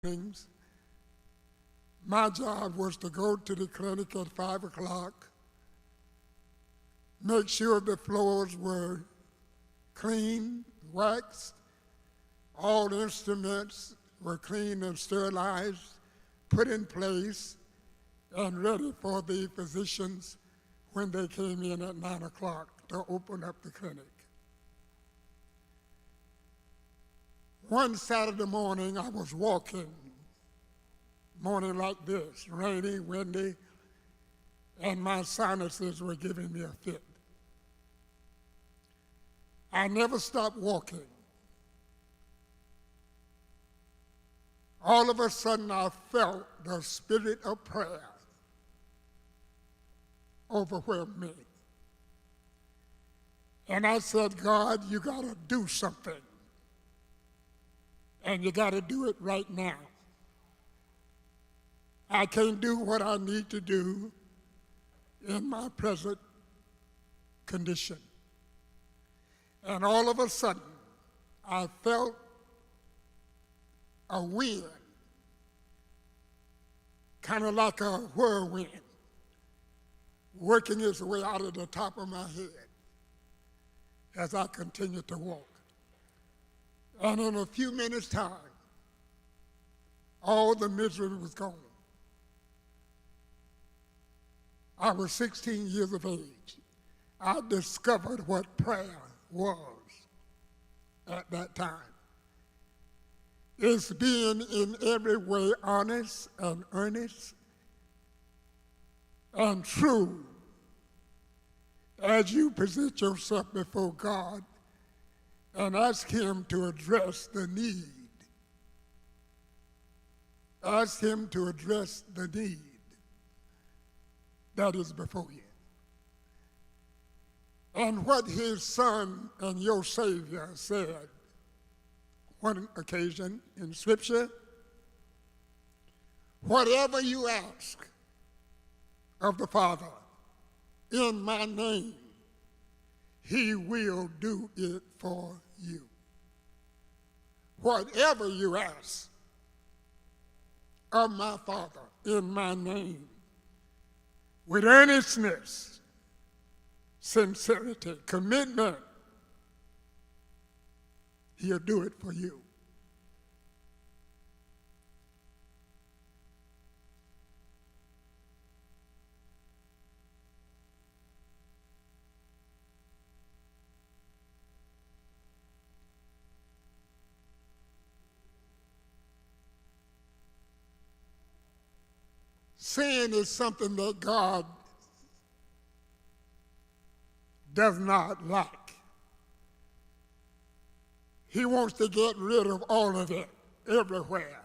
mornings. My job was to go to the clinic at 5 o'clock, make sure the floors were clean, waxed, all instruments were clean and sterilized, put in place, and ready for the physicians when they came in at 9 o'clock to open up the clinic. One Saturday morning, I was walking, morning like this, rainy, windy, and my sinuses were giving me a fit. I never stopped walking. All of a sudden, I felt the spirit of prayer overwhelm me. And I said, God, you got to do something. And you got to do it right now. I can't do what I need to do in my present condition. And all of a sudden, I felt a wind, kind of like a whirlwind, working its way out of the top of my head as I continued to walk. And in a few minutes' time, all the misery was gone. I was 16 years of age. I discovered what prayer was at that time. It's being in every way honest and earnest and true as you present yourself before God and ask Him to address the need. Ask Him to address the need that is before you. And what His Son and your Savior said one occasion in Scripture, whatever you ask of the Father in my name, He will do it for you. Whatever you ask of my Father in my name, with earnestness, sincerity, commitment, He'll do it for you. Sin is something that God does not like. He wants to get rid of all of it everywhere,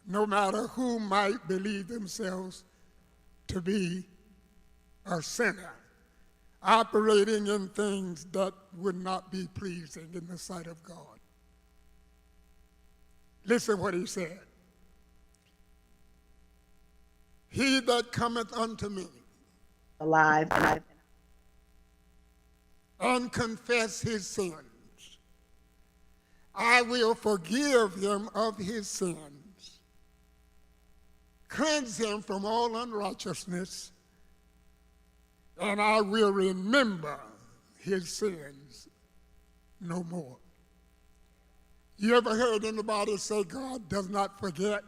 no matter who might believe themselves to be a sinner, operating in things that would not be pleasing in the sight of God. Listen what He said. He that cometh unto me alive and confess his sins, I will forgive him of his sins, cleanse him from all unrighteousness, and I will remember his sins no more. You ever heard anybody say God does not forget?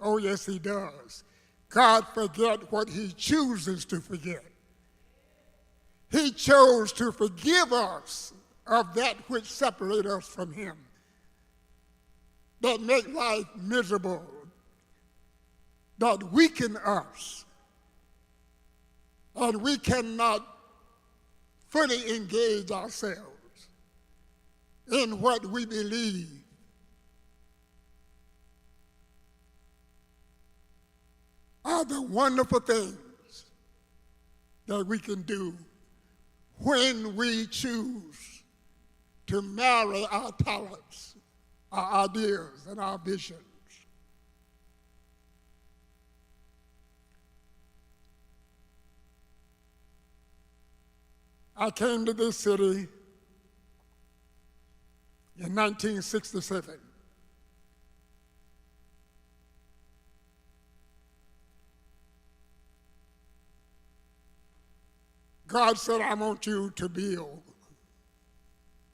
Oh, yes, He does. God forgets what He chooses to forget. He chose to forgive us of that which separates us from Him, that make life miserable, that weaken us, and we cannot fully engage ourselves in what we believe are the wonderful things that we can do when we choose to marry our talents, our ideas, and our visions. I came to this city in 1967. God said, I want you to build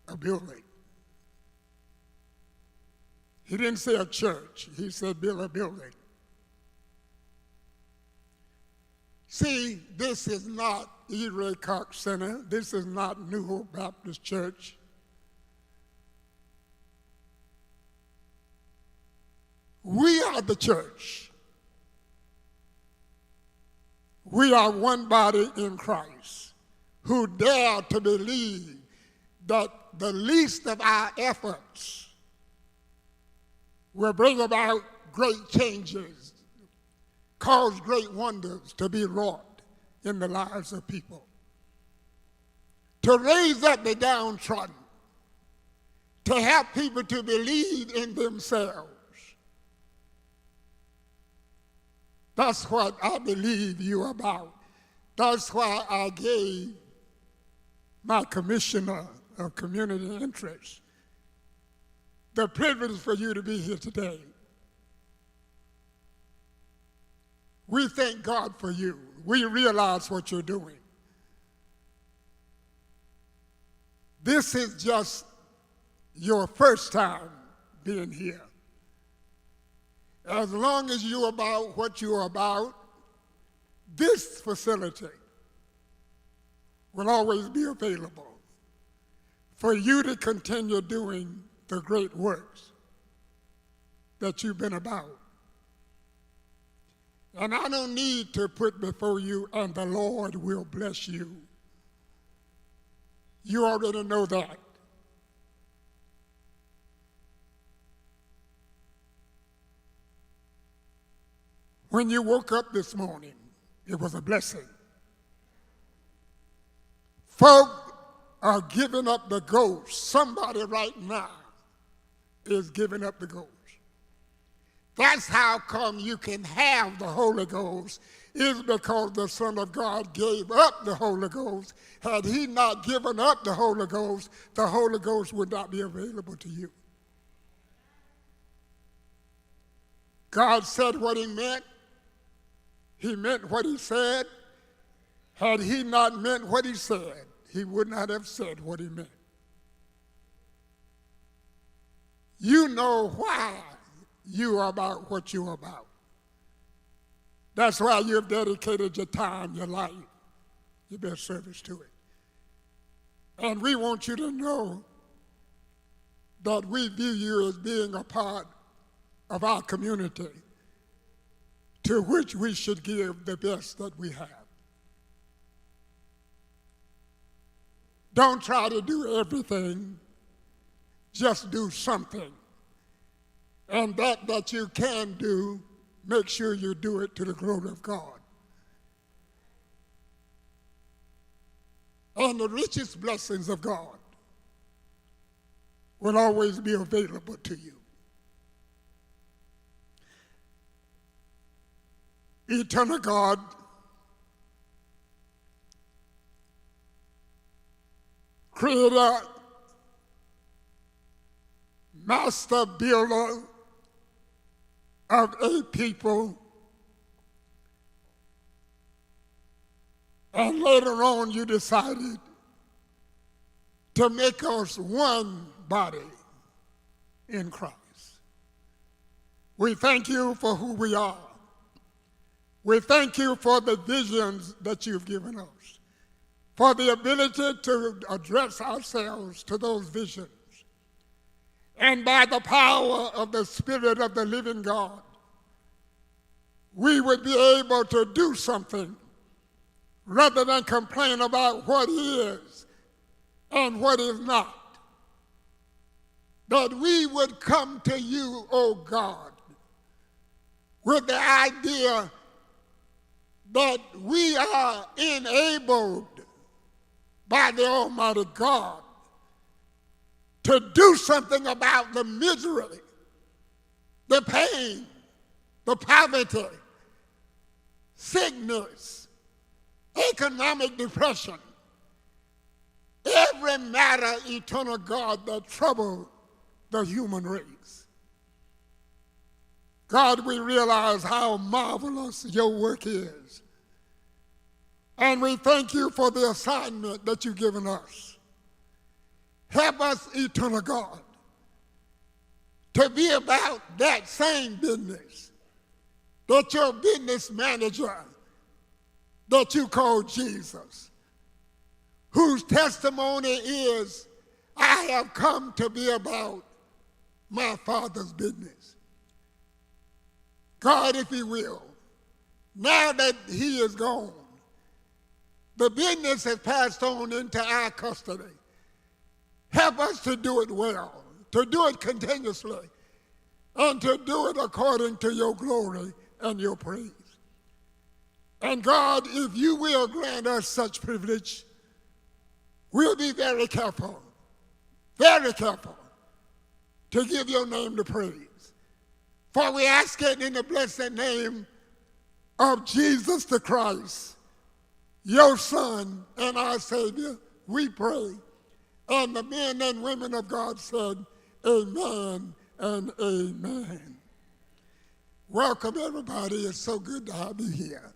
a building. He didn't say a church. He said build a building. See, this is not E. Ray Cox Center. This is not New Hope Baptist Church. We are the church. We are one body in Christ who dare to believe that the least of our efforts will bring about great changes, cause great wonders to be wrought in the lives of people. To raise up the downtrodden, to help people to believe in themselves. That's what I believe you about. That's why I gave my commissioner of community interest the privilege for you to be here today. We thank God for you. We realize what you're doing. This is just your first time being here. As long as you're about what you're about, this facility will always be available for you to continue doing the great works that you've been about. And I don't need to put before you, and the Lord will bless you. You already know that. When you woke up this morning, it was a blessing. Folk are giving up the ghost. Somebody right now is giving up the ghost. That's how come you can have the Holy Ghost, is because the Son of God gave up the Holy Ghost. Had he not given up the Holy Ghost would not be available to you. God said what he meant. He meant what he said. Had he not meant what he said, he would not have said what he meant. You know why you are about what you are about. That's why you've dedicated your time, your life, your best service to it. And we want you to know that we view you as being a part of our community, to which we should give the best that we have. Don't try to do everything, just do something. And that you can do, make sure you do it to the glory of God. And the richest blessings of God will always be available to you. Eternal God, creator, master builder of a people, and later on you decided to make us one body in Christ. We thank you for who we are. We thank you for the visions that you've given us, for the ability to address ourselves to those visions. And by the power of the Spirit of the living God, we would be able to do something rather than complain about what is and what is not. That we would come to you, O God, with the idea that we are enabled by the Almighty God to do something about the misery, the pain, the poverty, sickness, economic depression, every matter, eternal God, that troubles the human race. God, we realize how marvelous your work is. And we thank you for the assignment that you've given us. Help us, eternal God, to be about that same business that your business manager that you call Jesus, whose testimony is, I have come to be about my Father's business. God, if you will, now that he is gone, the business has passed on into our custody. Help us to do it well, to do it continuously, and to do it according to your glory and your praise. And God, if you will grant us such privilege, we'll be very careful to give your name the praise. For we ask it in the blessed name of Jesus the Christ, your Son and our Savior, we pray. And the men and women of God said, amen and amen. Welcome, everybody. It's so good to have you here.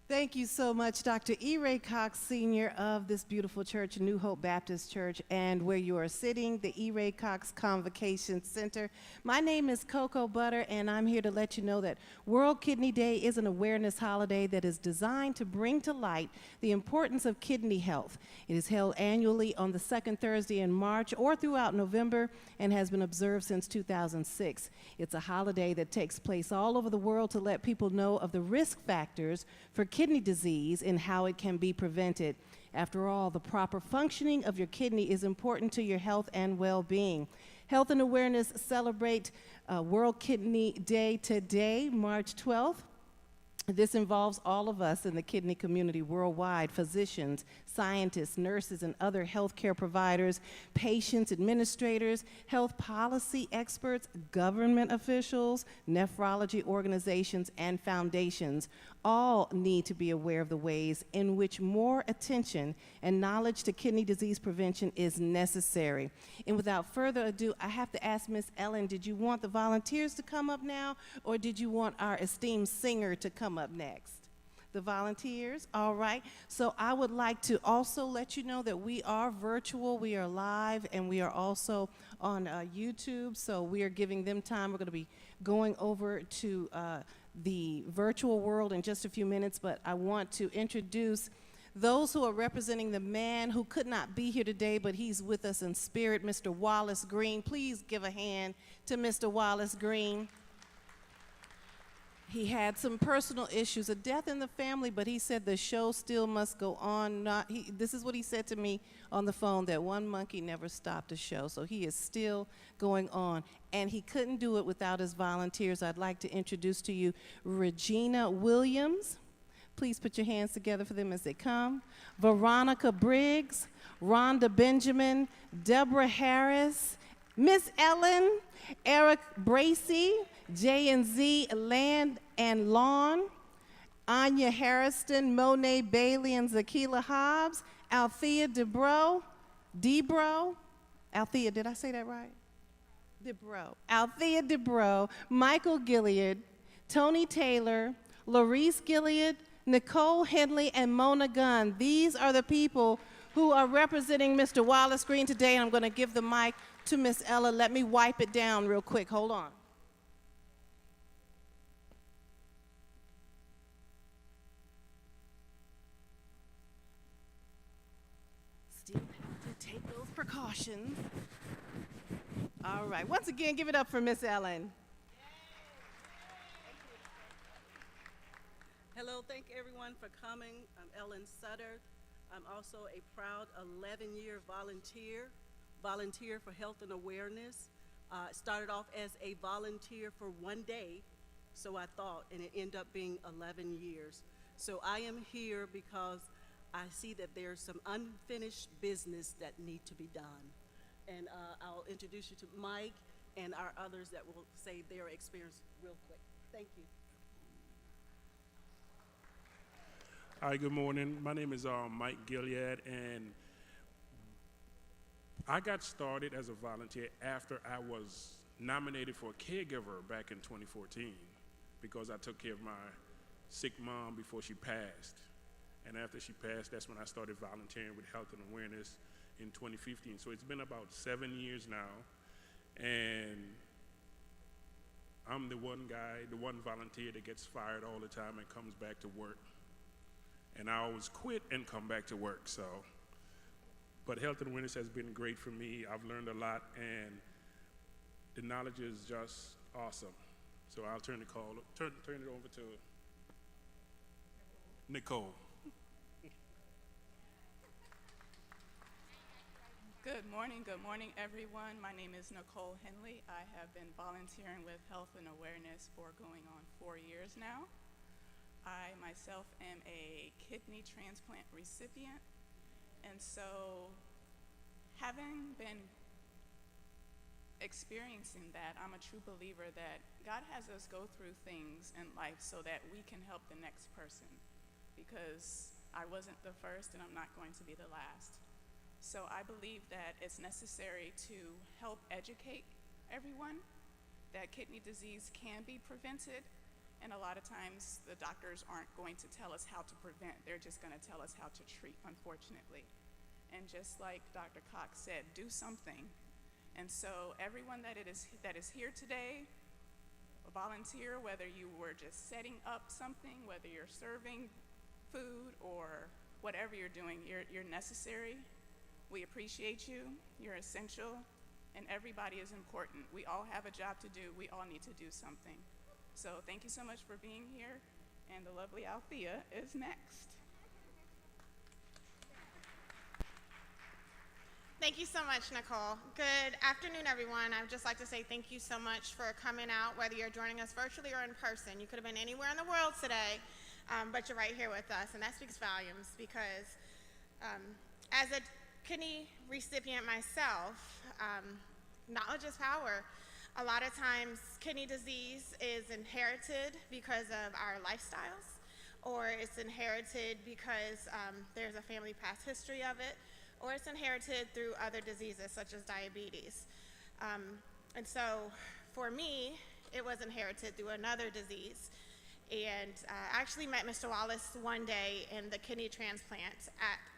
Thank you so much, Dr. E. Ray Cox, Sr. of this beautiful church, New Hope Baptist Church, and where you are sitting, the E. Ray Cox Convocation Center. My name is Coco Butter, and I'm here to let you know that World Kidney Day is an awareness holiday that is designed to bring to light the importance of kidney health. It is held annually on the second Thursday in March or throughout November and has been observed since 2006. It's a holiday that takes place all over the world to let people know of the risk factors for kidney disease and how it can be prevented. After all, the proper functioning of your kidney is important to your health and well-being. Health and Awareness celebrate World Kidney Day today, March 12th. This involves all of us in the kidney community worldwide: physicians, scientists, nurses, and other healthcare providers, patients, administrators, health policy experts, government officials, nephrology organizations, and foundations. All need to be aware of the ways in which more attention and knowledge to kidney disease prevention is necessary. And without further ado, I have to ask Miss Ellen, did you want the volunteers to come up now, or did you want our esteemed singer to come up next? The volunteers, all right. So I would like to also let you know that we are virtual, we are live, and we are also on YouTube, so we are giving them time. We're going to be going over to the virtual world in just a few minutes, but I want to introduce those who are representing the man who could not be here today, but he's with us in spirit, Mr. Wallace Green. Please give a hand to Mr. Wallace Green. He had some personal issues, a death in the family, but he said the show still must go on. This is what he said to me on the phone, that one monkey never stopped a show, so he is still going on. And he couldn't do it without his volunteers. I'd like to introduce to you Regina Williams. Please put your hands together for them as they come. Veronica Briggs, Rhonda Benjamin, Deborah Harris, Miss Ellen, Eric Bracey, J&Z Land and Lawn, Anya Harrison, Monet Bailey, and Zakila Hobbs, Althea Debro, Althea, did I say that right? Debro, Althea Debro, Michael Gilead, Tony Taylor, Larice Gilead, Nicole Henley, and Mona Gunn. These are the people who are representing Mr. Wallace Green today, and I'm going to give the mic to Miss Ella. Let me wipe it down real quick. Hold on. Still have to take those precautions. All right. Once again, give it up for Miss Ellen. Hello, thank everyone for coming. I'm Ellen Sutter. I'm also a proud 11-year volunteer for health and awareness. Started off as a volunteer for one day, so I thought, and it ended up being 11 years. So I am here because I see that there's some unfinished business that need to be done. And I'll introduce you to Mike and our others that will say their experience real quick. Thank you. Hi, good morning. My name is Mike Gilead, and I got started as a volunteer after I was nominated for a caregiver back in 2014 because I took care of my sick mom before she passed. And after she passed, that's when I started volunteering with Health and Awareness in 2015. So it's been about 7 years now, and I'm the one guy, the one volunteer that gets fired all the time and comes back to work. And I always quit and come back to work, so. But Health and Awareness has been great for me. I've learned a lot, and the knowledge is just awesome. So I'll turn it over to Nicole. Good morning everyone. My name is Nicole Henley. I have been volunteering with Health and Awareness for going on 4 years now. I myself am a kidney transplant recipient, and so having been experiencing that, I'm a true believer that God has us go through things in life so that we can help the next person, because I wasn't the first and I'm not going to be the last. So I believe that it's necessary to help educate everyone that kidney disease can be prevented, and a lot of times the doctors aren't going to tell us how to prevent, they're just going to tell us how to treat, unfortunately. And just like Dr. Cox said, do something. And so everyone that is here today, a volunteer, whether you were just setting up something, whether you're serving food or whatever you're doing, you're necessary. We appreciate you, you're essential, and everybody is important. We all have a job to do, we all need to do something. So thank you so much for being here, and the lovely Althea is next. Thank you so much, Nicole. Good afternoon, everyone. I would just like to say thank you so much for coming out, whether you're joining us virtually or in person. You could have been anywhere in the world today, but you're right here with us, and that speaks volumes because as a kidney recipient myself, knowledge is power. A lot of times kidney disease is inherited because of our lifestyles, or it's inherited because there's a family past history of it, or it's inherited through other diseases such as diabetes. And so for me, it was inherited through another disease. And I actually met Mr. Wallace one day in the kidney transplant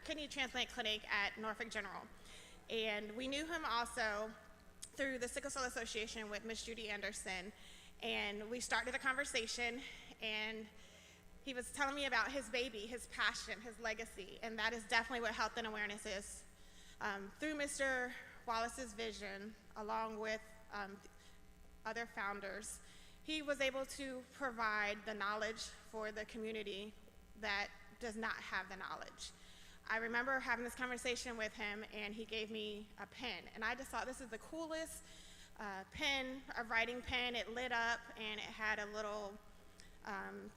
clinic at Norfolk General. And we knew him also through the Sickle Cell Association with Miss Judy Anderson. And we started a conversation, and he was telling me about his baby, his passion, his legacy, and that is definitely what Health and Awareness is. Through Mr. Wallace's vision, along with other founders, he was able to provide the knowledge for the community that does not have the knowledge. I remember having this conversation with him, and he gave me a pen, and I just thought this is the coolest writing pen. It lit up, and it had a little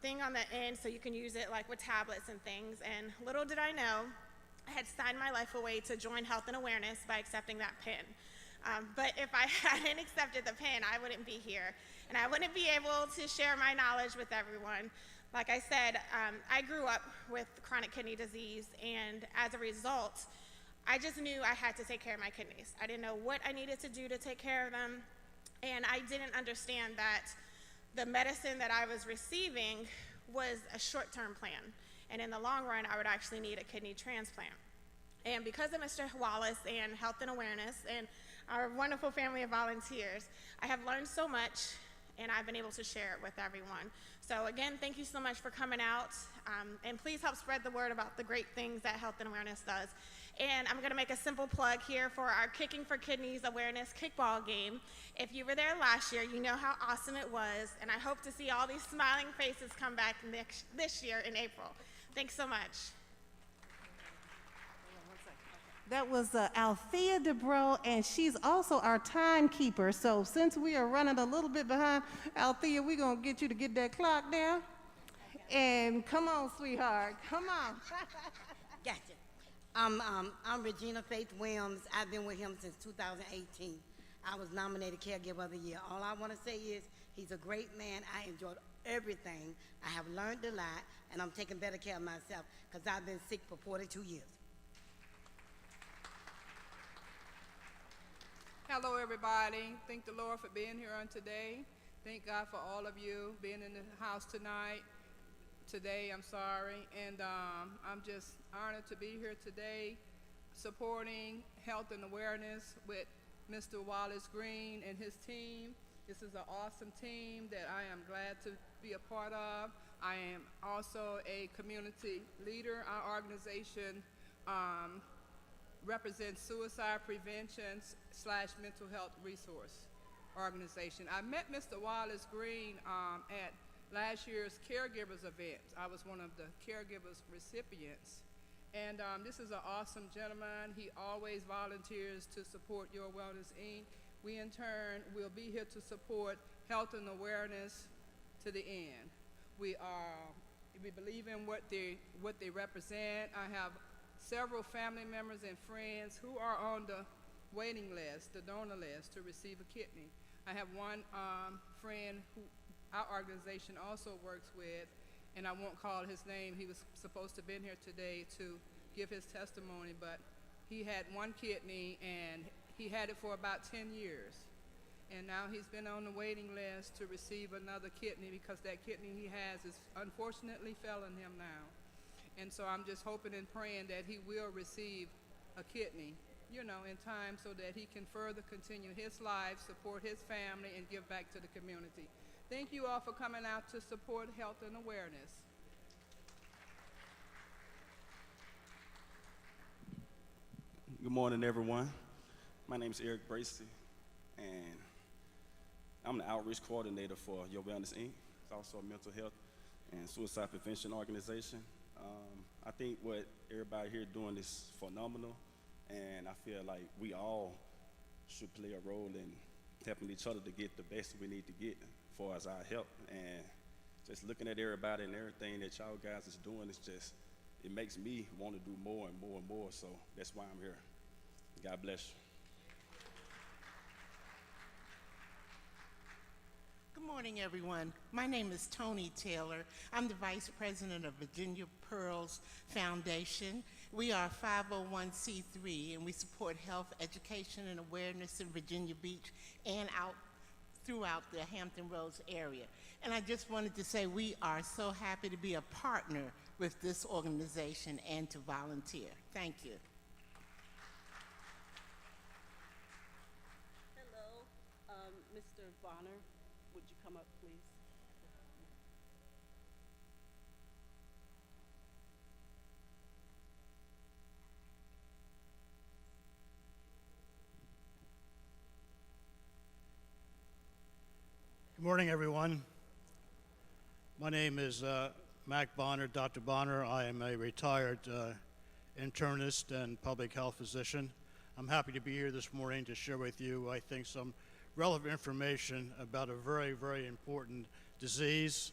thing on the end so you can use it like with tablets and things, and little did I know, I had signed my life away to join Health and Awareness by accepting that pen. But if I hadn't accepted the pen, I wouldn't be here, and I wouldn't be able to share my knowledge with everyone. Like I said, I grew up with chronic kidney disease, and as a result, I just knew I had to take care of my kidneys. I didn't know what I needed to do to take care of them, and I didn't understand that the medicine that I was receiving was a short-term plan, and in the long run, I would actually need a kidney transplant. And because of Mr. Wallace and Health and Awareness and our wonderful family of volunteers, I have learned so much, and I've been able to share it with everyone. So again, thank you so much for coming out, and please help spread the word about the great things that Health and Awareness does. And I'm gonna make a simple plug here for our Kicking for Kidneys Awareness Kickball game. If you were there last year, you know how awesome it was, and I hope to see all these smiling faces come back this year in April. Thanks so much. That was Althea Dubrow, and she's also our timekeeper. So since we are running a little bit behind, Althea, we're gonna get you to get that clock down. And come on, sweetheart, come on. Gotcha. I'm Regina Faith Williams. I've been with him since 2018. I was nominated Caregiver of the Year. All I want to say is he's a great man. I enjoyed everything. I have learned a lot, and I'm taking better care of myself because I've been sick for 42 years. Hello, everybody. Thank the Lord for being here on today. Thank God for all of you being in the house tonight. Today, I'm sorry. And I'm just honored to be here today supporting health and awareness with Mr. Wallace Green and his team. This is an awesome team that I am glad to be a part of. I am also a community leader. Our organization represents suicide prevention / mental health resource organization. I met Mr. Wallace Green at last year's caregivers event. I was one of the caregivers recipients. And this is an awesome gentleman. He always volunteers to support Your Wellness, Inc. We in turn will be here to support health and awareness to the end. We believe in what they represent. I have several family members and friends who are on the waiting list, the donor list, to receive a kidney. I have one friend who our organization also works with, and I won't call his name. He was supposed to have been here today to give his testimony, but he had one kidney, and he had it for about 10 years. And now he's been on the waiting list to receive another kidney because that kidney he has is unfortunately failing him now. And so I'm just hoping and praying that he will receive a kidney, in time so that he can further continue his life, support his family, and give back to the community. Thank you all for coming out to support health and awareness. Good morning, everyone. My name is Eric Bracey, and I'm the outreach coordinator for Your Wellness, Inc. It's also a mental health and suicide prevention organization. I think what everybody here doing is phenomenal, and I feel like we all should play a role in helping each other to get the best we need to get as far as our help. And just looking at everybody and everything that y'all guys is doing, it makes me want to do more and more and more, so that's why I'm here. God bless you. Good morning, everyone. My name is Tony Taylor. I'm the Vice President of Virginia Pearls Foundation. We are a 501c3, and we support health, education, and awareness in Virginia Beach and throughout the Hampton Roads area. And I just wanted to say we are so happy to be a partner with this organization and to volunteer. Thank you. Hello, Mr. Bonner. Would you come up, please? Good morning, everyone. My name is Mac Bonner, Dr. Bonner. I am a retired internist and public health physician. I'm happy to be here this morning to share with you, I think, some relevant information about a very, very important disease,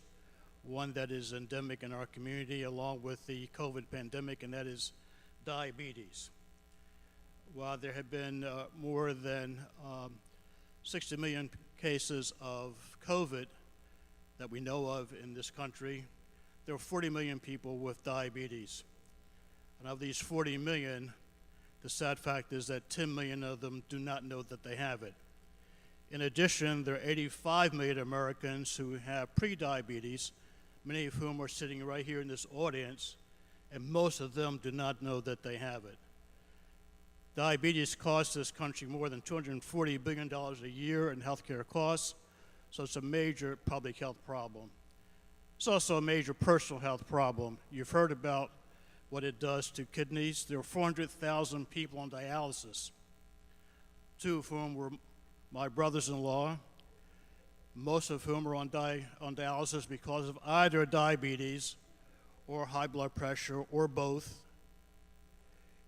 one that is endemic in our community along with the COVID pandemic, and that is diabetes. While there have been more than 60 million cases of COVID that we know of in this country, there are 40 million people with diabetes. And of these 40 million, the sad fact is that 10 million of them do not know that they have it. In addition, there are 85 million Americans who have prediabetes, many of whom are sitting right here in this audience, and most of them do not know that they have it. Diabetes costs this country more than $240 billion a year in healthcare costs, so it's a major public health problem. It's also a major personal health problem. You've heard about what it does to kidneys. There are 400,000 people on dialysis, 2 of whom were my brothers-in-law, most of whom are on dialysis because of either diabetes or high blood pressure or both.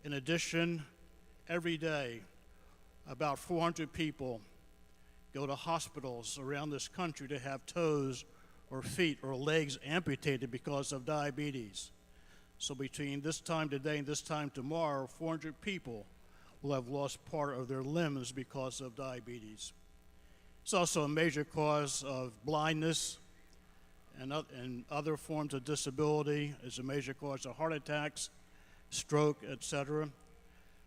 In addition, every day, about 400 people go to hospitals around this country to have toes or feet or legs amputated because of diabetes. So between this time today and this time tomorrow, 400 people will have lost part of their limbs because of diabetes. It's also a major cause of blindness and other forms of disability. It's a major cause of heart attacks, stroke, etc.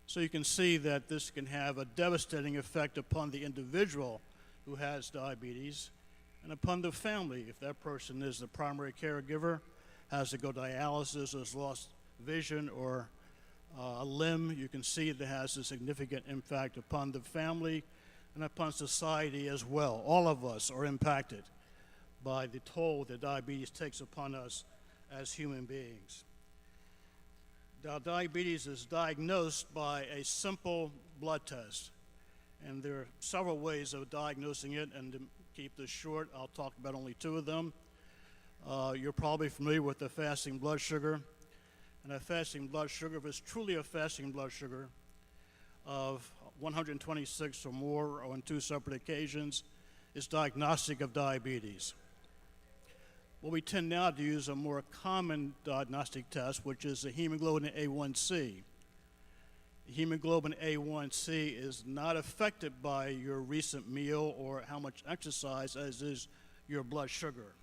So you can see that this can have a devastating effect upon the individual who has diabetes and upon the family. If that person is the primary caregiver, has to go dialysis, has lost vision or a limb, you can see it has a significant impact upon the family and upon society as well. All of us are impacted by the toll that diabetes takes upon us as human beings. Now, diabetes is diagnosed by a simple blood test, and there are several ways of diagnosing it, and to keep this short, I'll talk about only two of them. You're probably familiar with the fasting blood sugar, and a fasting blood sugar, if it's truly a fasting blood sugar of 126 or more on 2 separate occasions, is diagnostic of diabetes. Well, we tend now to use a more common diagnostic test, which is the hemoglobin A1C. The hemoglobin A1C is not affected by your recent meal or how much exercise, as is your blood sugar.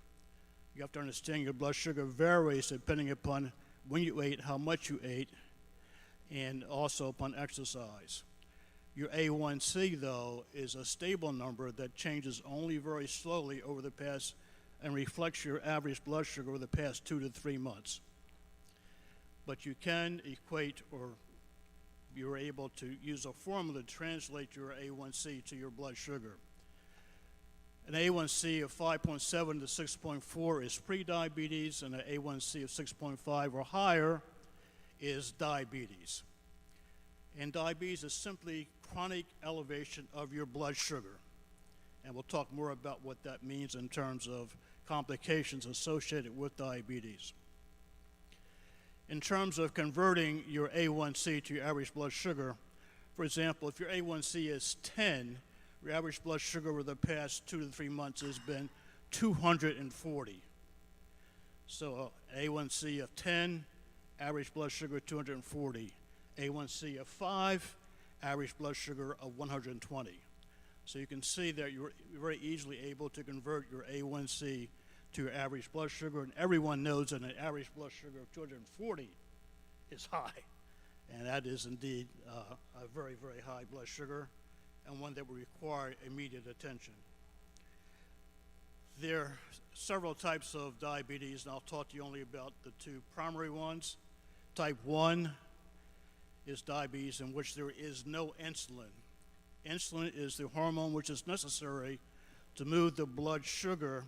You have to understand your blood sugar varies depending upon when you ate, how much you ate, and also upon exercise. Your A1C, though, is a stable number that changes only very slowly over the past and reflects your average blood sugar over the past 2 to 3 months. But you can equate, or you're able to use a formula to translate your A1C to your blood sugar. An A1C of 5.7 to 6.4 is prediabetes, and an A1C of 6.5 or higher is diabetes. And diabetes is simply chronic elevation of your blood sugar. And we'll talk more about what that means in terms of complications associated with diabetes. In terms of converting your A1C to your average blood sugar, for example, if your A1C is 10, your average blood sugar over the past 2 to 3 months has been 240. So A1C of 10, average blood sugar 240. A1C of 5, average blood sugar of 120. So you can see that you're very easily able to convert your A1C to your average blood sugar, and everyone knows that an average blood sugar of 240 is high. And that is indeed a very, very high blood sugar, and one that will require immediate attention. There are several types of diabetes, and I'll talk to you only about the 2 primary ones. Type 1 is diabetes in which there is no insulin. Insulin is the hormone which is necessary to move the blood sugar,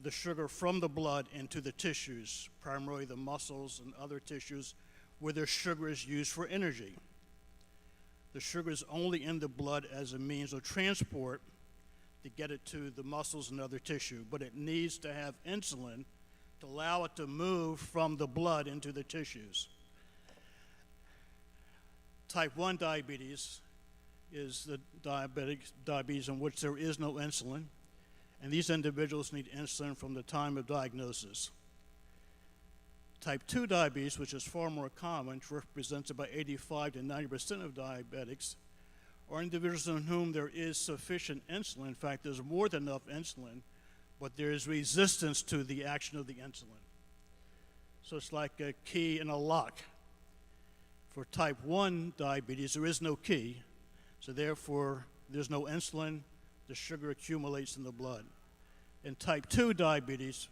the sugar from the blood into the tissues, primarily the muscles and other tissues where the sugar is used for energy. The sugar is only in the blood as a means of transport to get it to the muscles and other tissue, but it needs to have insulin to allow it to move from the blood into the tissues. Type 1 diabetes is the diabetes in which there is no insulin, and these individuals need insulin from the time of diagnosis. Type 2 diabetes, which is far more common, which represents about 85 to 90% of diabetics, are individuals in whom there is sufficient insulin. In fact, there's more than enough insulin, but there is resistance to the action of the insulin. So it's like a key in a lock. For type 1 diabetes, there is no key, so therefore there's no insulin, the sugar accumulates in the blood. In type 2 diabetes,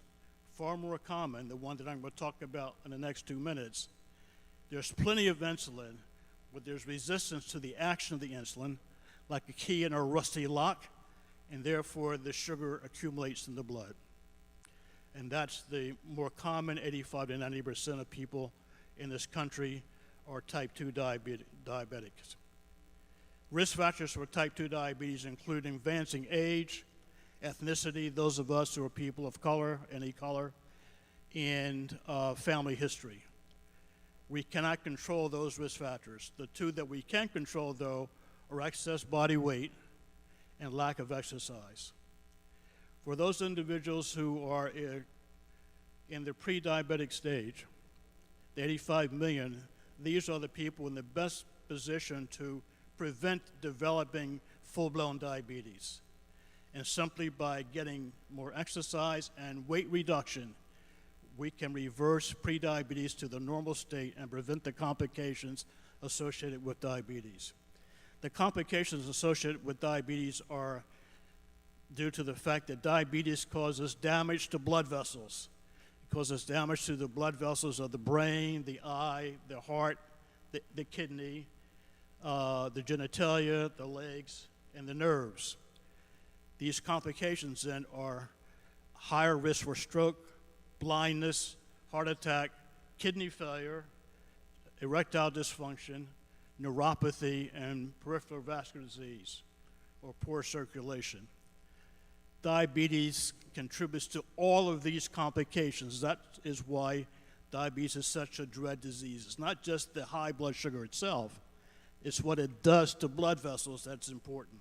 far more common, the one that I'm going to talk about in the next 2 minutes, there's plenty of insulin, but there's resistance to the action of the insulin, like a key in a rusty lock, and therefore the sugar accumulates in the blood. And that's the more common 85 to 90% of people in this country are type 2 diabetics. Risk factors for type 2 diabetes include advancing age, ethnicity, those of us who are people of color, any color, and family history. We cannot control those risk factors. The 2 that we can control, though, are excess body weight and lack of exercise. For those individuals who are in the pre-diabetic stage, the 85 million, these are the people in the best position to prevent developing full-blown diabetes. And simply by getting more exercise and weight reduction, we can reverse prediabetes to the normal state and prevent the complications associated with diabetes. The complications associated with diabetes are due to the fact that diabetes causes damage to blood vessels. It causes damage to the blood vessels of the brain, the eye, the heart, the kidney, the genitalia, the legs, and the nerves. These complications then are higher risk for stroke, blindness, heart attack, kidney failure, erectile dysfunction, neuropathy, and peripheral vascular disease, or poor circulation. Diabetes contributes to all of these complications. That is why diabetes is such a dread disease. It's not just the high blood sugar itself, it's what it does to blood vessels that's important.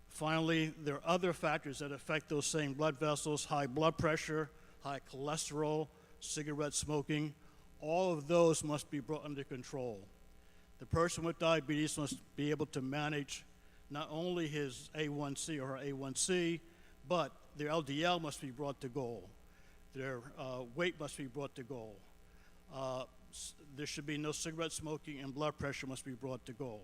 Finally, there are other factors that affect those same blood vessels: high blood pressure, high cholesterol, cigarette smoking. All of those must be brought under control. The person with diabetes must be able to manage not only his A1C or her A1C, but their LDL must be brought to goal. Their weight must be brought to goal. There should be no cigarette smoking, and blood pressure must be brought to goal.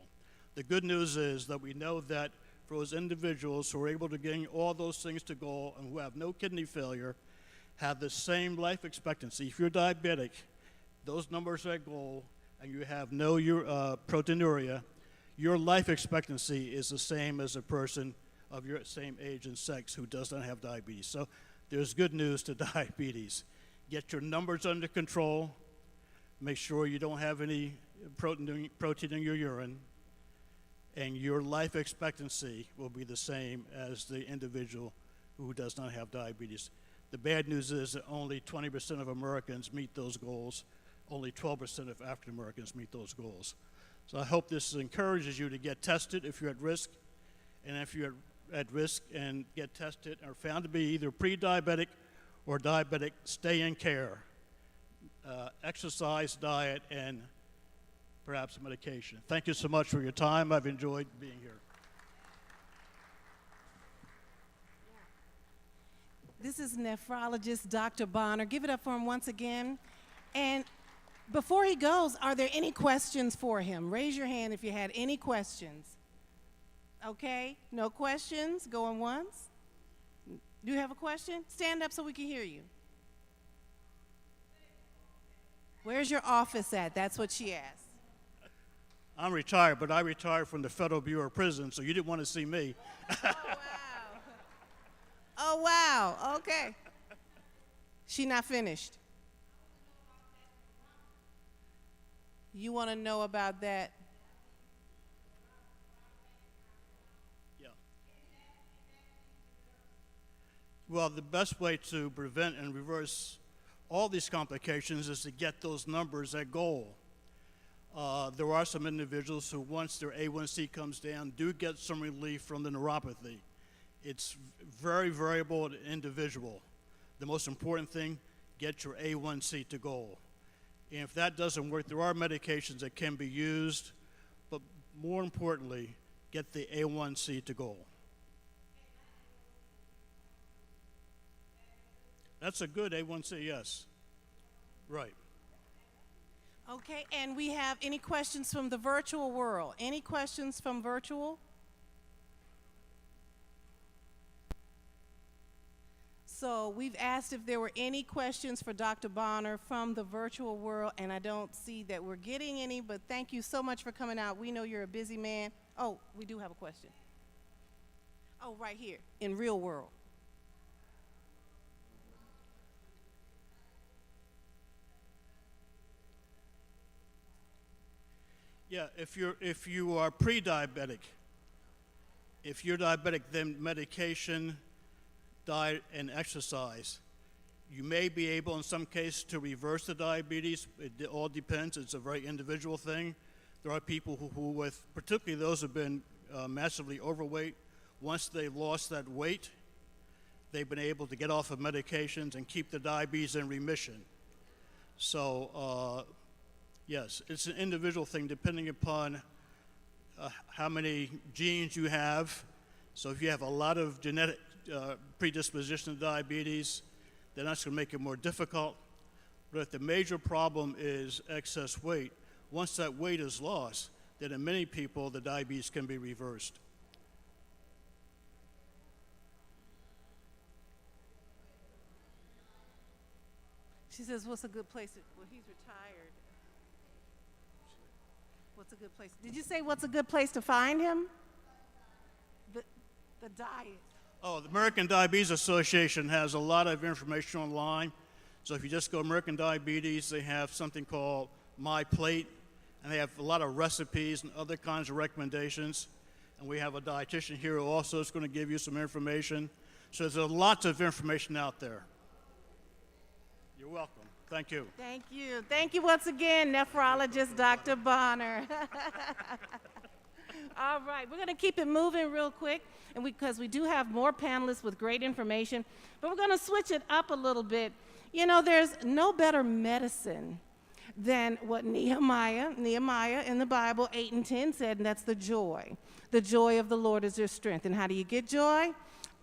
The good news is that we know that for those individuals who are able to gain all those things to goal and who have no kidney failure, have the same life expectancy. If you're diabetic, those numbers are at goal, and you have no proteinuria, your life expectancy is the same as a person of your same age and sex who does not have diabetes. So there's good news to diabetes. Get your numbers under control. Make sure you don't have any protein in your urine, and your life expectancy will be the same as the individual who does not have diabetes. The bad news is that only 20% of Americans meet those goals. Only 12% of African Americans meet those goals. So I hope this encourages you to get tested if you're at risk, and if you're at risk and get tested and are found to be either pre-diabetic or diabetic, stay in care. Exercise, diet, and perhaps medication. Thank you so much for your time. I've enjoyed being here. This is nephrologist Dr. Bonner. Give it up for him once again. And before he goes, are there any questions for him? Raise your hand if you had any questions. Okay, no questions? Going once? Do you have a question? Stand up so we can hear you. Where's your office at? That's what she asked. I'm retired, but I retired from the Federal Bureau of Prisons, so you didn't want to see me. Oh, wow. Oh, wow. Okay. She not finished. You want to know about that? Yeah. Well, the best way to prevent and reverse all these complications is to get those numbers at goal. There are some individuals who, once their A1C comes down, do get some relief from the neuropathy. It's very variable and individual. The most important thing, get your A1C to goal. And if that doesn't work, there are medications that can be used, but more importantly, get the A1C to goal. That's a good A1C, yes. Right. Okay, and we have any questions from the virtual world? Any questions from virtual? So we've asked if there were any questions for Dr. Bonner from the virtual world, and I don't see that we're getting any, but thank you so much for coming out. We know you're a busy man. Oh, we do have a question. Oh, right here, in real world. Yeah, if you are pre-diabetic, if you're diabetic, then medication, diet, and exercise. You may be able, in some cases, to reverse the diabetes. It all depends. It's a very individual thing. There are people who with, particularly those who have been massively overweight, once they've lost that weight, they've been able to get off of medications and keep the diabetes in remission. So, yes, it's an individual thing depending upon how many genes you have. So if you have a lot of genetic predisposition to diabetes, then that's going to make it more difficult. But if the major problem is excess weight, once that weight is lost, then in many people, the diabetes can be reversed. She says, what's a good place? Well, he's retired. What's a good place? Did you say what's a good place to find him? The diet. Oh, the American Diabetes Association has a lot of information online. So if you just go American Diabetes, they have something called My Plate, and they have a lot of recipes and other kinds of recommendations. And we have a dietitian here who also is going to give you some information. So there's lots of information out there. You're welcome. Thank you. Thank you. Thank you once again, nephrologist Dr. Bonner. All right, we're going to keep it moving real quick, and because we do have more panelists with great information, but we're going to switch it up a little bit. You know, there's no better medicine than what Nehemiah in the Bible 8:10 said, and that's the joy. The joy of the Lord is your strength. And how do you get joy?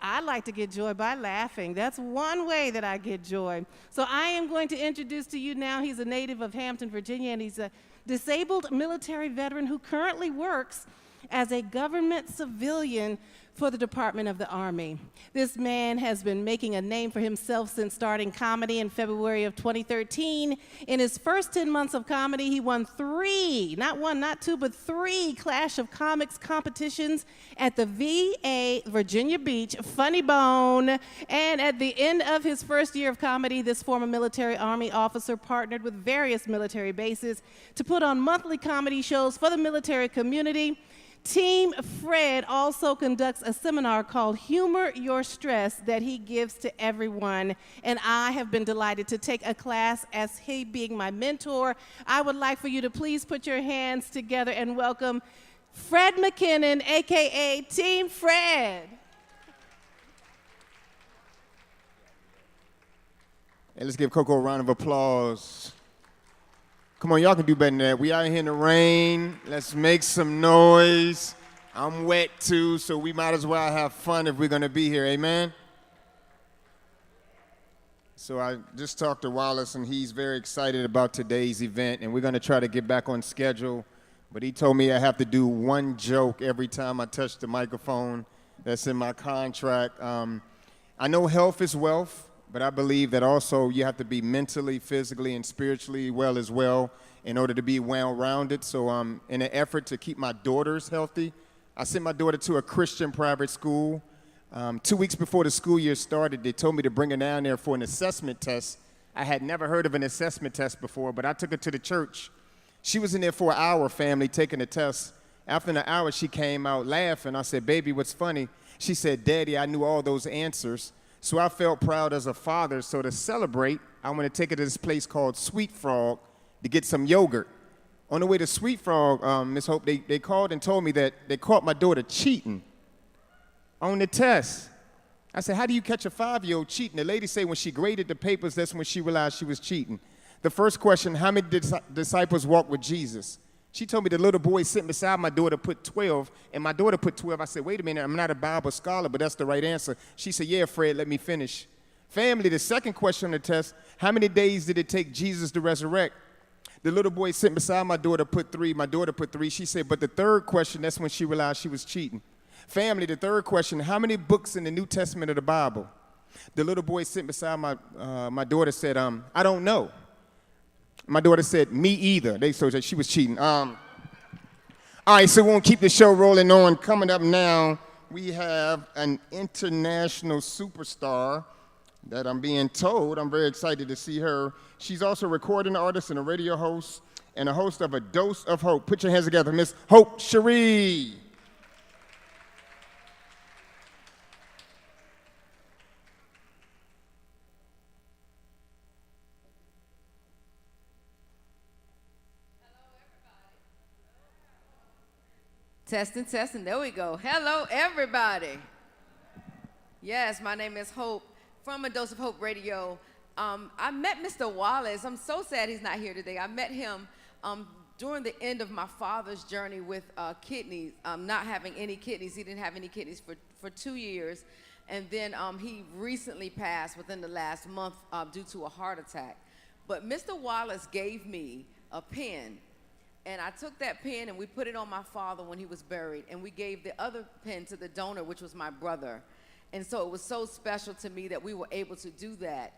I like to get joy by laughing. That's one way that I get joy. So I am going to introduce to you now, he's a native of Hampton, Virginia, and he's a disabled military veteran who currently works as a government civilian for the Department of the Army. This man has been making a name for himself since starting comedy in February of 2013. In his first 10 months of comedy, he won 3, not 1, not 2, but 3 Clash of Comics competitions at the VA Virginia Beach Funny Bone. And at the end of his first year of comedy, this former military Army officer partnered with various military bases to put on monthly comedy shows for the military community. Team Fred also conducts a seminar called Humor Your Stress that he gives to everyone, and I have been delighted to take a class as he being my mentor. I would like for you to please put your hands together and welcome Fred McKinnon, AKA Team Fred. Hey, let's give Coco a round of applause. Come on, y'all can do better than that. We out here in the rain. Let's make some noise. I'm wet too, so we might as well have fun if we're going to be here. Amen? So I just talked to Wallace, and he's very excited about today's event, and we're going to try to get back on schedule. But he told me I have to do one joke every time I touch the microphone. That's in my contract. I know health is wealth, but I believe that also you have to be mentally, physically, and spiritually well as well in order to be well-rounded. So in an effort to keep my daughters healthy, I sent my daughter to a Christian private school. 2 weeks before the school year started, they told me to bring her down there for an assessment test. I had never heard of an assessment test before, but I took her to the church. She was in there for an hour, family, taking the test. After an hour, she came out laughing. I said, "Baby, what's funny?" She said, "Daddy, I knew all those answers." So I felt proud as a father. So to celebrate, I want to take her to this place called Sweet Frog to get some yogurt. On the way to Sweet Frog, Miss Hope, they called and told me that they caught my daughter cheating on the test. I said, "How do you catch a 5-year-old cheating?" The lady said when she graded the papers, that's when she realized she was cheating. The first question, how many disciples walked with Jesus? She told me the little boy sitting beside my daughter put 12, and my daughter put 12. I said, "Wait a minute, I'm not a Bible scholar, but that's the right answer." She said, "Yeah, Fred, let me finish." Family, the second question on the test, how many days did it take Jesus to resurrect? The little boy sitting beside my daughter put 3. My daughter put 3. She said, but the third question, that's when she realized she was cheating. Family, the third question, how many books in the New Testament of the Bible? The little boy sitting beside my daughter said, "I don't know." My daughter said, "Me either." They told her she was cheating. All right, so we're going to keep the show rolling on. Coming up now, we have an international superstar that I'm being told. I'm very excited to see her. She's also a recording artist and a radio host and a host of A Dose of Hope. Put your hands together, Miss Hope Cherie. Testing, testing, there we go. Hello, everybody. Yes, my name is Hope from A Dose of Hope Radio. I met Mr. Wallace. I'm so sad he's not here today. I met him during the end of my father's journey with kidneys, not having any kidneys. He didn't have any kidneys for 2 years. And then he recently passed within the last month due to a heart attack. But Mr. Wallace gave me a pen, and I took that pen and we put it on my father when he was buried, and we gave the other pen to the donor, which was my brother. And so it was so special to me that we were able to do that.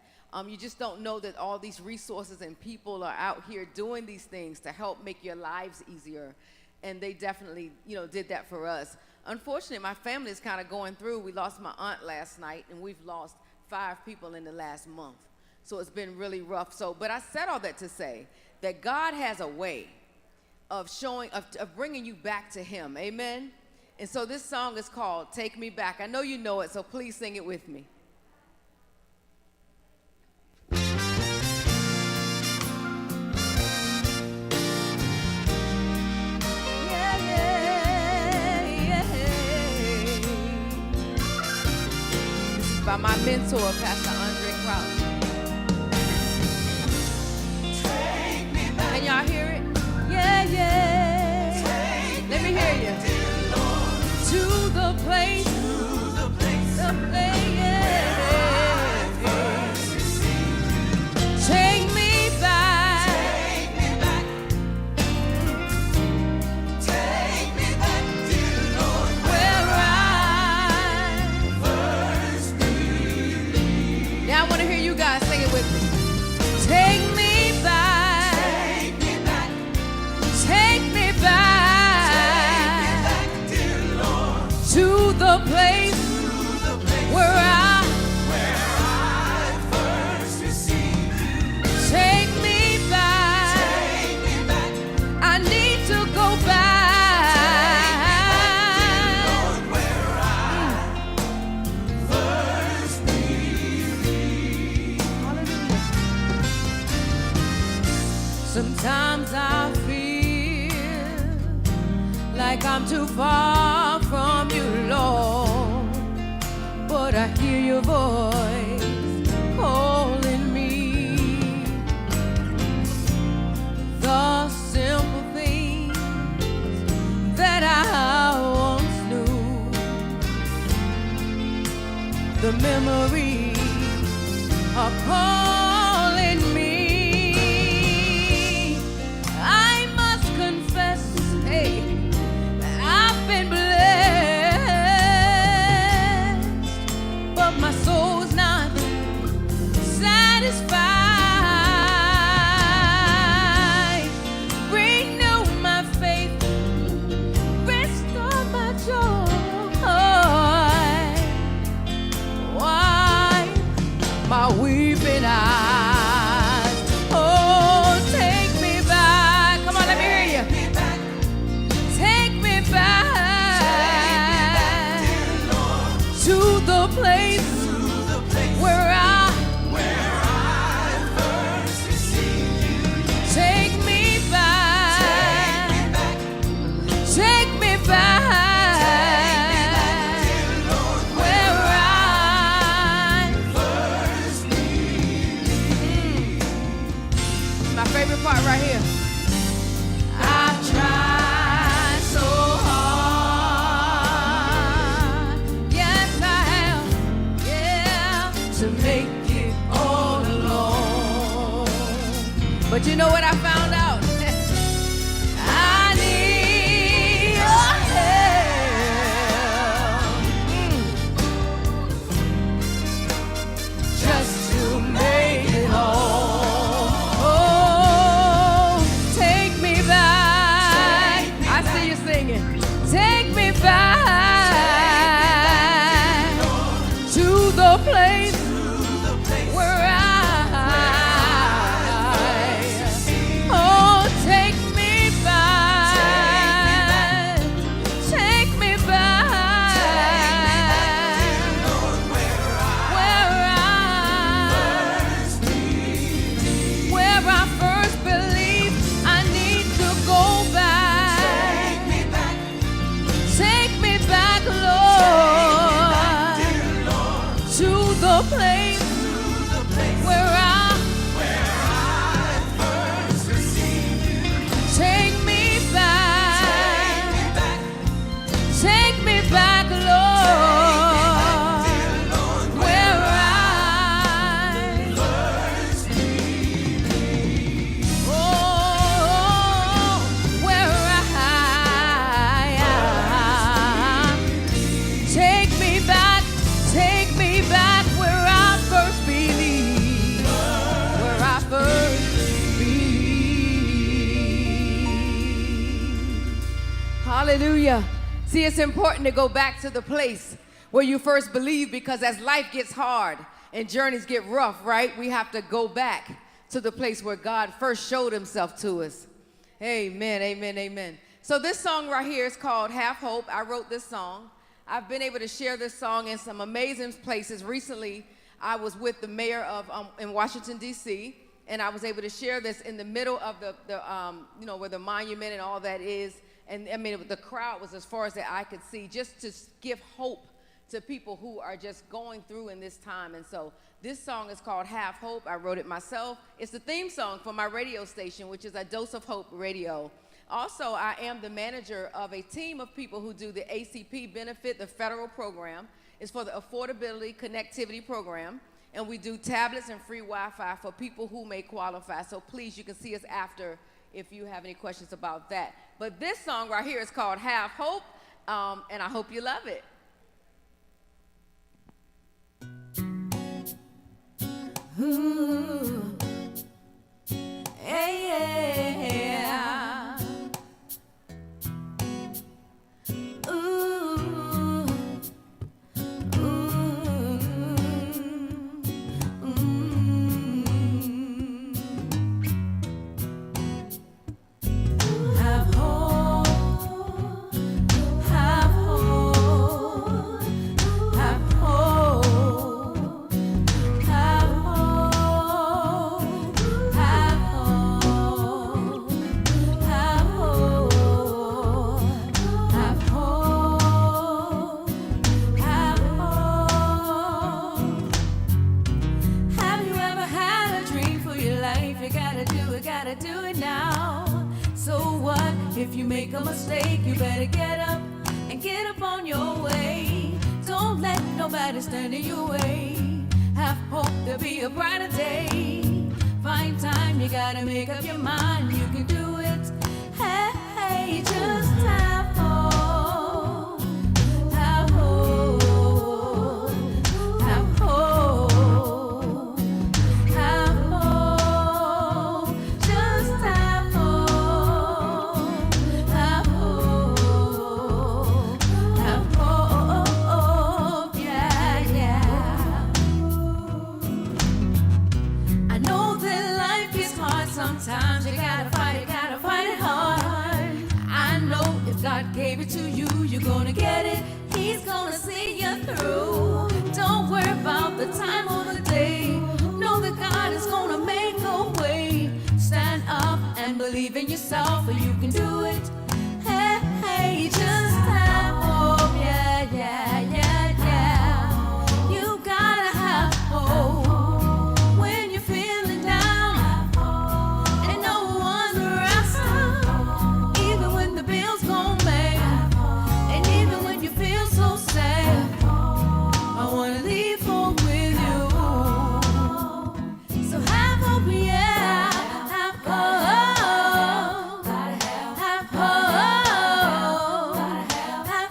You just don't know that all these resources and people are out here doing these things to help make your lives easier. And they definitely, did that for us. Unfortunately, my family is kind of going through. We lost my aunt last night, and we've lost 5 people in the last month. So it's been really rough. But I said all that to say that God has a way of bringing you back to him. Amen? And so this song is called Take Me Back. I know you know it, so please sing it with me. By my mentor, Pastor Andre Crouch. Take me back. Can y'all hear it? Yeah, yeah. Take Let me hear you. To the place, the place, yeah. Take me back. Take me back. Take me back, dear Lord, where I first believed. Now I want to hear you guys sing it with me. Take me back. Take me back. Take me back. Take me back, dear Lord, to the place where I first received you. Take me back. Take me back. I need to go back. Take me back, dear Lord, where I first believed. Sometimes I feel like I'm too far from you, Lord, but I hear your voice calling me. The simple things that I once knew, the memories are calling me. I must confess, hey, I've been blessed, but my soul's not satisfied. Renew my faith, restore my joy. Why my weeping eyes Hallelujah. See, it's important to go back to the place where you first believe, because as life gets hard and journeys get rough, right, we have to go back to the place where God first showed himself to us. Amen, amen, amen. So this song right here is called Have Hope. I wrote this song. I've been able to share this song in some amazing places. Recently, I was with the mayor of in Washington, D.C., and I was able to share this in the middle of the you know, where the monument and all that is. And I mean, the crowd was as far as the eye could see, just to give hope to people who are just going through in this time. And so this song is called Have Hope. I wrote it myself. It's the theme song for my radio station, which is A Dose of Hope Radio. Also, I am the manager of a team of people who do the ACP benefit, the federal program. It's for the Affordability Connectivity Program. And we do tablets and free Wi-Fi for people who may qualify. So please, you can see us after if you have any questions about that. But this song right here is called Have Hope, and I hope you love it. Ooh. Yeah. Ooh. Have hope, have hope, have hope, have hope, have hope, have hope, have hope, have hope. Have you ever had a dream for your life? You gotta do it now. So what if you make a mistake? You better get up and get up on your way. Don't let nobody stand in your way. Have hope there'll be a brighter day. Find time, you gotta make up your mind. You can do it. Hey, just have hope. Have hope. Have hope. Have hope. Just have hope. Have hope. Have hope. Yeah, yeah. I know that life is hard sometimes. You gotta fight it hard. I know if God gave it to you, you're gonna get it. He's gonna see you through. Don't worry about the time or the day. Know that God is gonna make a way. Stand up and believe in yourself, or you can do it. Hey, just have hope. Yeah, yeah, yeah, yeah. You gotta have hope when you're feeling down and no one's around. Even when the bills gon' make, and even when you feel so sad, I wanna leave hope with you. So have hope, yeah. Have hope. Have hope. Have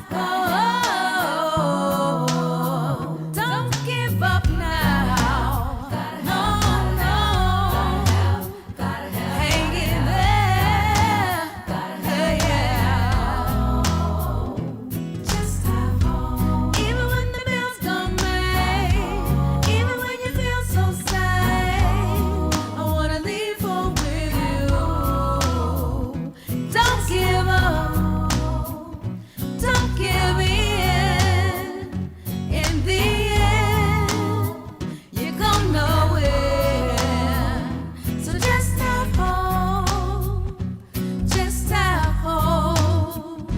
hope. Don't give up now. No, no. Hang in there. Yeah. Just have hope. Even when the bills don't make, even when you feel so sad, I wanna leave hope with you. Don't give up. Don't give in. In the end, you're gonna win. So just have hope. Just have hope.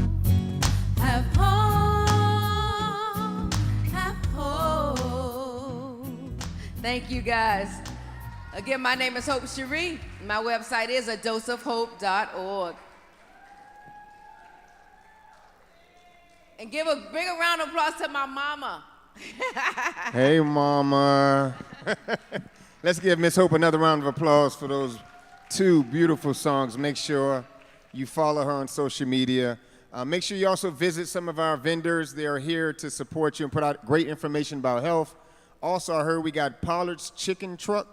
Have hope. Have hope. Thank you, guys. Again, my name is Hope Cherie. My website is adoseofhope.org. And give a big round of applause to my mama. Hey, Mama. Let's give Miss Hope another round of applause for those two beautiful songs. Make sure you follow her on social media. Make sure you also visit some of our vendors. They are here to support you and put out great information about health. Also, I heard we got Pollard's Chicken Truck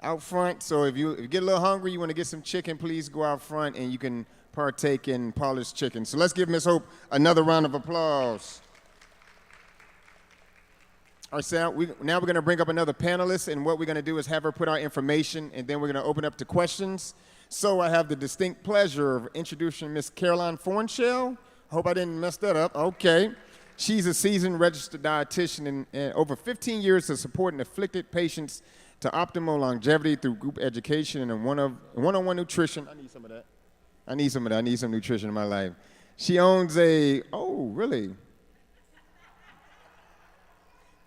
out front. So if you get a little hungry, you want to get some chicken, please go out front and you can partake in Paula's chicken. So let's give Ms. Hope another round of applause. All right, Sam, now we're going to bring up another panelist, and what we're going to do is have her put our information, and then we're going to open up to questions. So I have the distinct pleasure of introducing Miss Caroline Fornshell. Hope I didn't mess that up. Okay. She's a seasoned registered dietitian and over 15 years of supporting afflicted patients to optimal longevity through group education and one-on-one nutrition. I need some of that. I need some nutrition in my life. She owns oh, really?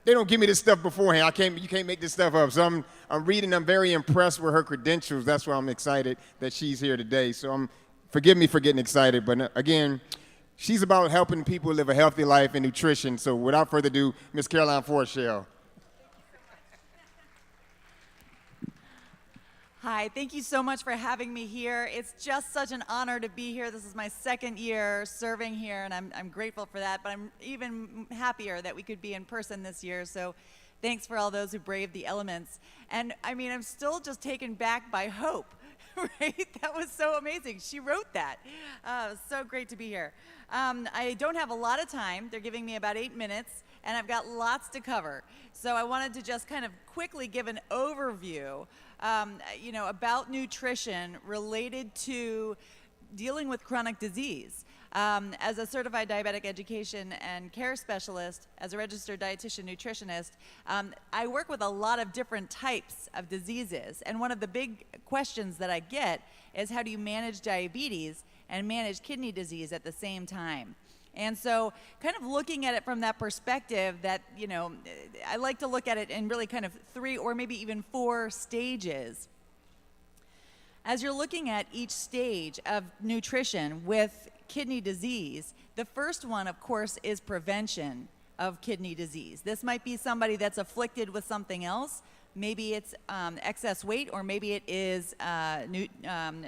They don't give me this stuff beforehand. You can't make this stuff up. So I'm reading. I'm very impressed with her credentials. That's why I'm excited that she's here today. So forgive me for getting excited. But again, she's about helping people live a healthy life in nutrition. So without further ado, Ms. Caroline Forshell. Hi, thank you so much for having me here. It's just such an honor to be here. This is my second year serving here, and I'm grateful for that, but I'm even happier that we could be in person this year, so thanks for all those who braved the elements. And I mean, I'm still just taken back by Hope, right? That was so amazing. She wrote that. So great to be here. I don't have a lot of time. They're giving me about 8 minutes, and I've got lots to cover. So I wanted to just kind of quickly give an overview about nutrition related to dealing with chronic disease. As a certified diabetic education and care specialist, as a registered dietitian nutritionist, I work with a lot of different types of diseases. And one of the big questions that I get is, how do you manage diabetes and manage kidney disease at the same time? And so kind of looking at it from that perspective that, I like to look at it in really kind of 3 or maybe even 4 stages. As you're looking at each stage of nutrition with kidney disease, the first one, of course, is prevention of kidney disease. This might be somebody that's afflicted with something else. Maybe it's excess weight, or maybe it is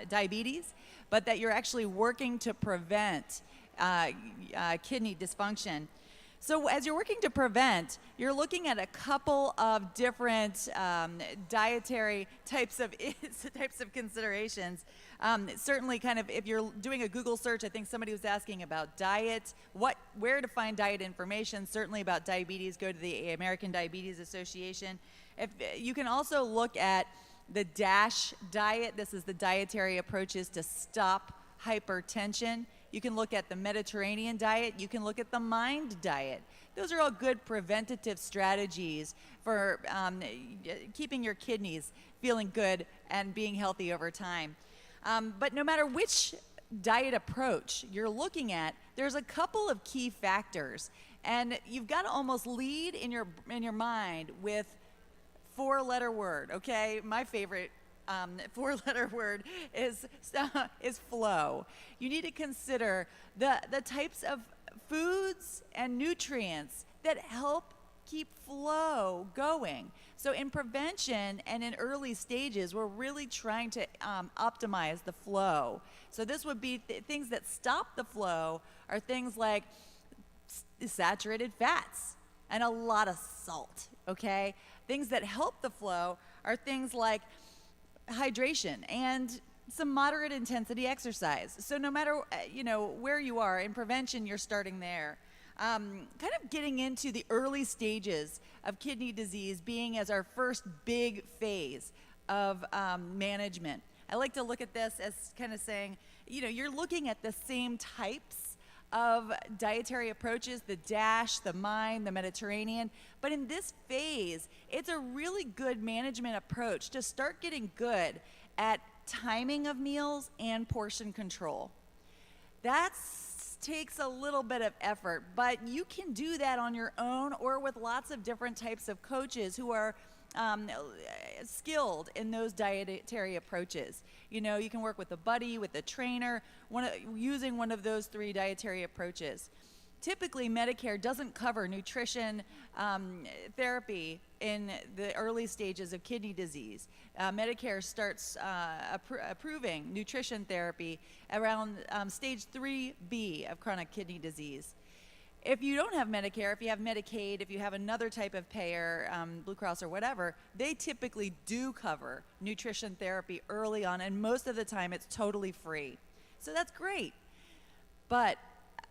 diabetes, but that you're actually working to prevent kidney dysfunction. So as you're working to prevent, you're looking at a couple of different dietary types of considerations. Certainly, kind of, if you're doing a Google search, I think somebody was asking about diet, where to find diet information. Certainly about diabetes, go to the American Diabetes Association. You can also look at the DASH diet. This is the dietary approaches to stop hypertension. You can look at the Mediterranean diet. You can look at the MIND diet. Those are all good preventative strategies for keeping your kidneys feeling good and being healthy over time. But no matter which diet approach you're looking at, there's a couple of key factors. And you've got to almost lead in your mind with 4-letter word, okay? My favorite 4-letter word is flow. You need to consider the types of foods and nutrients that help keep flow going. So in prevention and in early stages, we're really trying to optimize the flow. So this would be things that stop the flow are things like saturated fats and a lot of salt, okay? Things that help the flow are things like hydration and some moderate intensity exercise. So no matter where you are in prevention, you're starting there. Kind of getting into the early stages of kidney disease being as our first big phase of management. I like to look at this as kind of saying, you're looking at the same types of dietary approaches, the DASH, the MIND, the Mediterranean, but in this phase, it's a really good management approach to start getting good at timing of meals and portion control. That takes a little bit of effort, but you can do that on your own or with lots of different types of coaches who are skilled in those dietary approaches. You can work with a buddy, with a trainer, using one of those 3 dietary approaches. Typically, Medicare doesn't cover nutrition therapy in the early stages of kidney disease. Medicare starts approving nutrition therapy around stage 3B of chronic kidney disease. If you don't have Medicare, if you have Medicaid, if you have another type of payer, Blue Cross or whatever, they typically do cover nutrition therapy early on, and most of the time it's totally free. So that's great. But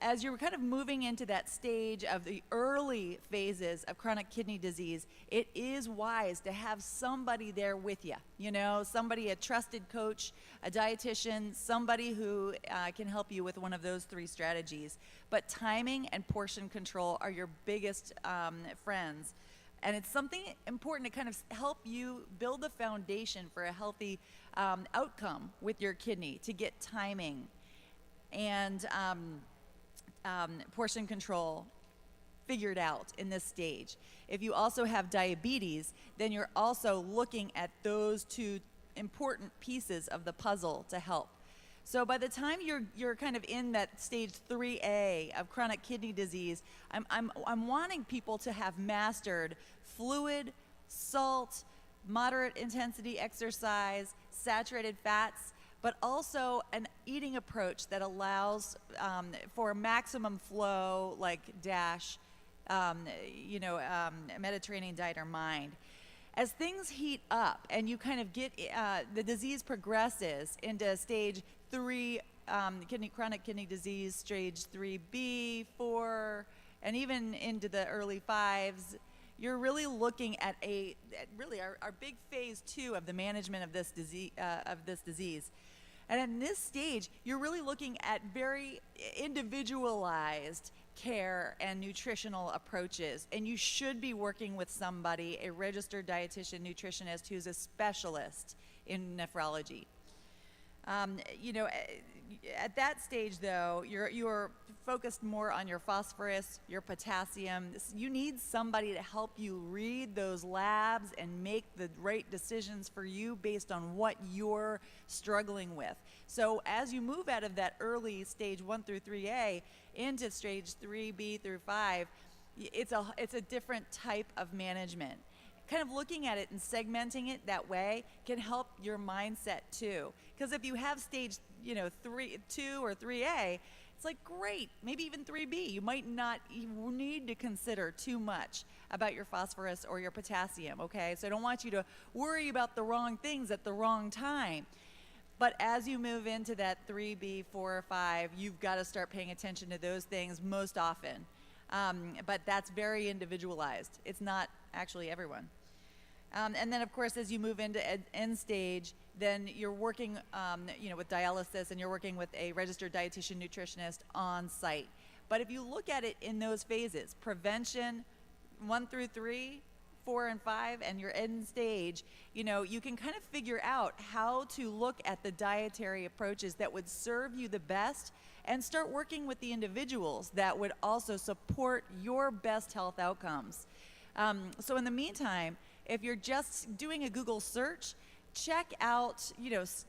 as you're kind of moving into that stage of the early phases of chronic kidney disease, it is wise to have somebody there with you. You know, somebody, a trusted coach, a dietitian, somebody who can help you with one of those 3 strategies. But timing and portion control are your biggest friends. And it's something important to kind of help you build a foundation for a healthy outcome with your kidney, to get timing and portion control figured out in this stage. If you also have diabetes, then you're also looking at those 2 important pieces of the puzzle to help. So by the time you're kind of in that stage 3A of chronic kidney disease, I'm wanting people to have mastered fluid, salt, moderate intensity exercise, saturated fats, but also an eating approach that allows for maximum flow, like DASH, Mediterranean diet or MIND. As things heat up and you kind of get, the disease progresses into stage 3, chronic kidney disease, stage 3B, 4, and even into the early 5s, you're really looking at our big phase 2 of the management of this disease. And in this stage, you're really looking at very individualized care and nutritional approaches. And you should be working with somebody, a registered dietitian, nutritionist, who's a specialist in nephrology. At that stage, though, you're focused more on your phosphorus, your potassium. You need somebody to help you read those labs and make the right decisions for you based on what you're struggling with. So as you move out of that early stage 1 through 3A into stage 3B through 5, it's a different type of management. Kind of looking at it and segmenting it that way can help your mindset too. Because if you have stage 2 or 3A, it's like, great, maybe even 3B. You might not need to consider too much about your phosphorus or your potassium, okay? So I don't want you to worry about the wrong things at the wrong time. But as you move into that 3B, 4, or 5, you've got to start paying attention to those things most often. But that's very individualized. It's not actually everyone. And then, of course, as you move into end stage, then you're working, with dialysis, and you're working with a registered dietitian nutritionist on site. But if you look at it in those phases, prevention, 1 through 3, 4 and 5, and your end stage, you can kind of figure out how to look at the dietary approaches that would serve you the best and start working with the individuals that would also support your best health outcomes. So in the meantime, if you're just doing a Google search, check out,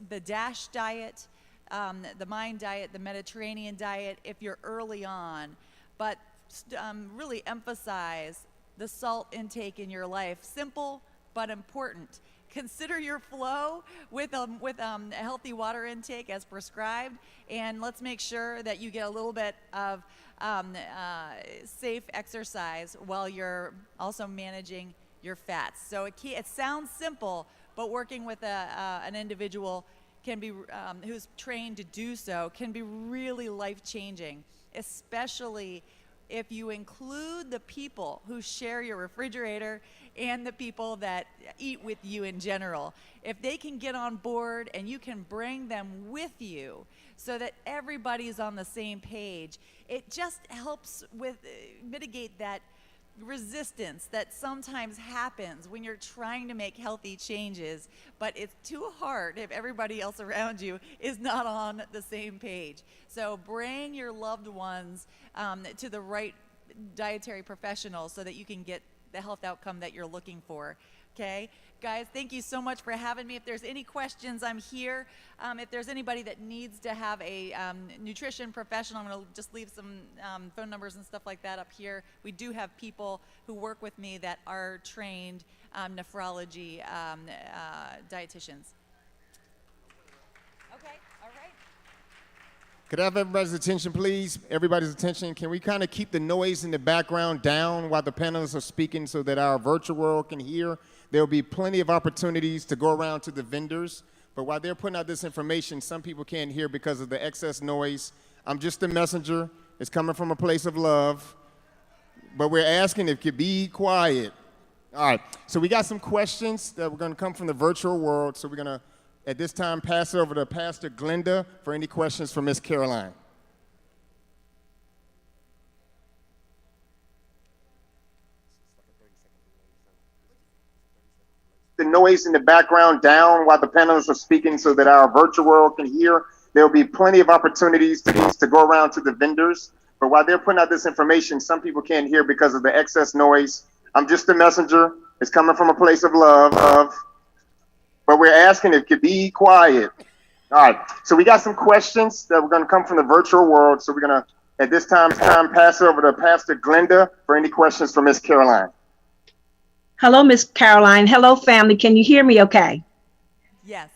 the DASH diet, the MIND diet, the Mediterranean diet if you're early on. But really emphasize the salt intake in your life. Simple but important. Consider your flow with a healthy water intake as prescribed, and let's make sure that you get a little bit of safe exercise while you're also managing your fats. So it sounds simple, but working with an individual can be who's trained to do so can be really life-changing, especially if you include the people who share your refrigerator and the people that eat with you in general. If they can get on board and you can bring them with you so that everybody's on the same page, it just helps with mitigate that resistance that sometimes happens when you're trying to make healthy changes, but it's too hard if everybody else around you is not on the same page. So bring your loved ones to the right dietary professional so that you can get the health outcome that you're looking for. Okay, guys, thank you so much for having me. If there's any questions, I'm here. If there's anybody that needs to have a nutrition professional, I'm going to just leave some phone numbers and stuff like that up here. We do have people who work with me that are trained nephrology dietitians. Okay, all right. Could I have everybody's attention, please? Everybody's attention. Can we kind of keep the noise in the background down while the panelists are speaking so that our virtual world can hear? There will be plenty of opportunities to go around to the vendors, but while they're putting out this information, some people can't hear because of the excess noise. I'm just a messenger. It's coming from a place of love, but we're asking if you could be quiet. All right, so we got some questions that we're going to come from the virtual world, so we're going to at this time pass it over to Pastor Glenda for any questions for Miss Caroline. The noise in the background down while the panelists are speaking so that our virtual world can hear. There will be plenty of opportunities to go around to the vendors, but while they're putting out this information, some people can't hear because of the excess noise. I'm just a messenger. It's coming from a place of love. But we're asking if you could be quiet. All right, so we got some questions that we're going to come from the virtual world. So we're going to, at this time, pass it over to Pastor Glenda for any questions for Miss Caroline. Hello, Miss Caroline. Hello, family. Can you hear me okay? Yes.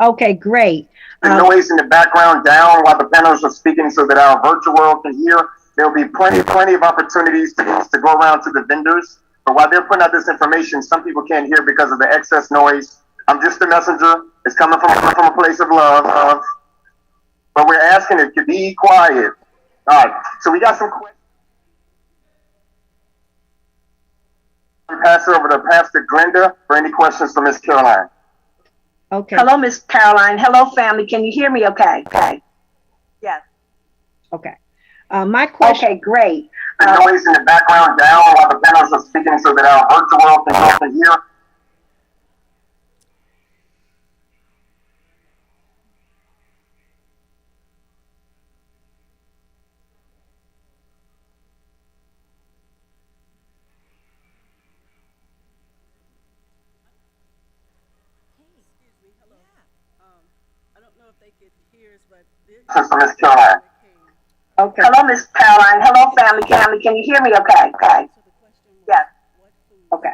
Okay, great. The noise in the background down while the panelists are speaking so that our virtual world can hear. There will be plenty of opportunities to go around to the vendors. But while they're putting out this information, some people can't hear because of the excess noise. I'm just a messenger. It's coming from a place of love. But we're asking if you could be quiet. All right, so we got some questions. Pass it over to Pastor Glenda for any questions for Miss Caroline. Okay. Hello, Miss Caroline. Hello, family. Can you hear me okay? Okay. Yes. Okay. My question. Okay, great. The noise in the background down while the panelists are speaking so that our virtual world can hear. I don't know if they could hear us, but Miss Caroline. Okay. Hello, Miss Caroline. Hello, family. Can you hear me okay? Okay. Yes. Okay.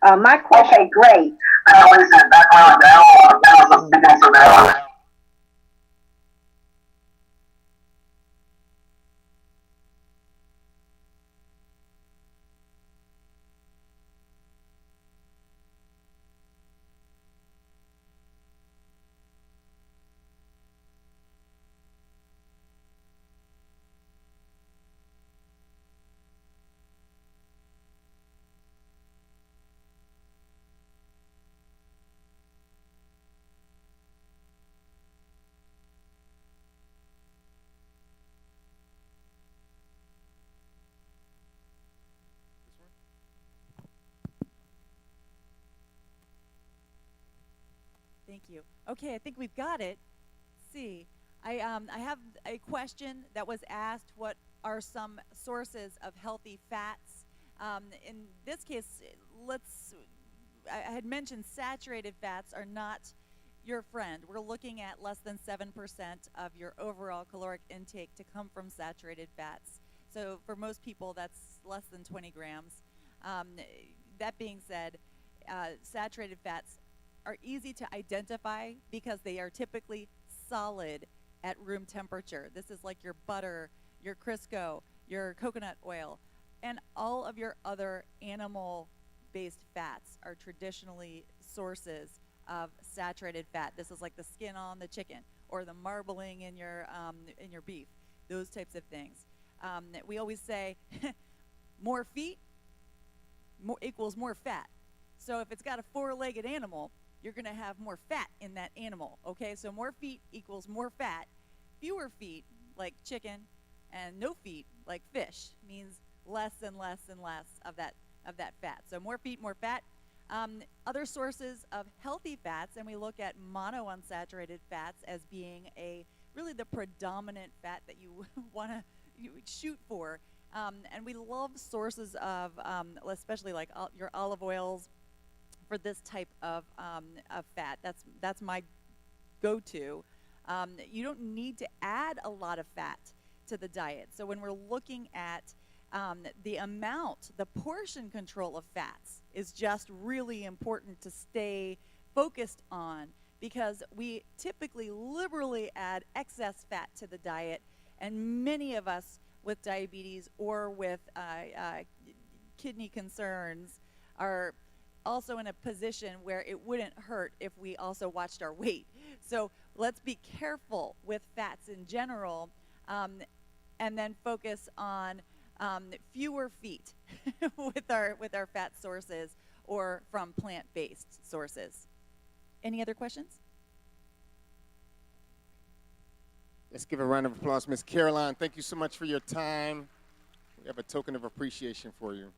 My question. Okay, great. The noise in the background down while the panelists are speaking so that Thank you. Okay, I think we've got it. Let's see, I have a question that was asked. What are some sources of healthy fats? In this case, I had mentioned saturated fats are not your friend. We're looking at less than 7% of your overall caloric intake to come from saturated fats. So for most people, that's less than 20 grams. That being said, saturated fats are easy to identify because they are typically solid at room temperature. This is like your butter, your Crisco, your coconut oil, and all of your other animal-based fats are traditionally sources of saturated fat. This is like the skin on the chicken or the marbling in your beef, those types of things. We always say more feet equals more fat. So if it's got a four-legged animal, you're going to have more fat in that animal, okay? So more feet equals more fat. Fewer feet, like chicken, and no feet, like fish, means less and less and less of that fat. So more feet, more fat. Other sources of healthy fats, and we look at monounsaturated fats as being really the predominant fat that you want to shoot for. And we love sources of, especially like your olive oils, for this type of fat. That's my go-to. You don't need to add a lot of fat to the diet. So when we're looking at the amount, the portion control of fats is just really important to stay focused on, because we typically liberally add excess fat to the diet, and many of us with diabetes or with kidney concerns are also in a position where it wouldn't hurt if we also watched our weight. So let's be careful with fats in general, and then focus on fewer feet with our fat sources or from plant-based sources. Any other questions? Let's give a round of applause, Ms. Caroline. Thank you so much for your time. We have a token of appreciation for you.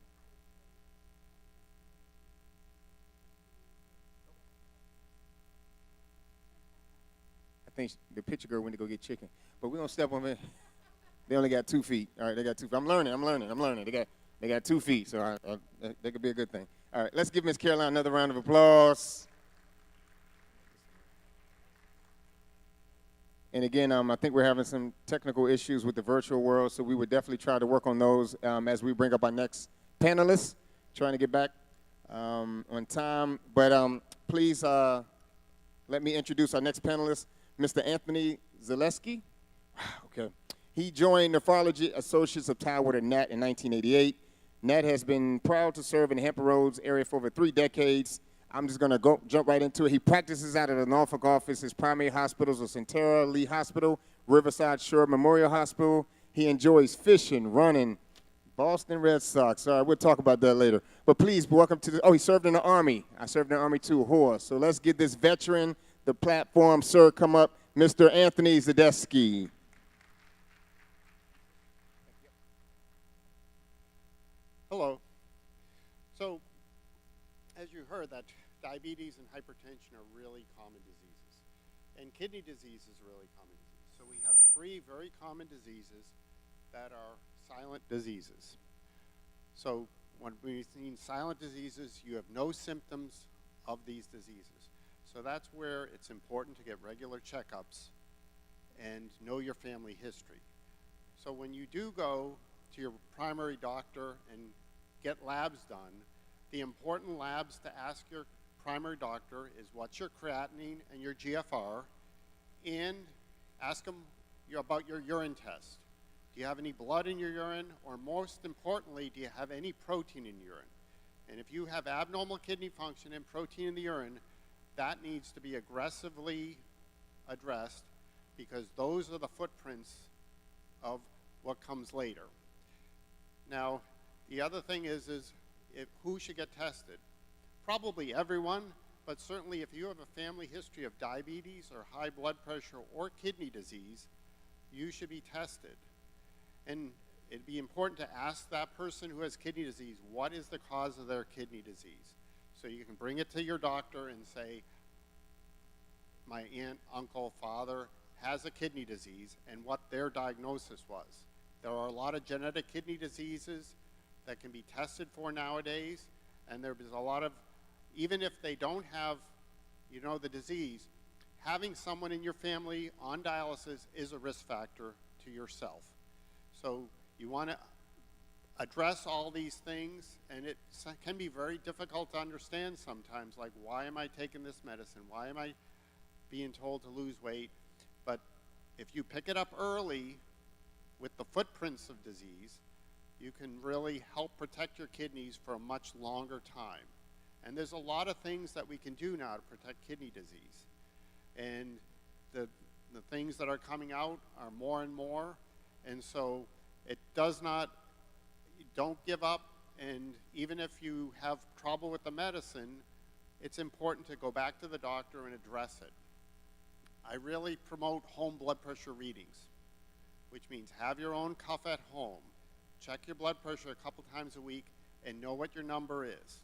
I think the picture girl went to go get chicken, but we're gonna step on it. They only got 2 feet. All right, they got 2 feet. I'm learning. They got 2 feet, so that could be a good thing. All right, let's give Ms. Caroline another round of applause. And again, I think we're having some technical issues with the virtual world, so we would definitely try to work on those as we bring up our next panelists, trying to get back on time. But please let me introduce our next panelist, Mr. Anthony Zaleski. Okay. He joined Nephrology Associates of Taiwan and Nat in 1988. Nat has been proud to serve in the Hampton Roads area for over 3 decades. I'm just going to jump right into it. He practices out of the Norfolk office. His primary hospitals are Centera Lee Hospital, Riverside Shore Memorial Hospital. He enjoys fishing, running, Boston Red Sox. All right, we'll talk about that later. But please, welcome to he served in the Army. I served in the Army too, HOR. So let's give this veteran the platform. Sir, come up. Mr. Anthony Zaleski. Hello. So, as you heard, that diabetes and hypertension are really common diseases. And kidney disease is a really common disease. So we have 3 very common diseases that are silent diseases. So when we mean silent diseases, you have no symptoms of these diseases. So that's where it's important to get regular checkups and know your family history. So when you do go to your primary doctor and get labs done, the important labs to ask your primary doctor is what's your creatinine and your GFR, and ask them about your urine test. Do you have any blood in your urine, or most importantly, do you have any protein in urine? And if you have abnormal kidney function and protein in the urine, that needs to be aggressively addressed, because those are the footprints of what comes later. Now, the other thing is who should get tested? Probably everyone, but certainly if you have a family history of diabetes or high blood pressure or kidney disease, you should be tested. And it'd be important to ask that person who has kidney disease, what is the cause of their kidney disease? So you can bring it to your doctor and say, my aunt, uncle, father has a kidney disease, and what their diagnosis was. There are a lot of genetic kidney diseases that can be tested for nowadays, and there's a lot of, even if they don't have, the disease, having someone in your family on dialysis is a risk factor to yourself. So you want to address all these things, and it can be very difficult to understand sometimes, like, why am I taking this medicine? Why am I being told to lose weight? But if you pick it up early with the footprints of disease, you can really help protect your kidneys for a much longer time. And there's a lot of things that we can do now to protect kidney disease. And the things that are coming out are more and more. And so it does not, don't give up. And even if you have trouble with the medicine, it's important to go back to the doctor and address it. I really promote home blood pressure readings, which means have your own cuff at home. Check your blood pressure a couple times a week and know what your number is.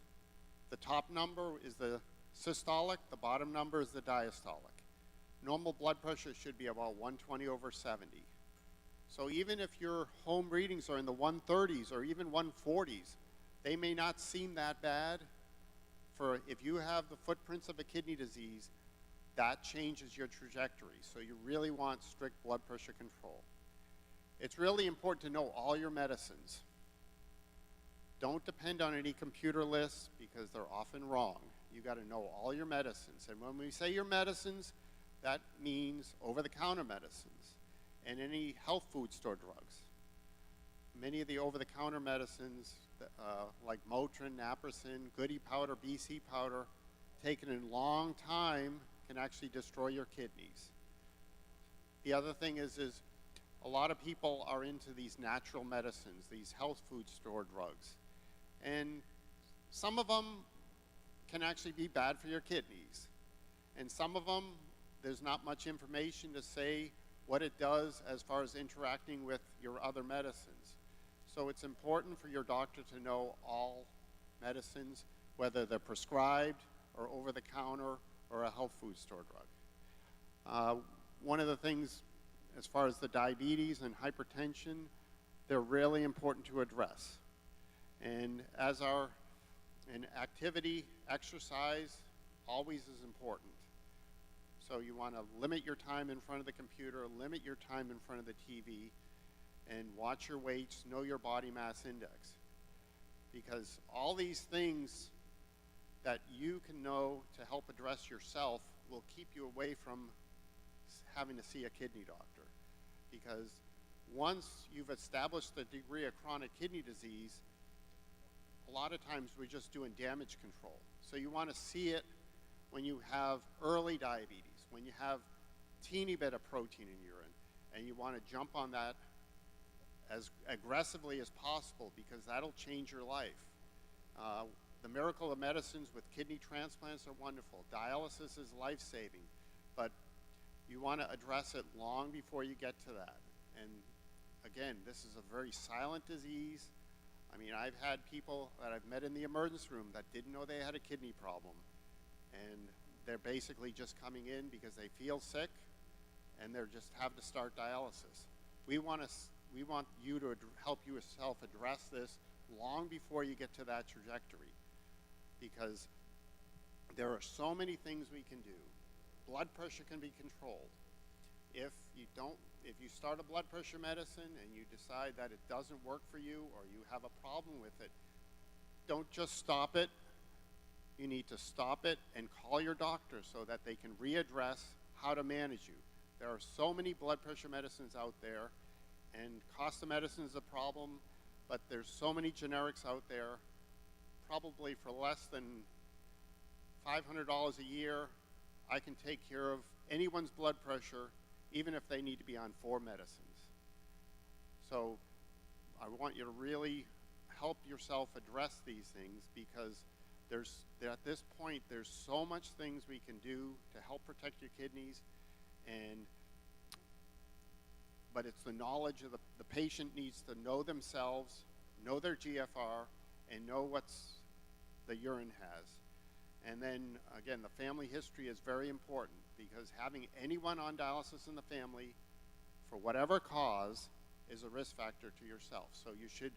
The top number is the systolic, the bottom number is the diastolic. Normal blood pressure should be about 120/70. So even if your home readings are in the 130s or even 140s, they may not seem that bad. If you have the footprints of a kidney disease, that changes your trajectory. So you really want strict blood pressure control. It's really important to know all your medicines. Don't depend on any computer lists because they're often wrong. You got to know all your medicines. And when we say your medicines, that means over-the-counter medicines and any health food store drugs. Many of the over-the-counter medicines, like Motrin, Naprosyn, Goody powder, BC powder, taken in long time can actually destroy your kidneys. The other thing is a lot of people are into these natural medicines, these health food store drugs. And some of them can actually be bad for your kidneys. And some of them, there's not much information to say what it does as far as interacting with your other medicines. So it's important for your doctor to know all medicines, whether they're prescribed or over-the-counter or a health food store drug. One of the things as far as the diabetes and hypertension, they're really important to address. And as in activity, exercise always is important. So you want to limit your time in front of the computer, limit your time in front of the TV, and watch your weights, know your body mass index. Because all these things that you can know to help address yourself will keep you away from having to see a kidney doctor. Because once you've established the degree of chronic kidney disease, a lot of times we're just doing damage control. So you want to see it when you have early diabetes, when you have teeny bit of protein in urine, and you want to jump on that as aggressively as possible because that'll change your life. The miracle of medicines with kidney transplants are wonderful. Dialysis is life-saving, but you want to address it long before you get to that. And again, this is a very silent disease. I mean, I've had people that I've met in the emergency room that didn't know they had a kidney problem, and they're basically just coming in because they feel sick and they're just have to start dialysis. We want you to help yourself address this long before you get to that trajectory, because there are so many things we can do. Blood pressure can be controlled. If you start a blood pressure medicine and you decide that it doesn't work for you or you have a problem with it, don't just stop it. You need to stop it and call your doctor so that they can readdress how to manage you. There are so many blood pressure medicines out there, and cost of medicine is a problem, but there's so many generics out there. Probably for less than $500 a year, I can take care of anyone's blood pressure, even if they need to be on 4 medicines. So I want you to really help yourself address these things, because at this point, there's so much things we can do to help protect your kidneys, but it's the knowledge of the patient needs to know themselves, know their GFR, and know what's the urine has. And then, again, the family history is very important, because having anyone on dialysis in the family, for whatever cause, is a risk factor to yourself. So you should,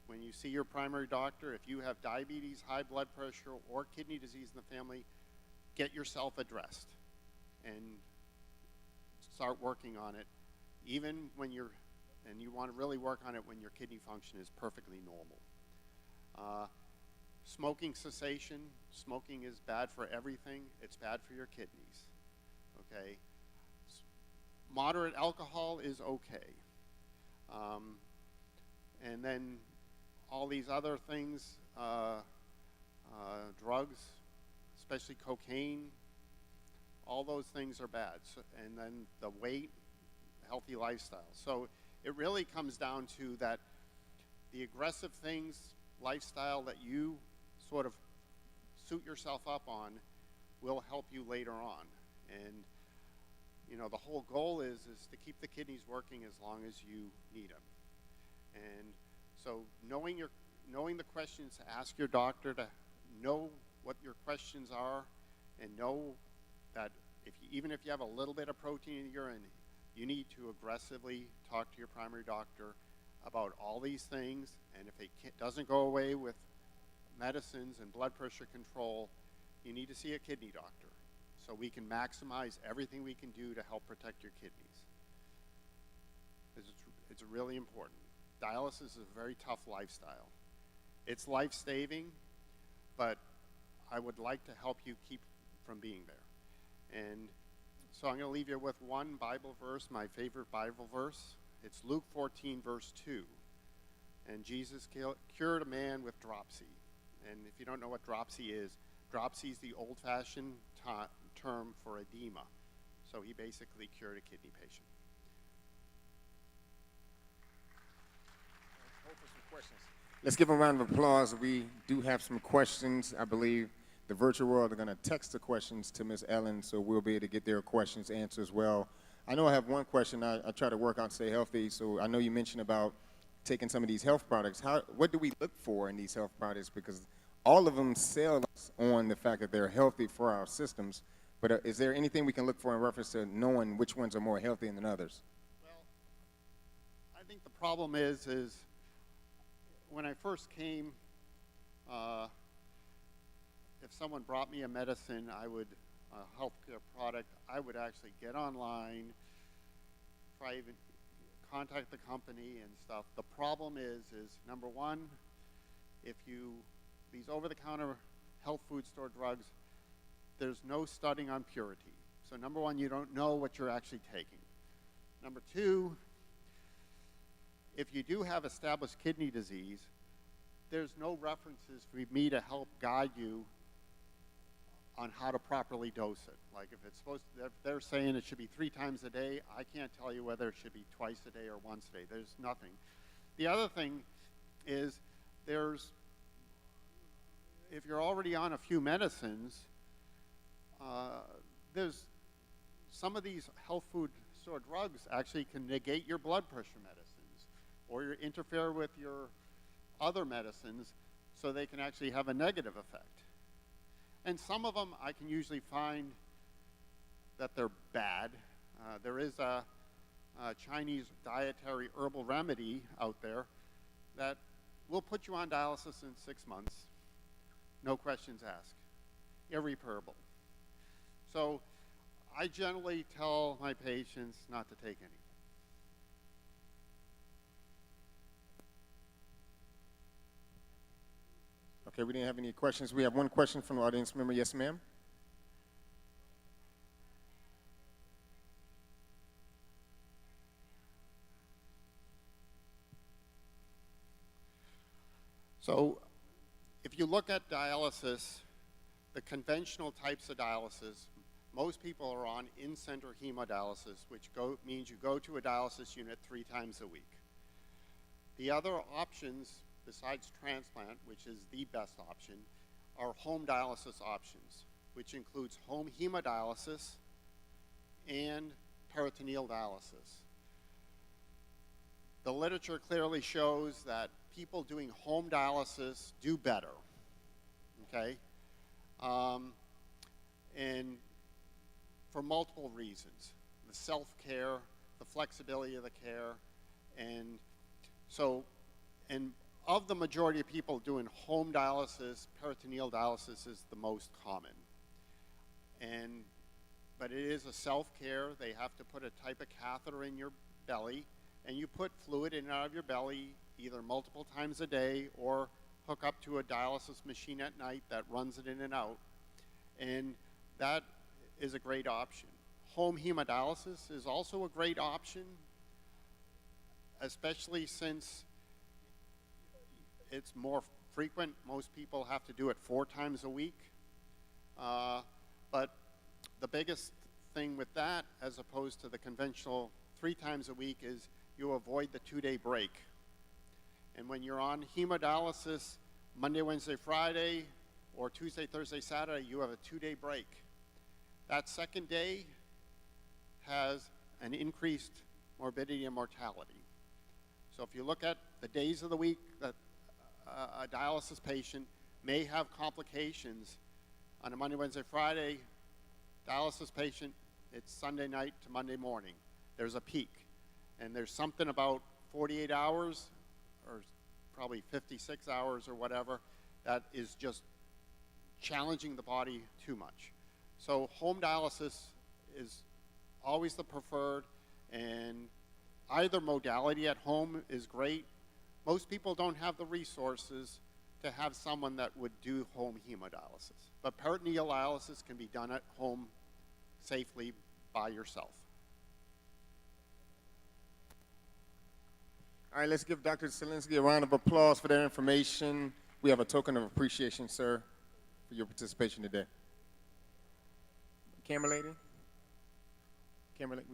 when you see your primary doctor, if you have diabetes, high blood pressure, or kidney disease in the family, get yourself addressed and start working on it, even when you want to really work on it when your kidney function is perfectly normal. Smoking cessation. Smoking is bad for everything. It's bad for your kidneys. Okay. Moderate alcohol is okay. And then all these other things, drugs, especially cocaine, all those things are bad. So, and then the weight, healthy lifestyle. So it really comes down to that the aggressive things, lifestyle that you sort of suit yourself up on will help you later on. And the whole goal is to keep the kidneys working as long as you need them. And so knowing the questions to ask your doctor, to know what your questions are, and know that even if you have a little bit of protein in the urine, you need to aggressively talk to your primary doctor about all these things. And if it doesn't go away with medicines and blood pressure control, you need to see a kidney doctor so we can maximize everything we can do to help protect your kidneys. It's really important. Dialysis is a very tough lifestyle, It's life-saving, but I would like to help you keep from being there. And so I'm going to leave you with one Bible verse, my favorite Bible verse. It's Luke 14, verse 2. And Jesus cured a man with dropsy. And if you don't know what dropsy is the old-fashioned term for edema. So he basically cured a kidney patient. Let's give a round of applause. We do have some questions. I believe the virtual world are going to text the questions to Ms. Ellen, so we'll be able to get their questions answered as well. I know I have one question. I try to work out, stay healthy, so I know you mentioned about taking some of these health products. What do we look for in these health products? Because all of them sell us on the fact that they're healthy for our systems, but is there anything we can look for in reference to knowing which ones are more healthy than others? Well, I think the problem is when I first came, if someone brought me a medicine, a healthcare product, I would actually get online, try even contact the company and stuff. The problem is number one, these over-the-counter health food store drugs, there's no studying on purity. So number one, you don't know what you're actually taking. Number two, if you do have established kidney disease, there's no references for me to help guide you on how to properly dose it. Like if they're saying it should be 3 times a day, I can't tell you whether it should be twice a day or once a day. There's nothing. The other thing is if you're already on a few medicines, there's some of these health food store drugs actually can negate your blood pressure medicines or interfere with your other medicines, so they can actually have a negative effect. And some of them I can usually find that they're bad. There is a Chinese dietary herbal remedy out there that will put you on dialysis in 6 months, no questions asked, irreparable. So I generally tell my patients not to take any. Okay, we didn't have any questions. We have one question from the audience member. Yes, ma'am. So if you look at dialysis, the conventional types of dialysis, most people are on in-center hemodialysis, which means you go to a dialysis unit 3 times a week. The other options, besides transplant, which is the best option, are home dialysis options, which includes home hemodialysis and peritoneal dialysis. The literature clearly shows that people doing home dialysis do better, okay? And for multiple reasons. The self-care, the flexibility of the care, and of the majority of people doing home dialysis, peritoneal dialysis is the most common. But it is a self-care. They have to put a type of catheter in your belly, and you put fluid in and out of your belly either multiple times a day or hook up to a dialysis machine at night that runs it in and out. And that is a great option. Home hemodialysis is also a great option, especially since it's more frequent. Most people have to do it 4 times a week. But the biggest thing with that, as opposed to the conventional 3 times a week, is you avoid the 2-day break. And when you're on hemodialysis Monday, Wednesday, Friday, or Tuesday, Thursday, Saturday, you have a 2-day break. That second day has an increased morbidity and mortality. So if you look at the days of the week that a dialysis patient may have complications, on a Monday, Wednesday, Friday, dialysis patient, it's Sunday night to Monday morning. There's a peak. And there's something about 48 hours, or probably 56 hours or whatever, that is just challenging the body too much. So home dialysis is always the preferred, and either modality at home is great. Most people don't have the resources to have someone that would do home hemodialysis. But peritoneal dialysis can be done at home safely by yourself. All right, let's give Dr. Zielinski a round of applause for their information. We have a token of appreciation, sir, for your participation today. Camera lady? Camera lady?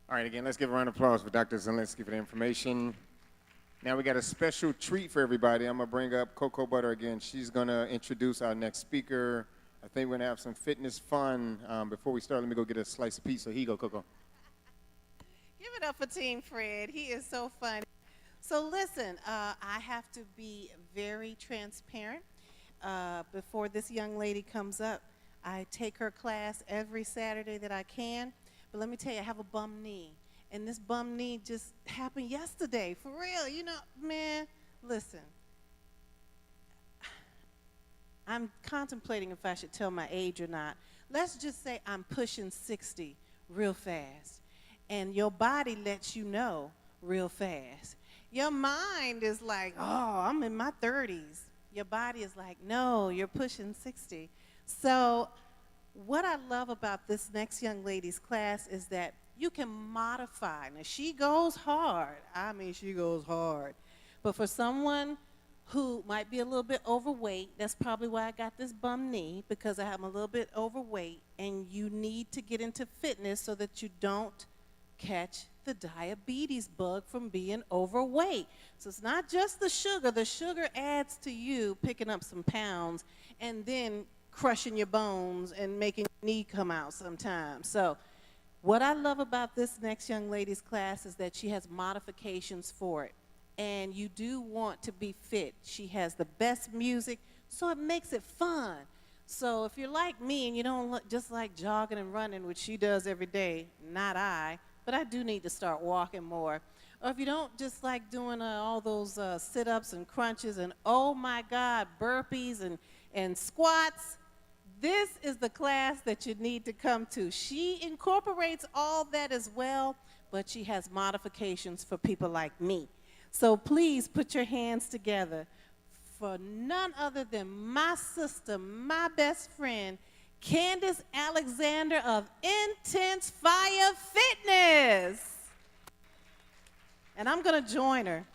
All right, again, let's give a round of applause for Dr. Zielinski for the information. Now we got a special treat for everybody. I'm gonna bring up Cocoa Butter again. She's gonna introduce our next speaker. I think we're gonna have some fitness fun. Before we start, let me go get a slice of pizza. Here you go, Coco. Give it up for Team Fred. He is so funny. So listen, I have to be very transparent. Before this young lady comes up, I take her class every Saturday that I can. But let me tell you, I have a bum knee. And this bum knee just happened yesterday, for real. You know, man, listen. I'm contemplating if I should tell my age or not. Let's just say I'm pushing 60 real fast. And your body lets you know real fast. Your mind is like, oh, I'm in my 30s. Your body is like, no, you're pushing 60. So what I love about this next young lady's class is that you can modify. Now, she goes hard. I mean, she goes hard. But for someone who might be a little bit overweight, that's probably why I got this bum knee, because I'm a little bit overweight, and you need to get into fitness so that you don't catch the diabetes bug from being overweight. So it's not just the sugar. The sugar adds to you picking up some pounds and then crushing your bones and making your knee come out sometimes. So what I love about this next young lady's class is that she has modifications for it. And you do want to be fit. She has the best music, so it makes it fun. So if you're like me and you don't look just like jogging and running, which she does every day, not I, but I do need to start walking more. Or if you don't just like doing all those sit-ups and crunches and, oh my God, burpees and squats, this is the class that you need to come to. She incorporates all that as well, but she has modifications for people like me. So please put your hands together for none other than my sister, my best friend, Candace Alexander of Intense Fire Fitness. And I'm going to join her.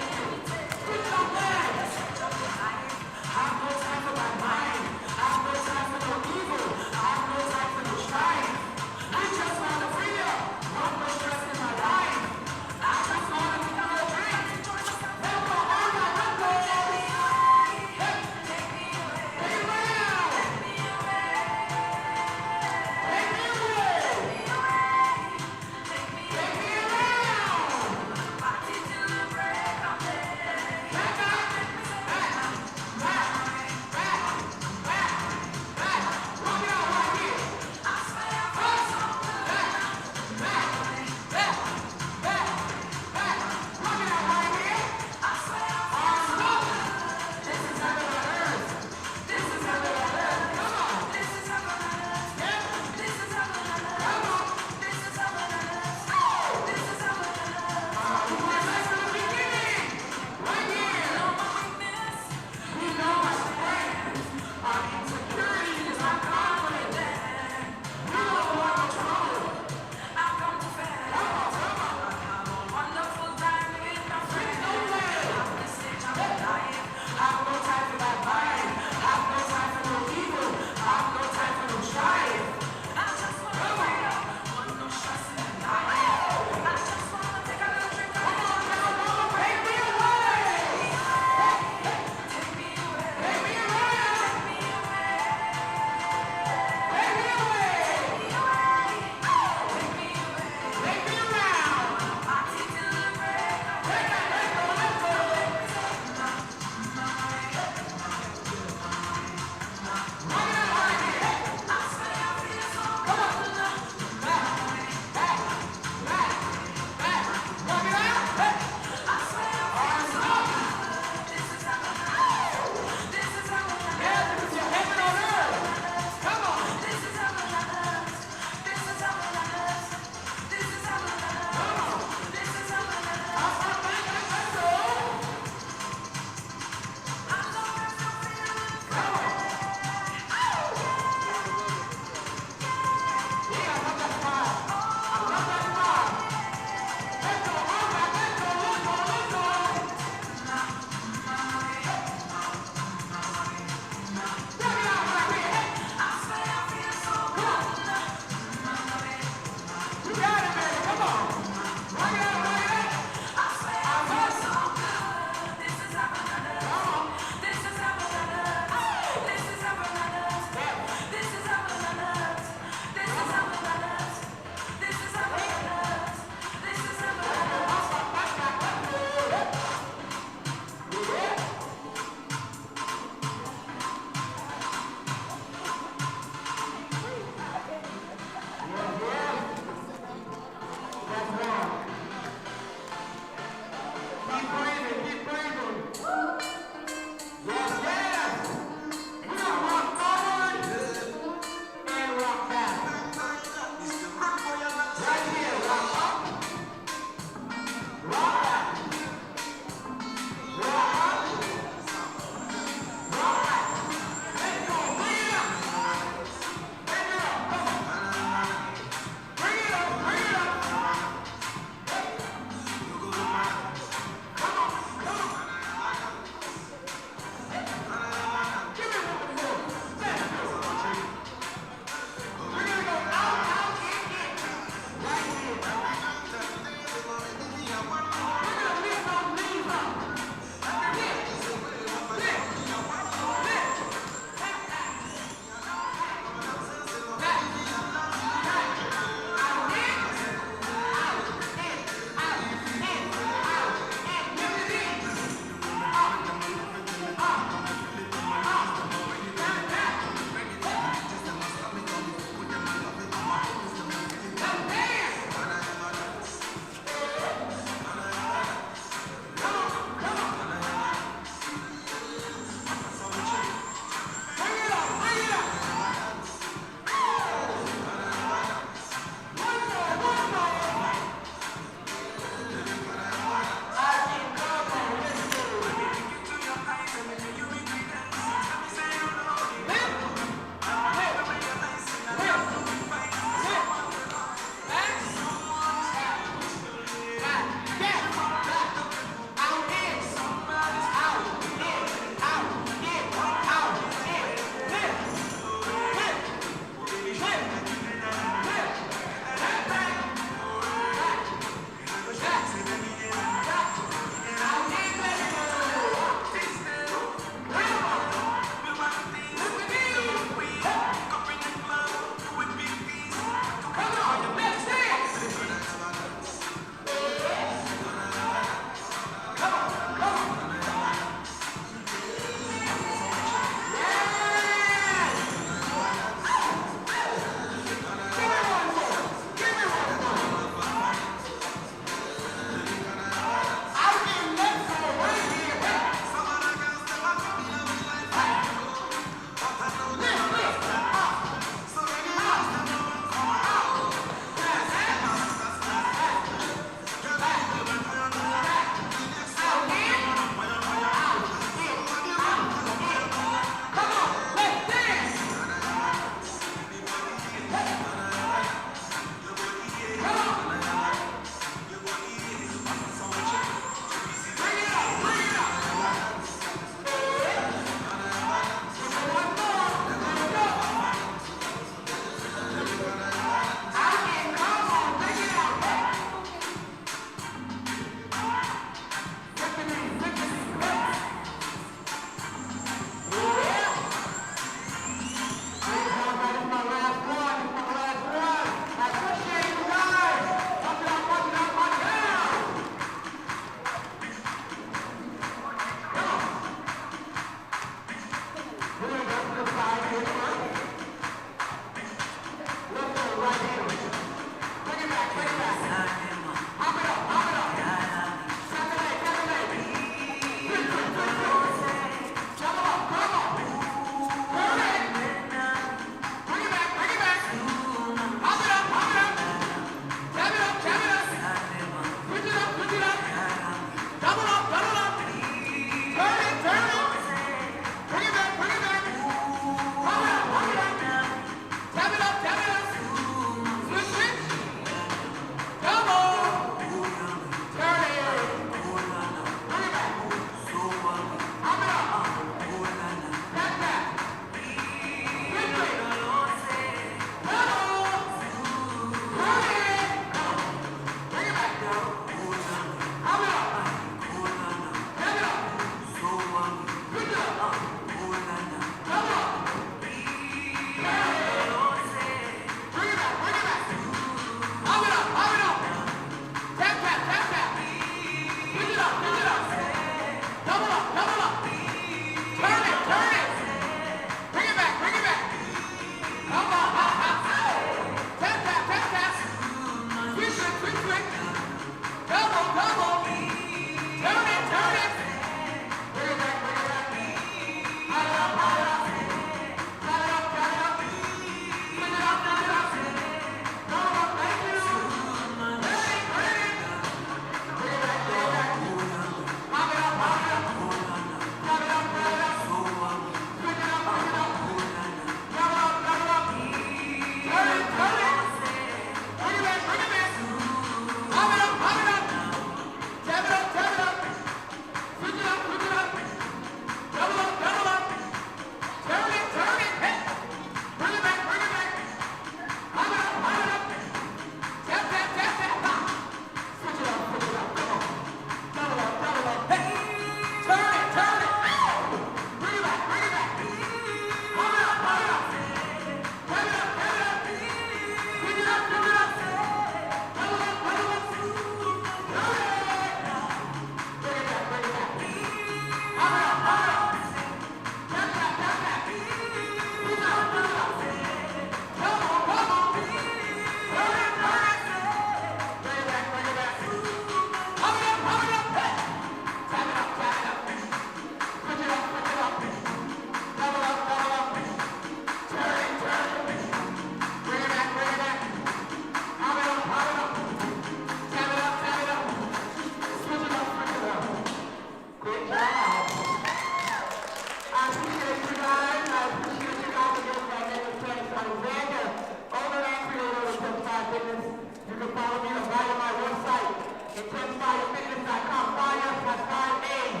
follow me or via my website, intensefirefitness.com. Fire has 5 A's.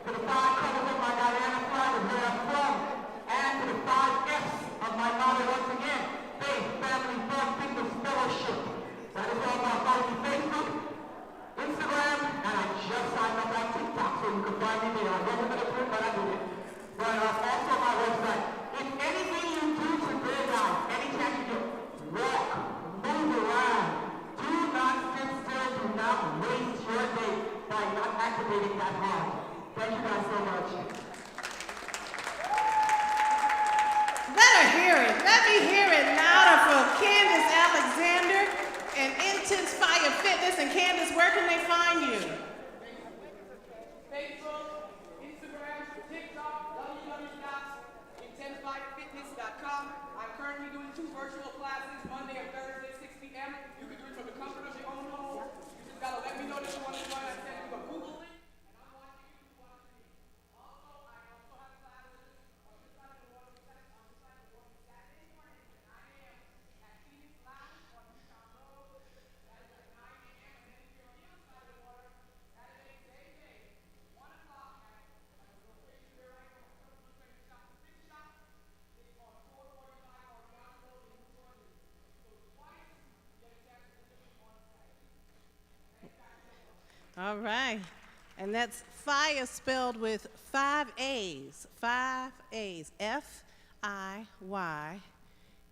To the 5 colors of my Diana flag is where I'm from. And to the 5 F's of my motto once again, faith, family, fun, people's fellowship. That is all about following Facebook, Instagram, and I just signed up on TikTok, so you can find me there. I wasn't going to do it, but I did it. But also my website. If anything you do today, guys, any chance you get, walk, move around. Do not sit still. Do not waste your day by not activating that heart. Thank you guys so much. Let her hear it. Let me hear it louder for Candace Alexander and Intense Fire Fitness. And Candace, where can they find you? Facebook, Instagram, TikTok, www.intensefirefitness.com. I'm currently doing 2 virtual classes, Monday and Thursday, 6 p.m. You can do it from the comfort of your own home. You just gotta let me know that you want to join. I send you a Google link. All right. And that's fire spelled with 5 A's. 5 A's. F-I-Y.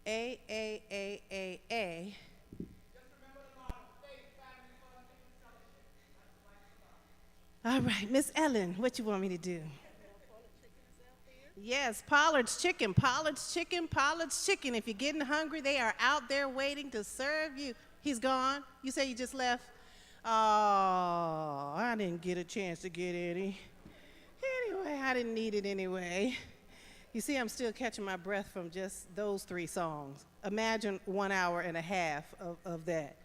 A-A-A-A-A. All right, Miss Ellen, what you want me to do? Yes, Pollard's Chicken, Pollard's Chicken, Pollard's Chicken. If you're getting hungry, they are out there waiting to serve you. He's gone? You say you just left? Oh, I didn't get a chance to get any. Anyway, I didn't need it anyway. You see, I'm still catching my breath from just those 3 songs. Imagine 1 hour and a half of that.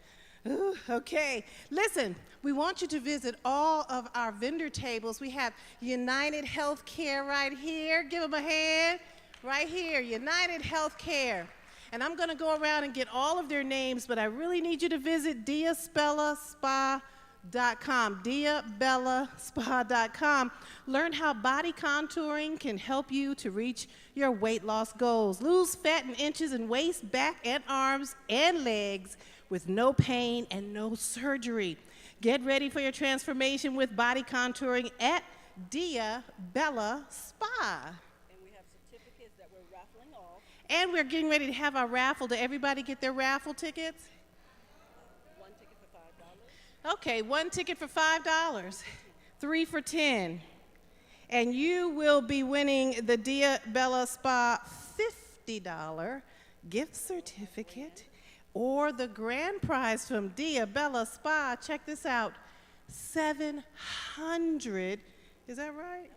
Ooh, okay, listen, we want you to visit all of our vendor tables. We have United Healthcare right here. Give them a hand. Right here, United Healthcare. And I'm going to go around and get all of their names, but I really need you to visit diabellaspa.com, diabellaspa.com. Learn how body contouring can help you to reach your weight loss goals. Lose fat in inches in waist, back, and arms and legs with no pain and no surgery. Get ready for your transformation with body contouring at Dia Bella Spa. And we're getting ready to have our raffle. Did everybody get their raffle tickets? 1 ticket for $5. Okay, 1 ticket for $5, 3 for $10. And you will be winning the Dia Bella Spa $50 gift certificate or the grand prize from Dia Bella Spa. Check this out, $700, is that right?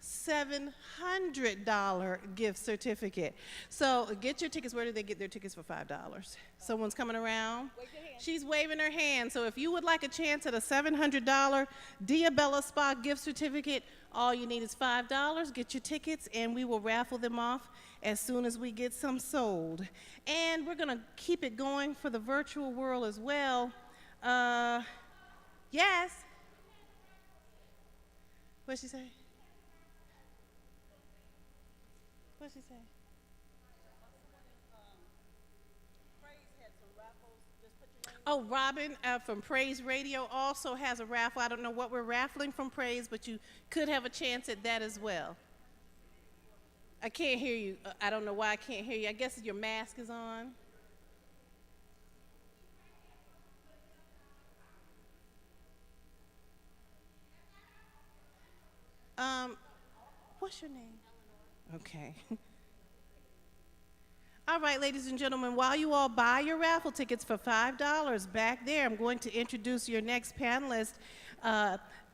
$700 gift certificate. So get your tickets. Where do they get their tickets for $5? Someone's coming around. She's waving her hand. So if you would like a chance at a $700 Dia Bella Spa gift certificate, all you need is $5. Get your tickets, and we will raffle them off as soon as we get some sold. And we're going to keep it going for the virtual world as well. Yes? What'd she say? What'd she say? Oh, Robin from Praise Radio also has a raffle. I don't know what we're raffling from Praise, but you could have a chance at that as well. I can't hear you. I don't know why I can't hear you. I guess your mask is on. What's your name? Okay. All right, ladies and gentlemen, while you all buy your raffle tickets for $5 back there, I'm going to introduce your next panelist.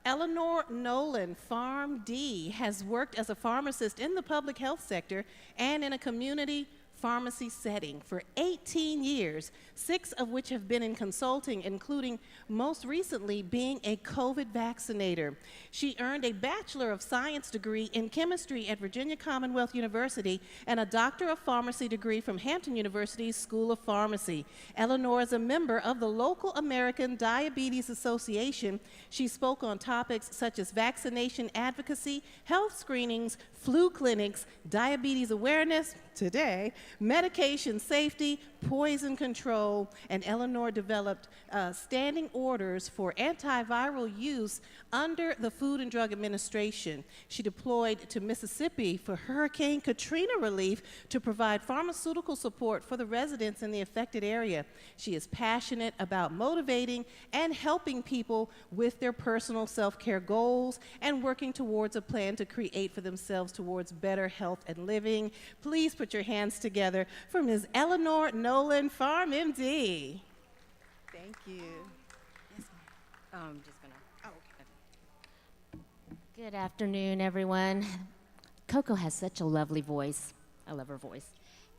Eleanor Nolan, PharmD, has worked as a pharmacist in the public health sector and in a community pharmacy setting for 18 years, 6 of which have been in consulting, including most recently being a COVID vaccinator. She earned a Bachelor of Science degree in chemistry at Virginia Commonwealth University and a Doctor of Pharmacy degree from Hampton University's School of Pharmacy. Eleanor is a member of the local American Diabetes Association. She spoke on topics such as vaccination advocacy, health screenings, flu clinics, diabetes awareness, today, medication safety, poison control, and Eleanor developed standing orders for antiviral use under the Food and Drug Administration. She deployed to Mississippi for Hurricane Katrina relief to provide pharmaceutical support for the residents in the affected area. She is passionate about motivating and helping people with their personal self-care goals and working towards a plan to create for themselves towards better health and living. Please put your hands together for Ms. Eleanor Nolan, PharmMD. Thank you. Yes, ma'am. Just gonna. Oh, okay. Good afternoon, everyone. Coco has such a lovely voice. I love her voice.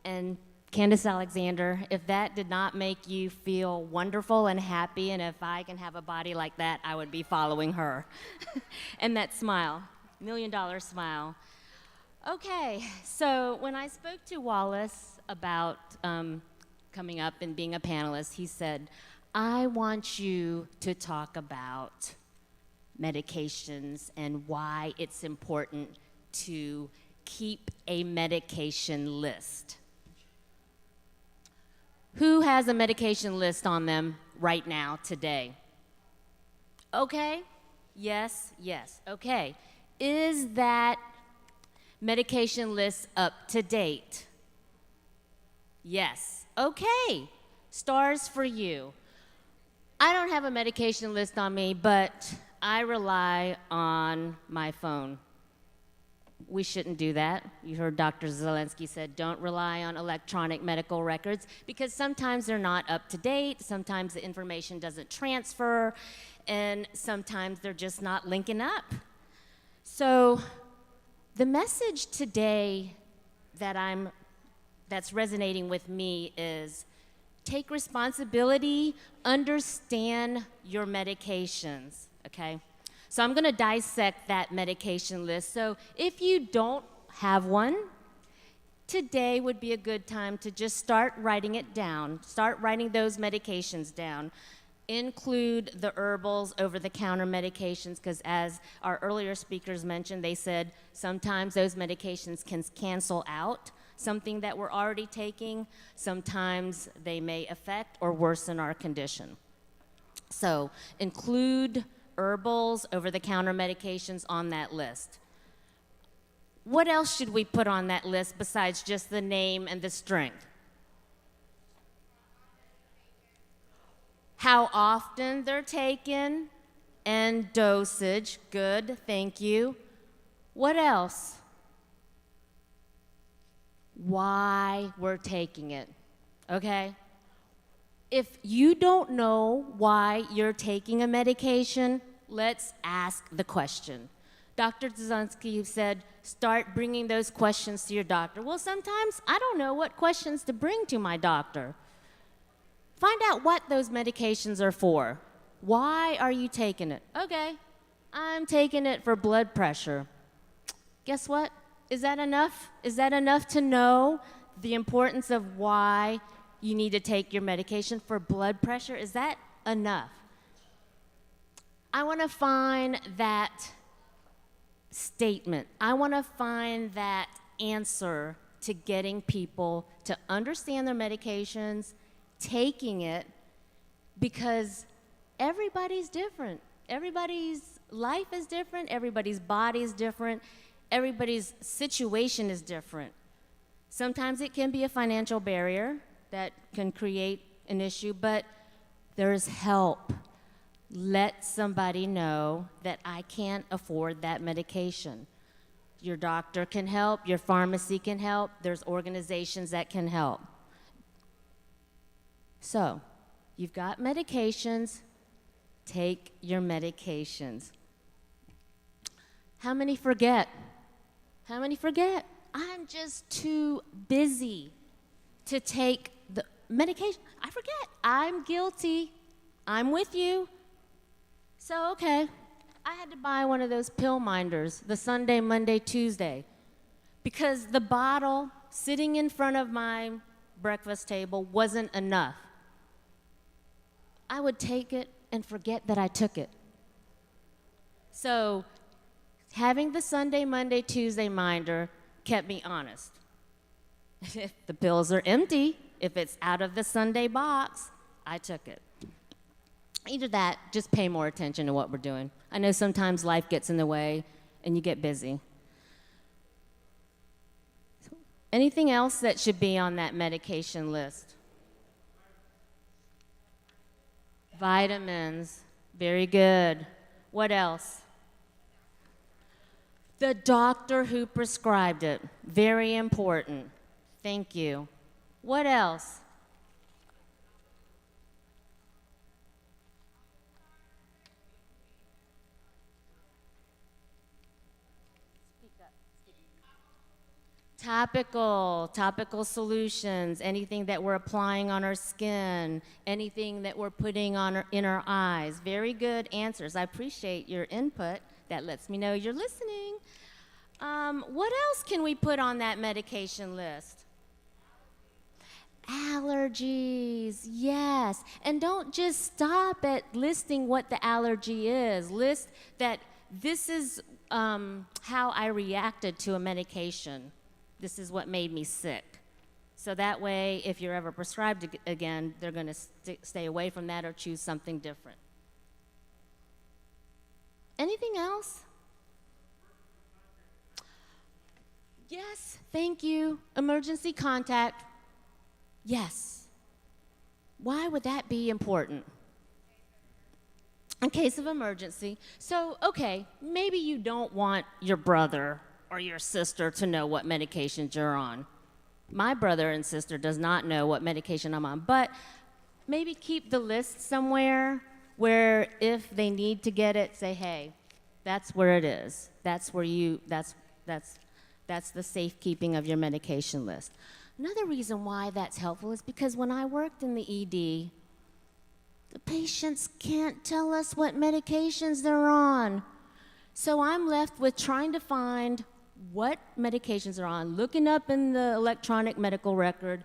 And Candace Alexander, if that did not make you feel wonderful and happy, and if I can have a body like that, I would be following her. And that smile, $1 million smile. Okay, so when I spoke to Wallace about coming up and being a panelist, he said, I want you to talk about medications and why it's important to keep a medication list. Who has a medication list on them right now, today? Okay, yes, yes, okay. Is that medication list up to date? Yes, okay. Stars for you. I don't have a medication list on me, but I rely on my phone. We shouldn't do that. You heard Dr. Zelensky said, don't rely on electronic medical records because sometimes they're not up to date, sometimes the information doesn't transfer, and sometimes they're just not linking up. So the message today that's resonating with me is take responsibility, understand your medications, okay? So I'm gonna dissect that medication list. So if you don't have one, today would be a good time to just start writing it down. Start writing those medications down. Include the herbals, over-the-counter medications, because as our earlier speakers mentioned, they said sometimes those medications can cancel out something that we're already taking. Sometimes they may affect or worsen our condition. So include herbals, over-the-counter medications on that list. What else should we put on that list besides just the name and the strength? How often they're taken and dosage. Good, thank you. What else? Why we're taking it, okay? If you don't know why you're taking a medication, let's ask the question. Dr. Zelensky said, start bringing those questions to your doctor. Well, sometimes I don't know what questions to bring to my doctor. Find out what those medications are for. Why are you taking it? Okay, I'm taking it for blood pressure. Guess what? Is that enough? Is that enough to know the importance of why you need to take your medication for blood pressure? Is that enough? I want to find that statement. I want to find that answer to getting people to understand their medications, taking it, because everybody's different. Everybody's life is different. Everybody's body is different. Everybody's situation is different. Sometimes it can be a financial barrier that can create an issue, but there's help. Let somebody know that I can't afford that medication. Your doctor can help, your pharmacy can help, there's organizations that can help. So, you've got medications, take your medications. How many forget? How many forget? I'm just too busy. to take the medication. I forget. I'm guilty. I'm with you. So, okay. I had to buy one of those pill minders, the Sunday, Monday, Tuesday, because the bottle sitting in front of my breakfast table wasn't enough. I would take it and forget that I took it. So, having the Sunday, Monday, Tuesday minder kept me honest. If the pills are empty, if it's out of the Sunday box, I took it. Either that, just pay more attention to what we're doing. I know sometimes life gets in the way and you get busy. Anything else that should be on that medication list? Vitamins, very good. What else? The doctor who prescribed it, very important. Thank you. What else? Topical solutions, anything that we're applying on our skin, anything that we're putting on in our eyes. Very good answers. I appreciate your input. That lets me know you're listening. What else can we put on that medication list? Allergies, yes. And don't just stop at listing what the allergy is. List that this is how I reacted to a medication. This is what made me sick. So that way, if you're ever prescribed again, they're going to stay away from that or choose something different. Anything else? Yes, thank you. Emergency contact. Yes. Why would that be important? In case of emergency. So, okay, maybe you don't want your brother or your sister to know what medications you're on. My brother and sister does not know what medication I'm on, but maybe keep the list somewhere where if they need to get it, say, hey, that's where it is. That's where that's the safekeeping of your medication list. Another reason why that's helpful is because when I worked in the ED, the patients can't tell us what medications they're on. So I'm left with trying to find what medications are on, looking up in the electronic medical record,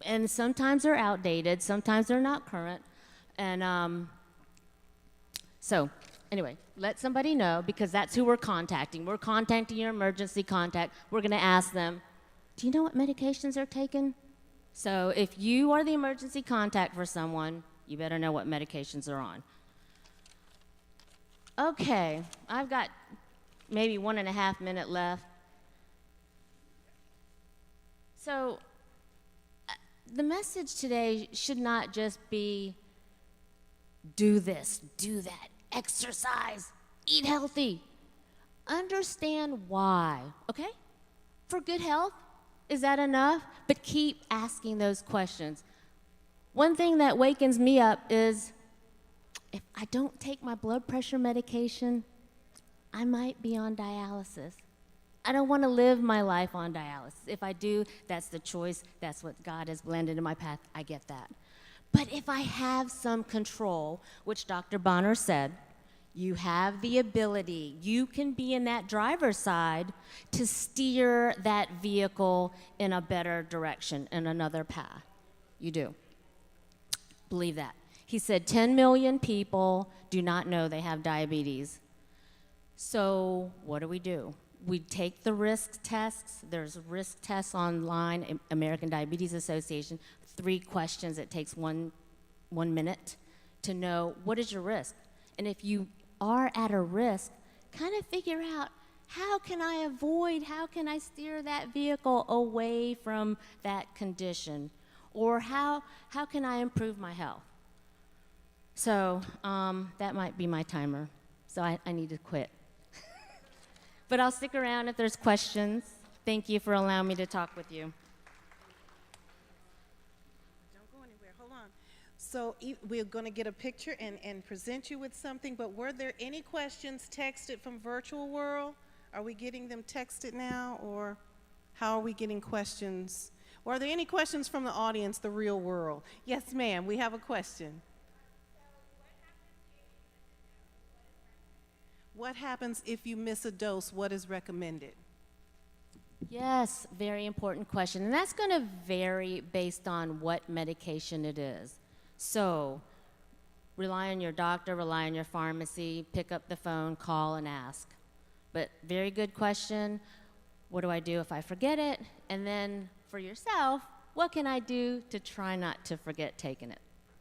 and sometimes they're outdated, sometimes they're not current. And so anyway, let somebody know, because that's who we're contacting. We're contacting your emergency contact. We're going to ask them, do you know what medications they're taking? So if you are the emergency contact for someone, you better know what medications they're on. Okay, I've got maybe 1.5 minutes left. So the message today should not just be do this, do that, exercise, eat healthy. Understand why, okay? For good health, is that enough? But keep asking those questions. One thing that wakens me up is if I don't take my blood pressure medication, I might be on dialysis. I don't want to live my life on dialysis. If I do, that's the choice. That's what God has blended in my path. I get that. But if I have some control, which Dr. Bonner said, you have the ability, you can be in that driver's side to steer that vehicle in a better direction, in another path. You do. Believe that. He said 10 million people do not know they have diabetes. So what do? We take the risk tests. There's risk tests online, American Diabetes Association, 3 questions. It takes one minute to know what is your risk. And if you are at a risk, kind of figure out how can I steer that vehicle away from that condition? Or how can I improve my health? So that might be my timer. So I need to quit. But I'll stick around if there's questions. Thank you for allowing me to talk with you. Don't go anywhere. Hold on. So we're going to get a picture and present you with something, but were there any questions texted from Virtual World? Are we getting them texted now, or how are we getting questions? Or are there any questions from the audience, the real world? Yes, ma'am, we have a question. What happens if you miss a dose? What is recommended? Yes, very important question. And that's going to vary based on what medication it is. So rely on your doctor, rely on your pharmacy, pick up the phone, call and ask. But very good question. What do I do if I forget it? And then for yourself, what can I do to try not to forget taking it?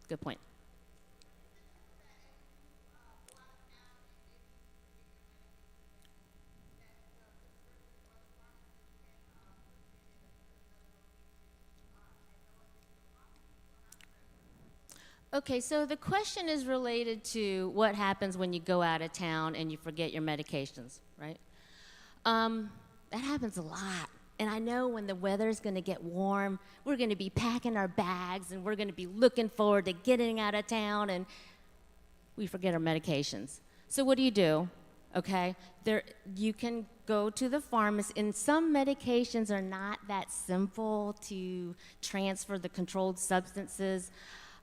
Good point. Okay, so the question is related to what happens when you go out of town and you forget your medications, right? That happens a lot. And I know when the weather's going to get warm, we're going to be packing our bags and we're going to be looking forward to getting out of town, and we forget our medications. So what do? Okay, you can go to the pharmacy, and some medications are not that simple to transfer the controlled substances.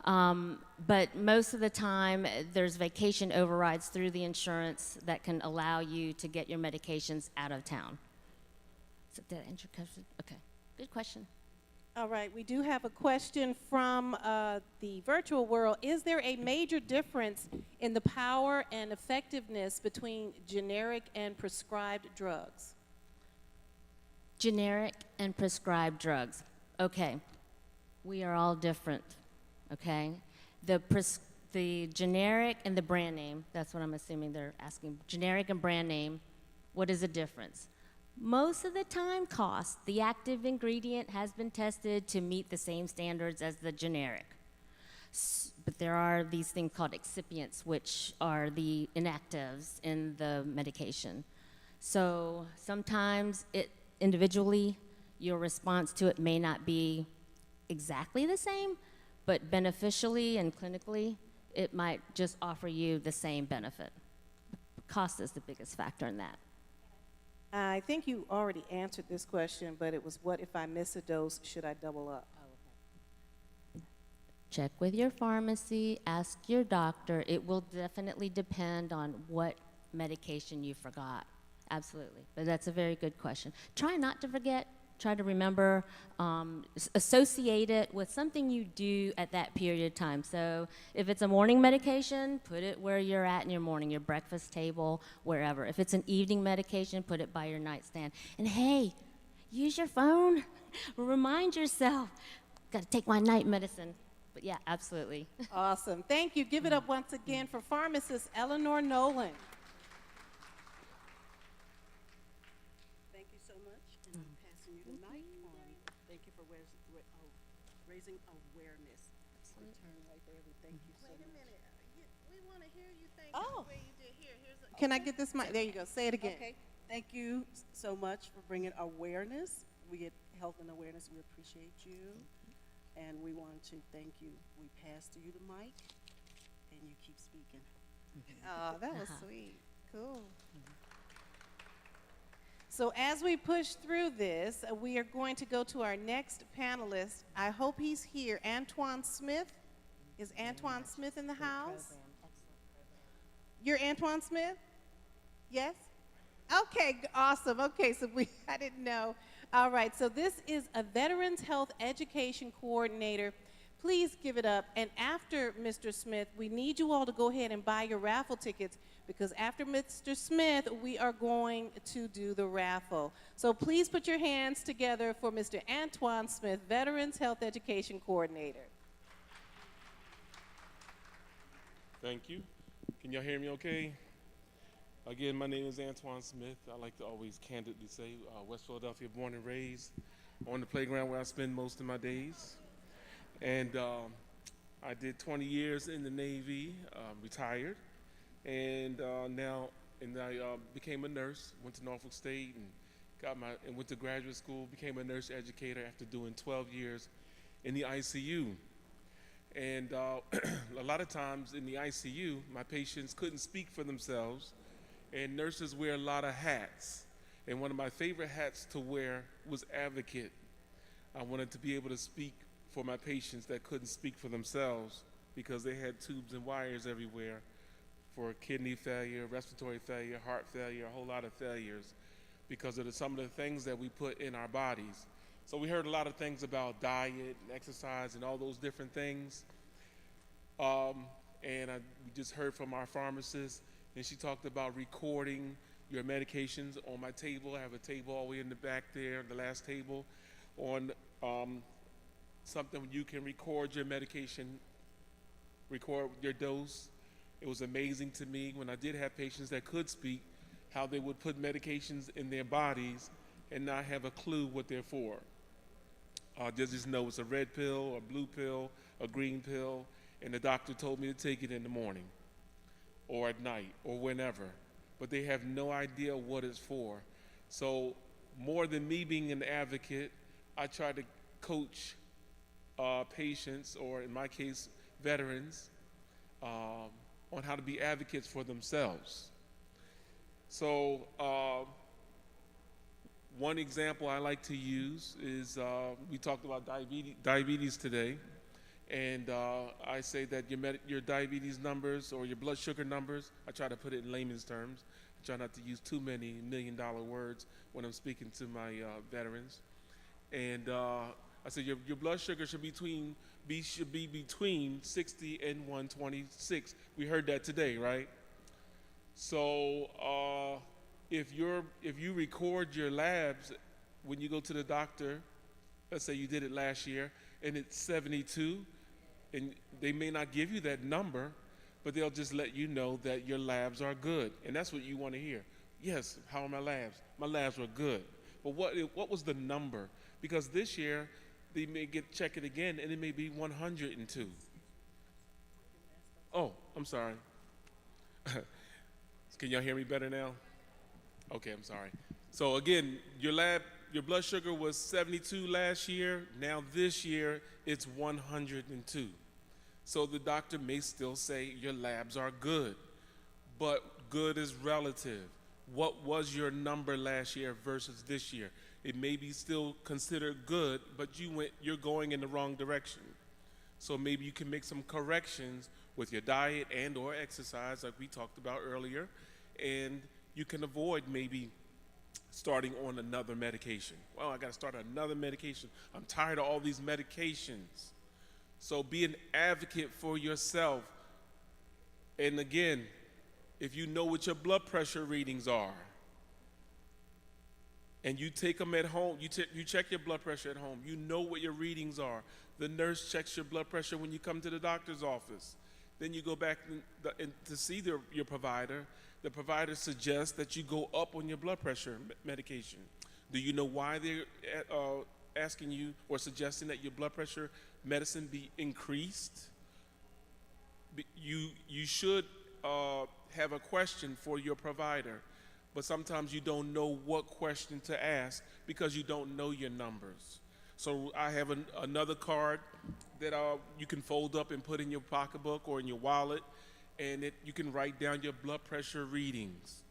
But most of the time, there's vacation overrides through the insurance that can allow you to get your medications out of town. So did I answer your question? Okay, good question. All right, we do have a question from the virtual world. Is there a major difference in the power and effectiveness between generic and prescribed drugs? Generic and prescribed drugs. Okay, we are all different. Okay, the generic and the brand name, that's what I'm assuming they're asking. Generic and brand name, what is the difference? Most of the time, cost. The active ingredient has been tested to meet the same standards as the generic. But there are these things called excipients, which are the inactives in the medication. So sometimes individually, your response to it may not be exactly the same, but beneficially and clinically, it might just offer you the same benefit. Cost is the biggest factor in that. I think you already answered this question, but it was, what if I miss a dose, should I double up? Check with your pharmacy, ask your doctor. It will definitely depend on what medication you forgot. Absolutely, but that's a very good question. Try not to forget. Try to remember, associate it with something you do at that period of time. So if it's a morning medication, put it where you're at in your morning, your breakfast table, wherever. If it's an evening medication, put it by your nightstand. And hey, use your phone. Remind yourself, got to take my night medicine. But yeah, absolutely. Awesome. Thank you. Give it up once again for pharmacist Eleanor Nolan. Raising awareness. Turn right there. Thank you so much. Wait a minute. We want to hear you thank Oh. the way you did here. Can I get this mic? There you go. Say it again. Okay. Thank you so much for bringing awareness. We get health and awareness. We appreciate you. And we want to thank you. We pass to you the mic, and you keep speaking. Oh, that was sweet. Cool. So as we push through this, we are going to go to our next panelist. I hope he's here. Antoine Smith. Is Antoine Smith in the house? You're Antoine Smith? Yes? Okay, awesome. Okay, so I didn't know. All right, so this is a Veterans Health Education Coordinator. Please give it up. And after Mr. Smith, we need you all to go ahead and buy your raffle tickets, because after Mr. Smith, we are going to do the raffle. So please put your hands together for Mr. Antoine Smith, Veterans Health Education Coordinator. Thank you. Can y'all hear me okay? Again, my name is Antoine Smith. I like to always candidly say West Philadelphia, born and raised, on the playground where I spend most of my days. And I did 20 years in the Navy, retired, and I became a nurse. Went to Norfolk State and went to graduate school. Became a nurse educator after doing 12 years in the ICU. And a lot of times in the ICU, my patients couldn't speak for themselves, and nurses wear a lot of hats. And one of my favorite hats to wear was advocate. I wanted to be able to speak for my patients that couldn't speak for themselves because they had tubes and wires everywhere for kidney failure, respiratory failure, heart failure, a whole lot of failures because of some of the things that we put in our bodies. So we heard a lot of things about diet and exercise and all those different things. We just heard from our pharmacist, and she talked about recording your medications. On my table, I have a table all the way in the back there, the last table, on something you can record your medication, record your dose. It was amazing to me when I did have patients that could speak, how they would put medications in their bodies and not have a clue what they're for. They just know it's a red pill, a blue pill, a green pill, and the doctor told me to take it in the morning or at night or whenever, but they have no idea what it's for. So more than me being an advocate, I try to coach patients, or in my case, veterans, on how to be advocates for themselves. So one example I like to use is we talked about diabetes today, and I say that your diabetes numbers or your blood sugar numbers, I try to put it in layman's terms. I try not to use too many million-dollar words when I'm speaking to my veterans. And I said your blood sugar should be between 60 and 126. We heard that today, right? So if you record your labs when you go to the doctor, let's say you did it last year and it's 72, and they may not give you that number, but they'll just let you know that your labs are good, and that's what you want to hear. Yes, how are my labs? My labs were good. But what was the number? Because this year they may check it again and it may be 102. Oh, I'm sorry. Can y'all hear me better now? Okay, I'm sorry. So again, your blood sugar was 72 last year. Now this year, it's 102. So the doctor may still say your labs are good, but good is relative. What was your number last year versus this year? It may be still considered good, but you're going in the wrong direction. So maybe you can make some corrections with your diet and or exercise like we talked about earlier, and you can avoid maybe starting on another medication. Well, I got to start another medication. I'm tired of all these medications. So be an advocate for yourself. And again, if you know what your blood pressure readings are, and you take them at home, you check your blood pressure at home, you know what your readings are. The nurse checks your blood pressure when you come to the doctor's office. Then you go back to see your provider. The provider suggests that you go up on your blood pressure medication. Do you know why they're asking you or suggesting that your blood pressure medicine be increased? You should have a question for your provider, but sometimes you don't know what question to ask because you don't know your numbers. So I have another card that you can fold up and put in your pocketbook or in your wallet, and you can write down your blood pressure readings.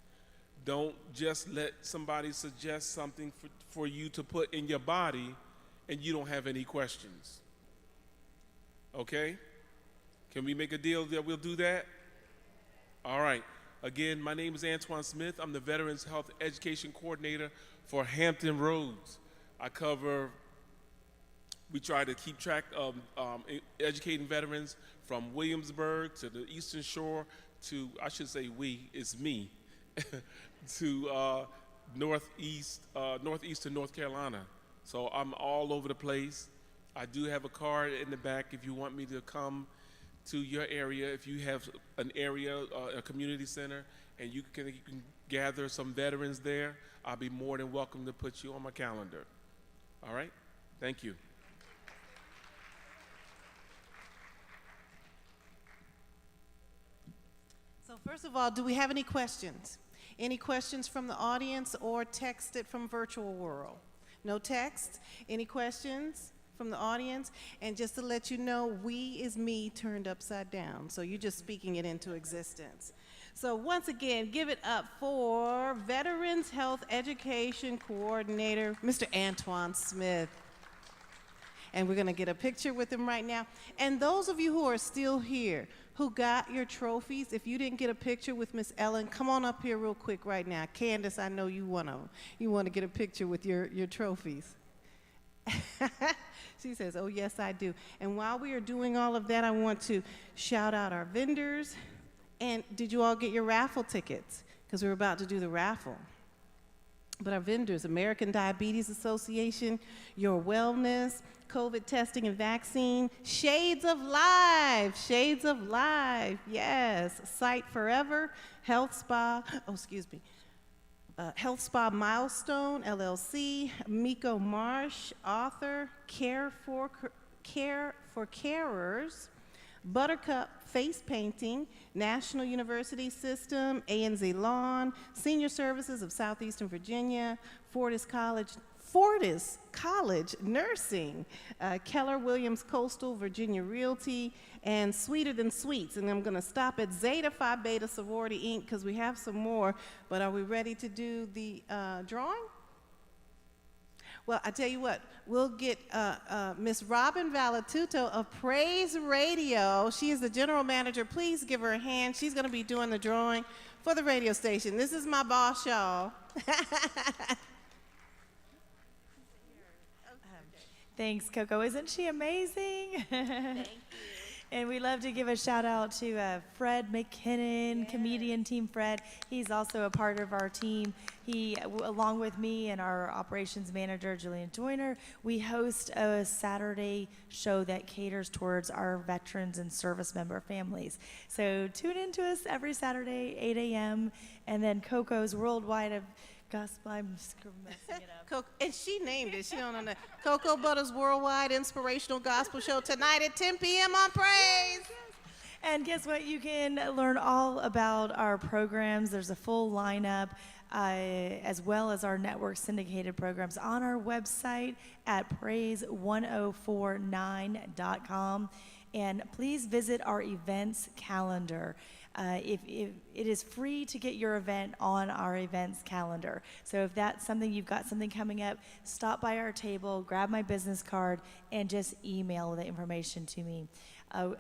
Don't just let somebody suggest something for you to put in your body and you don't have any questions. Okay? Can we make a deal that we'll do that? All right. Again, my name is Antoine Smith. I'm the Veterans Health Education Coordinator for Hampton Roads. We try to keep track of educating veterans from Williamsburg to the Eastern Shore to, I should say it's me, to northeast to North Carolina. So I'm all over the place. I do have a card in the back if you want me to come to your area. If you have an area, a community center, and you can gather some veterans there, I'll be more than welcome to put you on my calendar. All right? Thank you. So first of all, do we have any questions? Any questions from the audience or texted from virtual world? No text? Any questions from the audience? And just to let you know, we is me turned upside down. So you're just speaking it into existence. So once again, give it up for Veterans Health Education Coordinator, Mr. Antoine Smith. And we're going to get a picture with him right now. And those of you who are still here, who got your trophies, if you didn't get a picture with Miss Ellen, come on up here real quick right now. Candace, I know you one of them. You want to get a picture with your trophies. She says, oh, yes, I do. And while we are doing all of that, I want to shout out our vendors. And did you all get your raffle tickets? Because we're about to do the raffle. But our vendors, American Diabetes Association, Your Wellness, COVID testing and vaccine, Shades of Life, yes, Sight Forever, Health Spa, Health Spa Milestone, LLC, Miko Marsh, author, Care for Carers, Buttercup Face Painting, National University System, ANZ Lawn, Senior Services of Southeastern Virginia, Fortis College Nursing, Keller Williams Coastal Virginia Realty, and Sweeter Than Sweets. And I'm going to stop at Zeta Phi Beta Sorority Inc. because we have some more. But are we ready to do the drawing? Well, I tell you what, we'll get Miss Robin Valatuto of Praise Radio. She is the general manager. Please give her a hand. She's going to be doing the drawing for the radio station. This is my boss, y'all. Thanks, Coco. Isn't she amazing? Thank you. And we love to give a shout out to Fred McKinnon, comedian Team Fred. He's also a part of our team. He, along with me and our operations manager, Julian Joyner, we host a Saturday show that caters towards our veterans and service member families. So tune in to us every Saturday, 8 a.m. And then Coco's Worldwide Gospel, I'm messing it up. And she named it. She don't know. Cocoa Butter's Worldwide Inspirational Gospel Show tonight at 10 p.m. on Praise. And guess what? You can learn all about our programs. There's a full lineup, as well as our network syndicated programs on our website at praise1049.com. And please visit our events calendar. If it is free to get your event on our events calendar. So if that's something, you've got something coming up, stop by our table, grab my business card, and just email the information to me.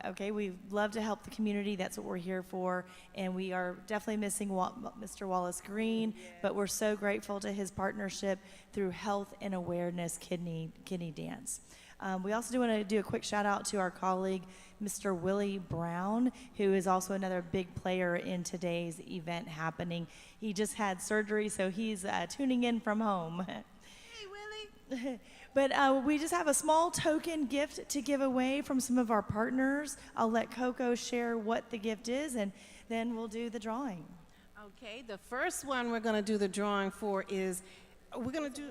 Okay, we love to help the community. That's what we're here for. And we are definitely missing Mr. Wallace Green, but we're so grateful to his partnership through Health and Awareness Kidney Dance. We also do want to do a quick shout out to our colleague, Mr. Willie Brown, who is also another big player in today's event happening. He just had surgery, so he's tuning in from home. Hey, Willie. But we just have a small token gift to give away from some of our partners. I'll let Coco share what the gift is, and then we'll do the drawing. Okay, the first one we're going to do the drawing for is, we're going to do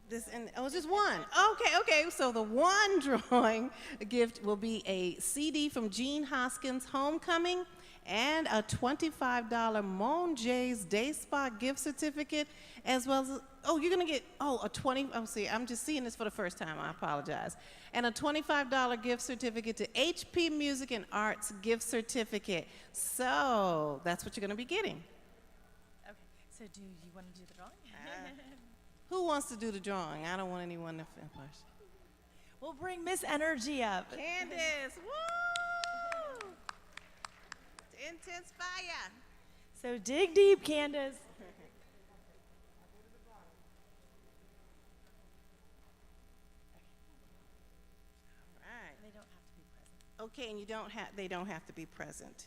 this, and oh, it's just one. Okay. So the one drawing gift will be a CD from Gene Hoskins' Homecoming and a $25 Mon Jay's Day Spa gift certificate, as well as you're gonna get a 20. I'm just seeing this for the first time. I apologize. And a $25 gift certificate to HP Music and Arts gift certificate. So that's what you're gonna be getting. Okay. So do you want to do the drawing? Who wants to do the drawing? I don't want anyone to finish. We'll bring Miss Energy up. Candace, woo! Intense fire. So dig deep, Candace. All right. They don't have to be present. Okay, and they don't have to be present.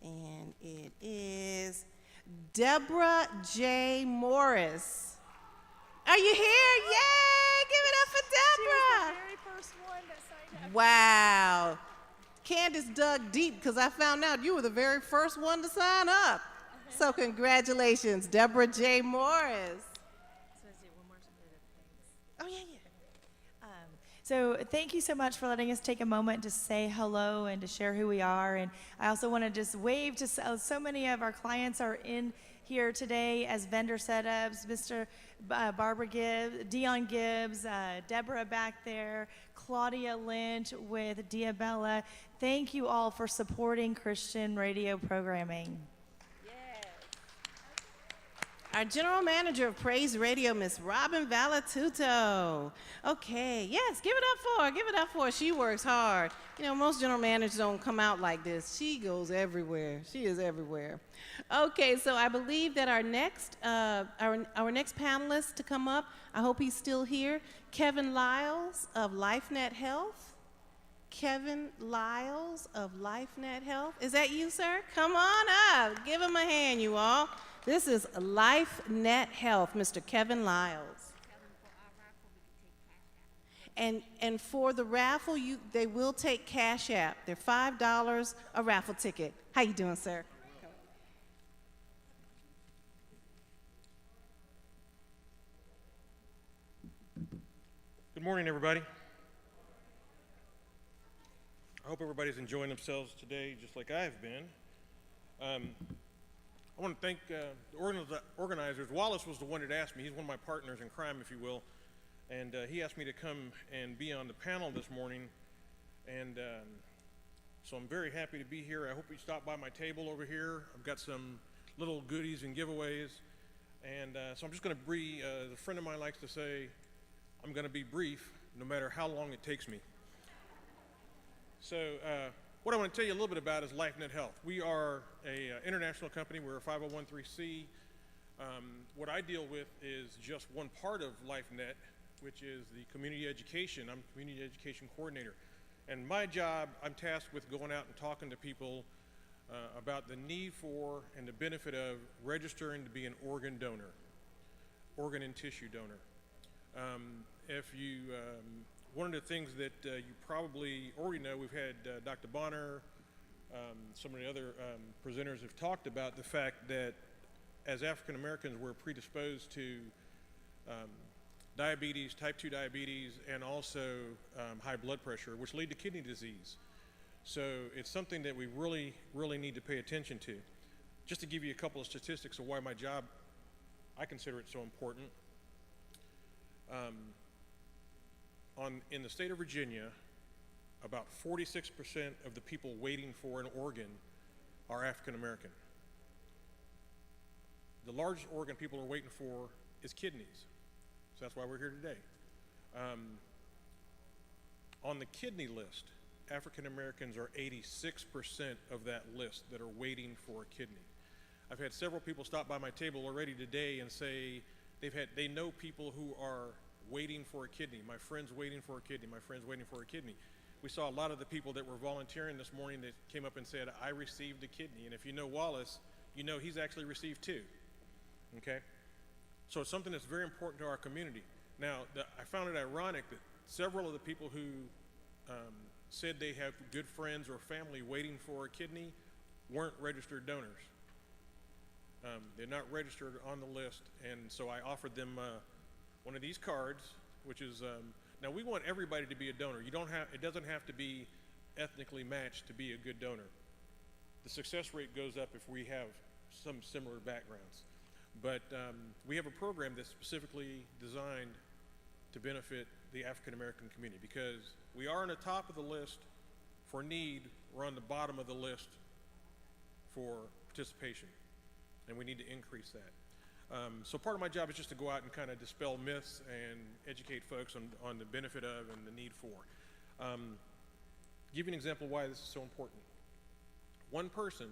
And it is Deborah J. Morris. Are you here? Yay! Give it up for Deborah. She was the very first one that signed up. Wow. Candace dug deep because I found out you were the very first one to sign up. So congratulations, Deborah J. Morris. Oh, yeah. So thank you so much for letting us take a moment to say hello and to share who we are. And I also want to just wave to so many of our clients are in here today as vendor setups, Mr. Barbara Gibbs, Dion Gibbs, Deborah back there, Claudia Lynch with Diabella. Thank you all for supporting Christian radio programming. Our general manager of Praise Radio, Miss Robin Valatuto. Okay, yes, give it up for her. Give it up for her. She works hard. You know, most general managers don't come out like this. She goes everywhere. She is everywhere. Okay, so I believe that our next panelist to come up, I hope he's still here, Kevin Lyles of LifeNet Health. Kevin Lyles of LifeNet Health. Is that you, sir? Come on up. Give him a hand, you all. This is LifeNet Health, Mr. Kevin Lyles. And for the raffle, they will take Cash App. They're $5 a raffle ticket. How you doing, sir? Good morning, everybody. I hope everybody's enjoying themselves today, just like I've been. I want to thank the organizers. Wallace was the one that asked me. He's one of my partners in crime, if you will. And he asked me to come and be on the panel this morning. And so I'm very happy to be here. I hope you stop by my table over here. I've got some little goodies and giveaways. And so I'm just going to be, a friend of mine likes to say, I'm going to be brief no matter how long it takes me. So what I want to tell you a little bit about is LifeNet Health. We are an international company. We're a 501(c)(3). What I deal with is just one part of LifeNet, which is the community education. I'm community education coordinator. And my job, I'm tasked with going out and talking to people about the need for and the benefit of registering to be an organ donor, organ and tissue donor. One of the things that you probably already know, we've had Dr. Bonner, some of the other presenters have talked about the fact that as African Americans, we're predisposed to diabetes, type 2 diabetes, and also high blood pressure, which lead to kidney disease. So it's something that we really, really need to pay attention to. Just to give you a couple of statistics of why my job, I consider it so important. In the state of Virginia, about 46% of the people waiting for an organ are African American. The largest organ people are waiting for is kidneys. So that's why we're here today. On the kidney list, African Americans are 86% of that list that are waiting for a kidney. I've had several people stop by my table already today and say they know people who are waiting for a kidney. My friend's waiting for a kidney. My friend's waiting for a kidney. We saw a lot of the people that were volunteering this morning that came up and said, I received a kidney. And if you know Wallace, you know he's actually received 2. Okay? So it's something that's very important to our community. Now, I found it ironic that several of the people who said they have good friends or family waiting for a kidney weren't registered donors. They're not registered on the list, and so I offered them one of these cards, which is, now we want everybody to be a donor. It doesn't have to be ethnically matched to be a good donor. The success rate goes up if we have some similar backgrounds. But we have a program that's specifically designed to benefit the African American community because we are on the top of the list for need, we're on the bottom of the list for participation, and we need to increase that. So part of my job is just to go out and kind of dispel myths and educate folks on the benefit of and the need for. Give you an example why this is so important. One person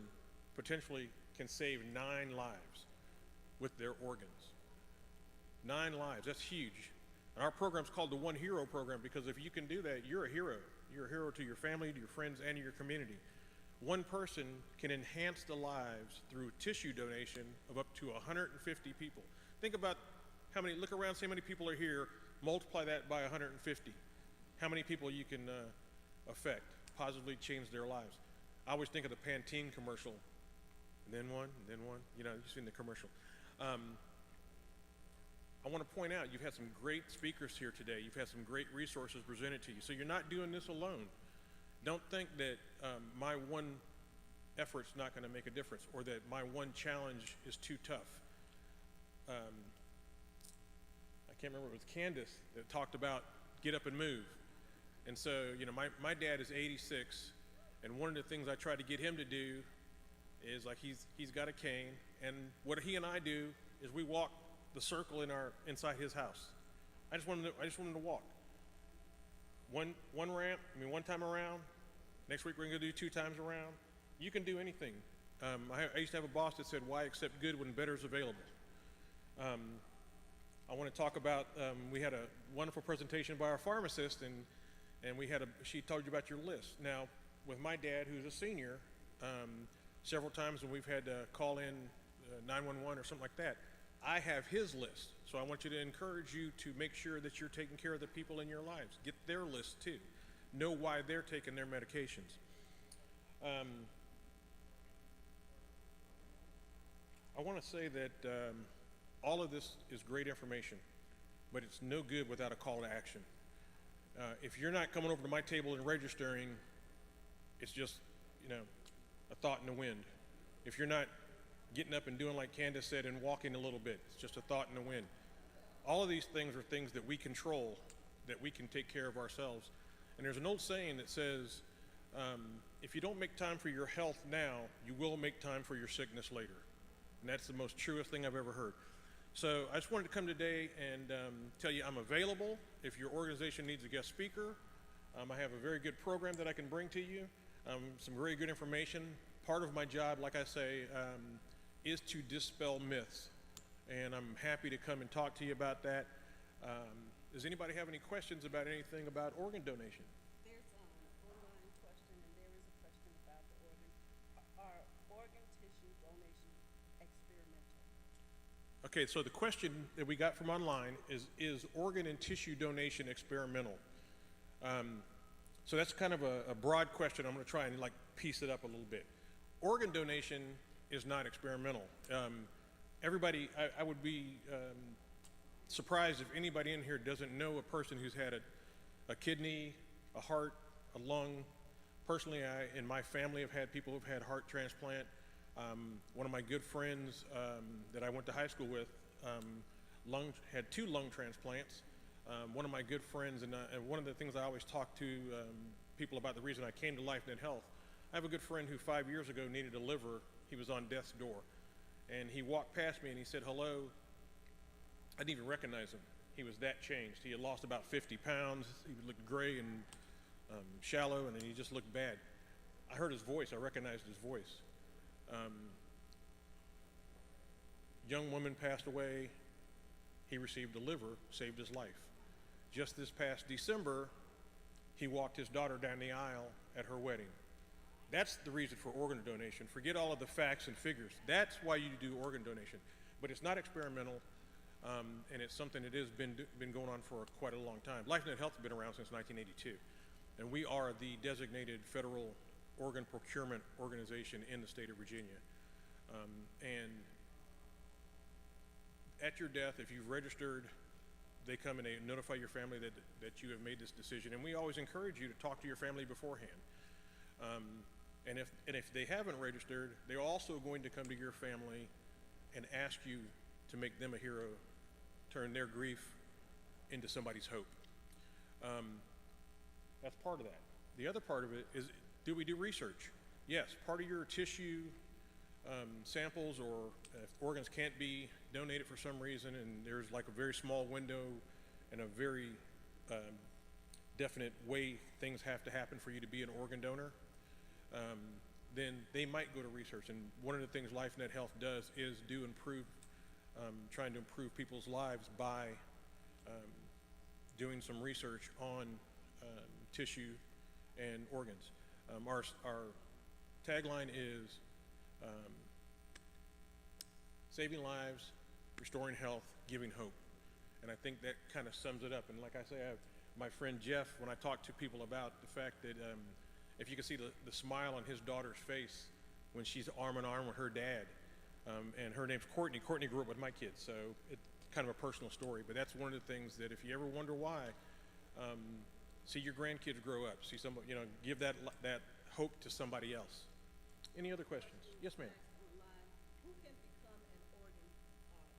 potentially can save 9 lives with their organs. 9 lives, that's huge. And our program's called the One Hero Program because if you can do that, you're a hero. You're a hero to your family, to your friends, and to your community. One person can enhance the lives through tissue donation of up to 150 people. Think about look around, see how many people are here, multiply that by 150. How many people you can affect, positively change their lives. I always think of the Pantene commercial, and then one, you know, you've seen the commercial. I want to point out, you've had some great speakers here today. You've had some great resources presented to you. So you're not doing this alone. Don't think that my one effort's not going to make a difference or that my one challenge is too tough. I can't remember, it was Candace that talked about get up and move. And so, you know, my dad is 86, and one of the things I try to get him to do is like he's got a cane, and what he and I do is we walk the circle inside his house. I just want him to walk. One time around. Next week we're gonna do 2 times around. You can do anything. I used to have a boss that said, "Why accept good when better is available?" I want to talk about, we had a wonderful presentation by our pharmacist, and she told you about your list. Now, with my dad, who's a senior, several times when we've had to call in 911 or something like that, I have his list. So I want you to encourage you to make sure that you're taking care of the people in your lives. Get their list too. Know why they're taking their medications. I want to say that all of this is great information, but it's no good without a call to action. If you're not coming over to my table and registering, it's just, a thought in the wind. If you're not getting up and doing like Candace said and walking a little bit, it's just a thought in the wind. All of these things are things that we control, that we can take care of ourselves. And there's an old saying that says, if you don't make time for your health now, you will make time for your sickness later. And that's the most truest thing I've ever heard. So I just wanted to come today and tell you I'm available if your organization needs a guest speaker. I have a very good program that I can bring to you, some very good information. Part of my job, like I say, is to dispel myths. And I'm happy to come and talk to you about that. Does anybody have any questions about anything about organ donation? There's an online question, and there is a question about the organ. Are organ tissue donation experimental? Okay, so the question that we got from online is organ and tissue donation experimental? So that's kind of a broad question. I'm going to try and piece it up a little bit. Organ donation is not experimental. Everybody, I would be surprised if anybody in here doesn't know a person who's had a kidney, a heart, a lung. Personally, in my family have had people who've had heart transplant. One of my good friends that I went to high school with had 2 lung transplants. One of my good friends, and one of the things I always talk to people about the reason I came to LifeNet Health, I have a good friend who 5 years ago needed a liver. He was on death's door. And he walked past me and he said, "Hello." I didn't even recognize him. He was that changed. He had lost about 50 pounds. He looked gray and shallow, and then he just looked bad. I heard his voice. I recognized his voice. Young woman passed away. He received a liver, saved his life. Just this past December, he walked his daughter down the aisle at her wedding. That's the reason for organ donation. Forget all of the facts and figures. That's why you do organ donation. But it's not experimental, and it's something that has been going on for quite a long time. LifeNet Health has been around since 1982, and we are the designated federal organ procurement organization in the state of Virginia. And at your death, if you've registered, they come and they notify your family that you have made this decision. And we always encourage you to talk to your family beforehand. And if they haven't registered, they're also going to come to your family and ask you to make them a hero, turn their grief into somebody's hope. That's part of that. The other part of it is, do we do research? Yes, part of your tissue samples, or if organs can't be donated for some reason and there's a very small window and a very definite way things have to happen for you to be an organ donor, then they might go to research. And one of the things LifeNet Health does is trying to improve people's lives by doing some research on tissue and organs. Our tagline is saving lives, restoring health, giving hope. And I think that kind of sums it up. And like I say, my friend Jeff, when I talk to people about the fact that if you can see the smile on his daughter's face when she's arm in arm with her dad, and her name's Courtney. Courtney grew up with my kids, so it's kind of a personal story. But that's one of the things that if you ever wonder why, see your grandkids grow up. See some, give that hope to somebody else. Any other questions? Yes, ma'am. Who can become an organ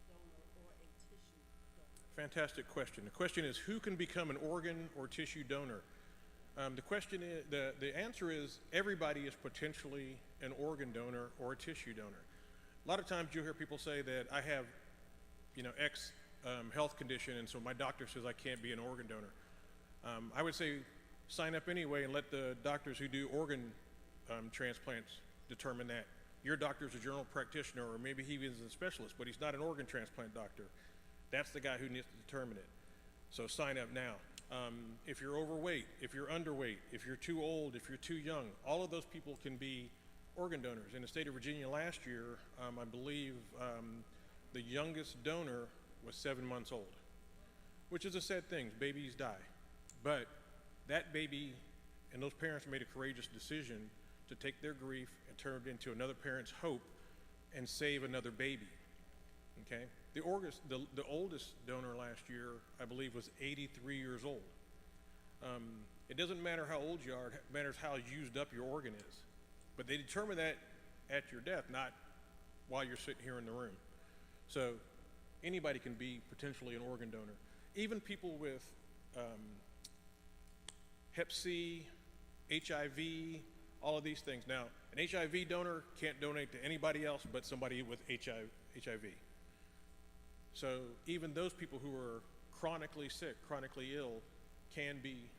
donor or a tissue donor? Fantastic question. The question is, who can become an organ or tissue donor? The question is, the answer is, everybody is potentially an organ donor or a tissue donor. A lot of times you'll hear people say that I have X health condition, and so my doctor says I can't be an organ donor. I would say sign up anyway and let the doctors who do organ transplants determine that. Your doctor's a general practitioner, or maybe he is a specialist, but he's not an organ transplant doctor. That's the guy who needs to determine it. So sign up now. If you're overweight, if you're underweight, if you're too old, if you're too young, all of those people can be organ donors. In the state of Virginia last year, I believe the youngest donor was 7 months old, which is a sad thing. Babies die. But that baby and those parents made a courageous decision to take their grief and turn it into another parent's hope and save another baby. Okay? The oldest donor last year, I believe, was 83 years old. It doesn't matter how old you are, it matters how used up your organ is. But they determine that at your death, not while you're sitting here in the room. So anybody can be potentially an organ donor. Even people with Hep C, HIV, all of these things. Now, an HIV donor can't donate to anybody else but somebody with HIV. So even those people who are chronically sick, chronically ill, can be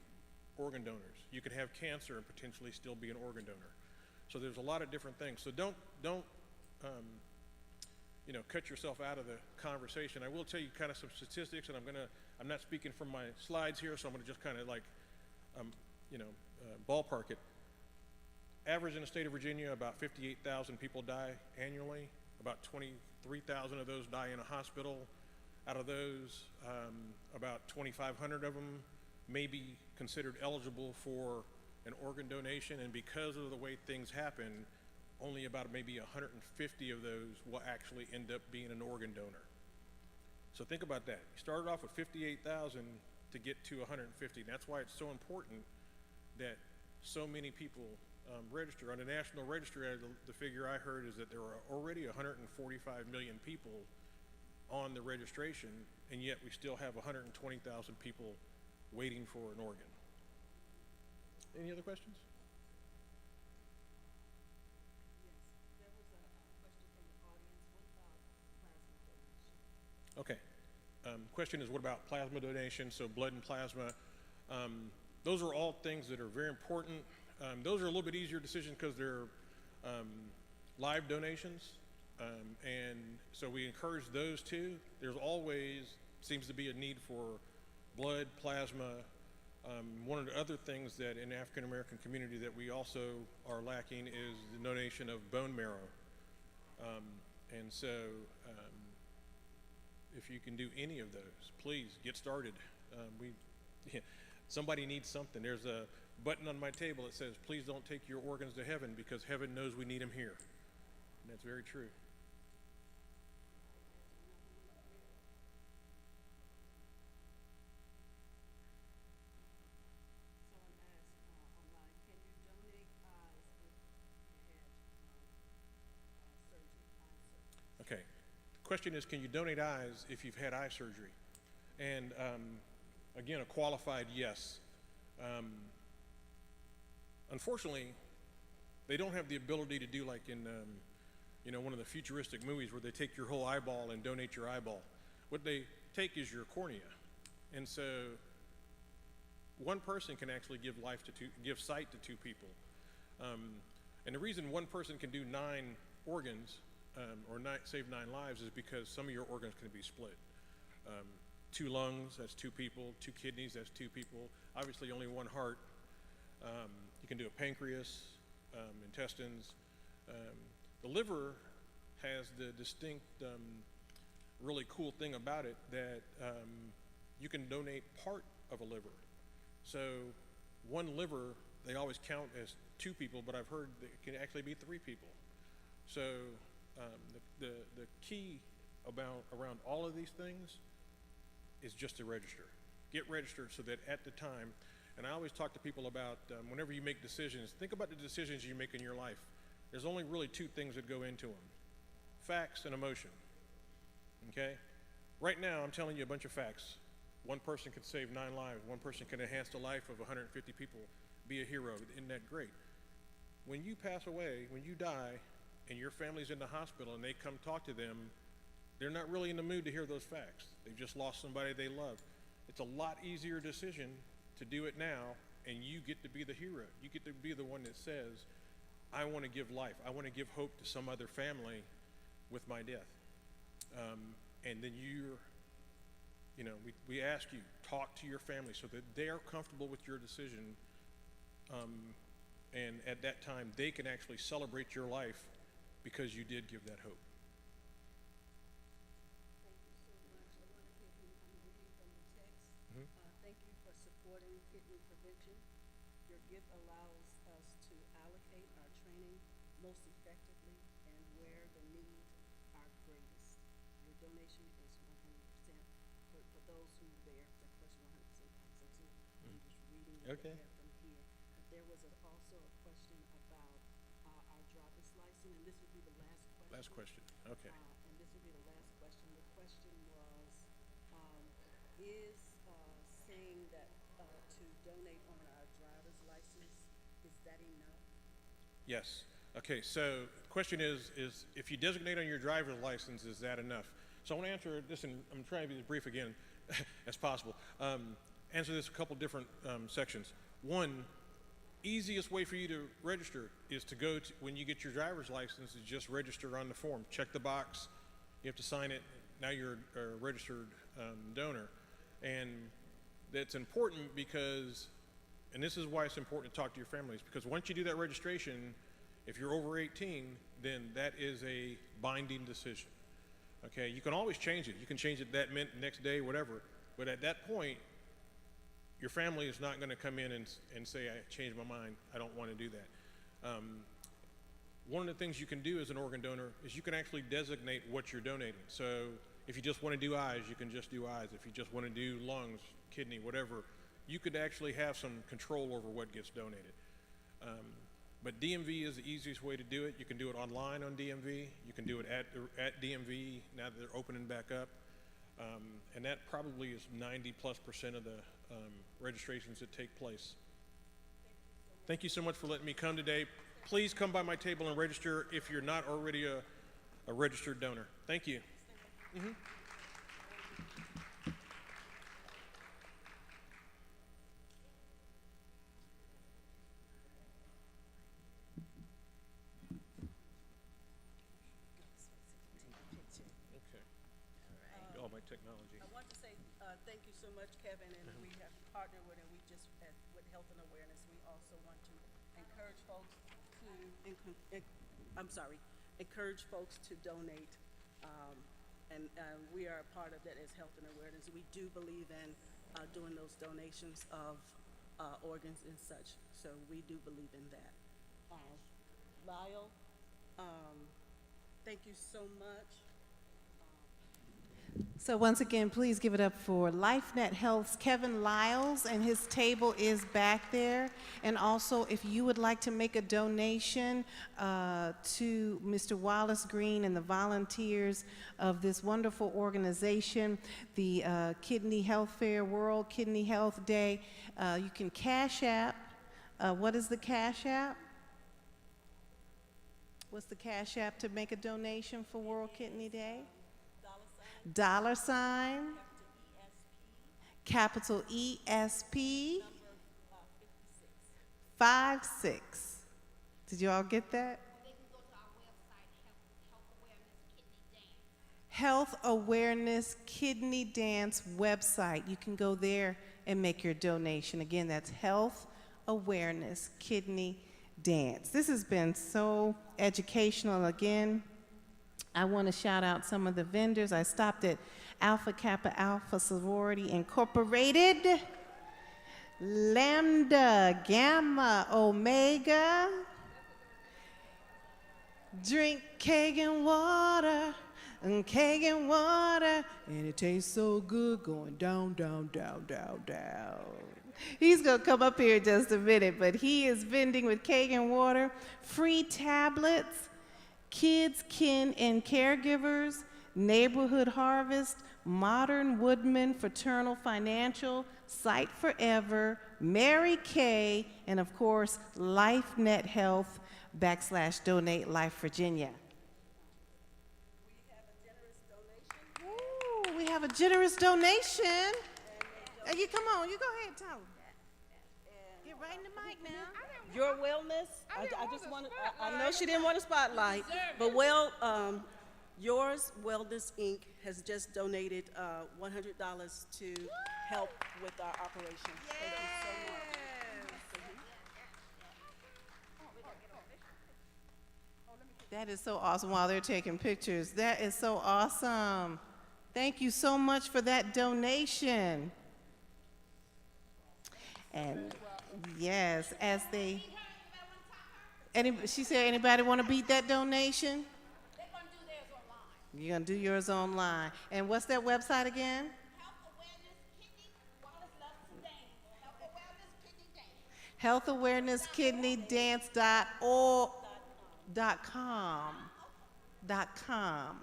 organ donors. You can have cancer and potentially still be an organ donor. So there's a lot of different things. So don't cut yourself out of the conversation. I will tell you kind of some statistics, and I'm not speaking from my slides here, so I'm going to just kind of like, ballpark it. Average in the state of Virginia, about 58,000 people die annually. About 23,000 of those die in a hospital. Out of those, about 2,500 of them may be considered eligible for an organ donation, and because of the way things happen, only about maybe 150 of those will actually end up being an organ donor. So think about that. You started off with 58,000 to get to 150. That's why it's so important that so many people register. On the National Register, the figure I heard is that there are already 145 million people on the registration, and yet we still have 120,000 people waiting for an organ. Any other questions? Okay. Question is, what about plasma donation? So blood and plasma. Those are all things that are very important. Those are a little bit easier decisions because they're live donations. And so we encourage those too. There's always seems to be a need for blood, plasma. One of the other things that in the African American community that we also are lacking is the donation of bone marrow. And so if you can do any of those, please get started. Somebody needs something. There's a button on my table that says, please don't take your organs to heaven because heaven knows we need them here. And that's very true. Okay. The question is, can you donate eyes if you've had eye surgery? And again, a qualified yes. Unfortunately, they don't have the ability to do like in one of the futuristic movies where they take your whole eyeball and donate your eyeball. What they take is your cornea. And so one person can actually give sight to two people. And the reason one person can do 9 organs save 9 lives is because some of your organs can be split. 2 lungs, that's 2 people. 2 kidneys, that's 2 people. Obviously, only 1 heart. You can do a pancreas, intestines. The liver has the distinct, really cool thing about it that you can donate part of a liver. So 1 liver, they always count as 2 people, but I've heard that it can actually be 3 people. So the key around all of these things is just to register. Get registered so that at the time, and I always talk to people about whenever you make decisions, think about the decisions you make in your life. There's only really 2 things that go into them: facts and emotion. Okay? Right now, I'm telling you a bunch of facts. 1 person can save 9 lives. 1 person can enhance the life of 150 people. Be a hero. Isn't that great? When you pass away, when you die, and your family's in the hospital and they come talk to them, they're not really in the mood to hear those facts. They've just lost somebody they love. It's a lot easier decision to do it now, and you get to be the hero. You get to be the one that says, I want to give life. I want to give hope to some other family with my death. And then we ask you, talk to your family so that they are comfortable with your decision. And at that time, they can actually celebrate your life because you did give that hope. Thank you for supporting kidney prevention. Your gift allows us to allocate our training most effectively and where the needs are greatest. Your donation is 100% for those who are there. That question 100% access to. I'm just reading what Okay. we have from here. There was also a question about our driver's license, and this would be the last question. Last question. Okay. And this would be the last question. The question was, is saying that to donate on our driver's license, is that enough? Yes. Okay, so the question is if you designate on your driver's license, is that enough? So I want to answer this, and I'm trying to be as brief again as possible. Answer this a couple different sections. One, easiest way for you to register is to go to, when you get your driver's license, is just register on the form. Check the box. You have to sign it. Now you're a registered donor. And that's important because, and this is why it's important to talk to your families, because once you do that registration, if you're over 18, then that is a binding decision. Okay, you can always change it. You can change it that next day, whatever. But at that point, your family is not going to come in and say, I changed my mind, I don't want to do that. One of the things you can do as an organ donor is you can actually designate what you're donating. So if you just want to do eyes, you can just do eyes. If you just want to do lungs, kidney, whatever, you could actually have some control over what gets donated. But DMV is the easiest way to do it. You can do it online on DMV. You can do it at DMV now that they're opening back up. And that probably is 90+% of the registrations that take place. Thank you so much for letting me come today. Please come by my table and register if you're not already a registered donor. Thank you. Mm-hmm. All my technology. I want to say thank you so much, Kevin, and we have partnered with, and we just, with Health and Awareness, we also want to encourage folks to, encourage folks to donate, and we are a part of that as Health and Awareness. We do believe in doing those donations of organs and such, so we do believe in that. Lyle, thank you so much. So once again, please give it up for LifeNet Health's Kevin Lyles, and his table is back there. And also, if you would like to make a donation to Mr. Wallace Green and the volunteers of this wonderful organization, the Kidney Health Fair, World Kidney Health Day, you can Cash App. What is the Cash App? What's the Cash App to make a donation for World Kidney Day? $, capital ESP, 56. Did you all get that? Health Awareness Kidney Dance website. You can go there and make your donation. Again, that's Health Awareness Kidney Dance. This has been so educational. Again, I want to shout out some of the vendors. I stopped at Alpha Kappa Alpha Sorority Incorporated, Lambda Gamma Omega, drink Kagan water, and it tastes so good going down, down, down, down, down. He's going to come up here in just a minute, but he is vending with Kagan water, free tablets, Kids, Kin, and Caregivers, Neighborhood Harvest, Modern Woodman, Fraternal Financial, Sight Forever, Mary Kay, and of course, LifeNet Health /Donate Life Virginia. We have a generous donation have a generous donation. You come on, you go ahead, tell them. Get right in the mic now. Your Wellness. I just want to. I know she didn't want a spotlight, but Yours Wellness Inc. has just donated $100 to help with our operation. Thank you so much. That is so awesome while they're taking pictures. That is so awesome. Thank you so much for that donation. And yes, as they, she said, anybody want to beat that donation? You're going to do yours online. And what's that website again? healthawareneskidneydance.org. .com.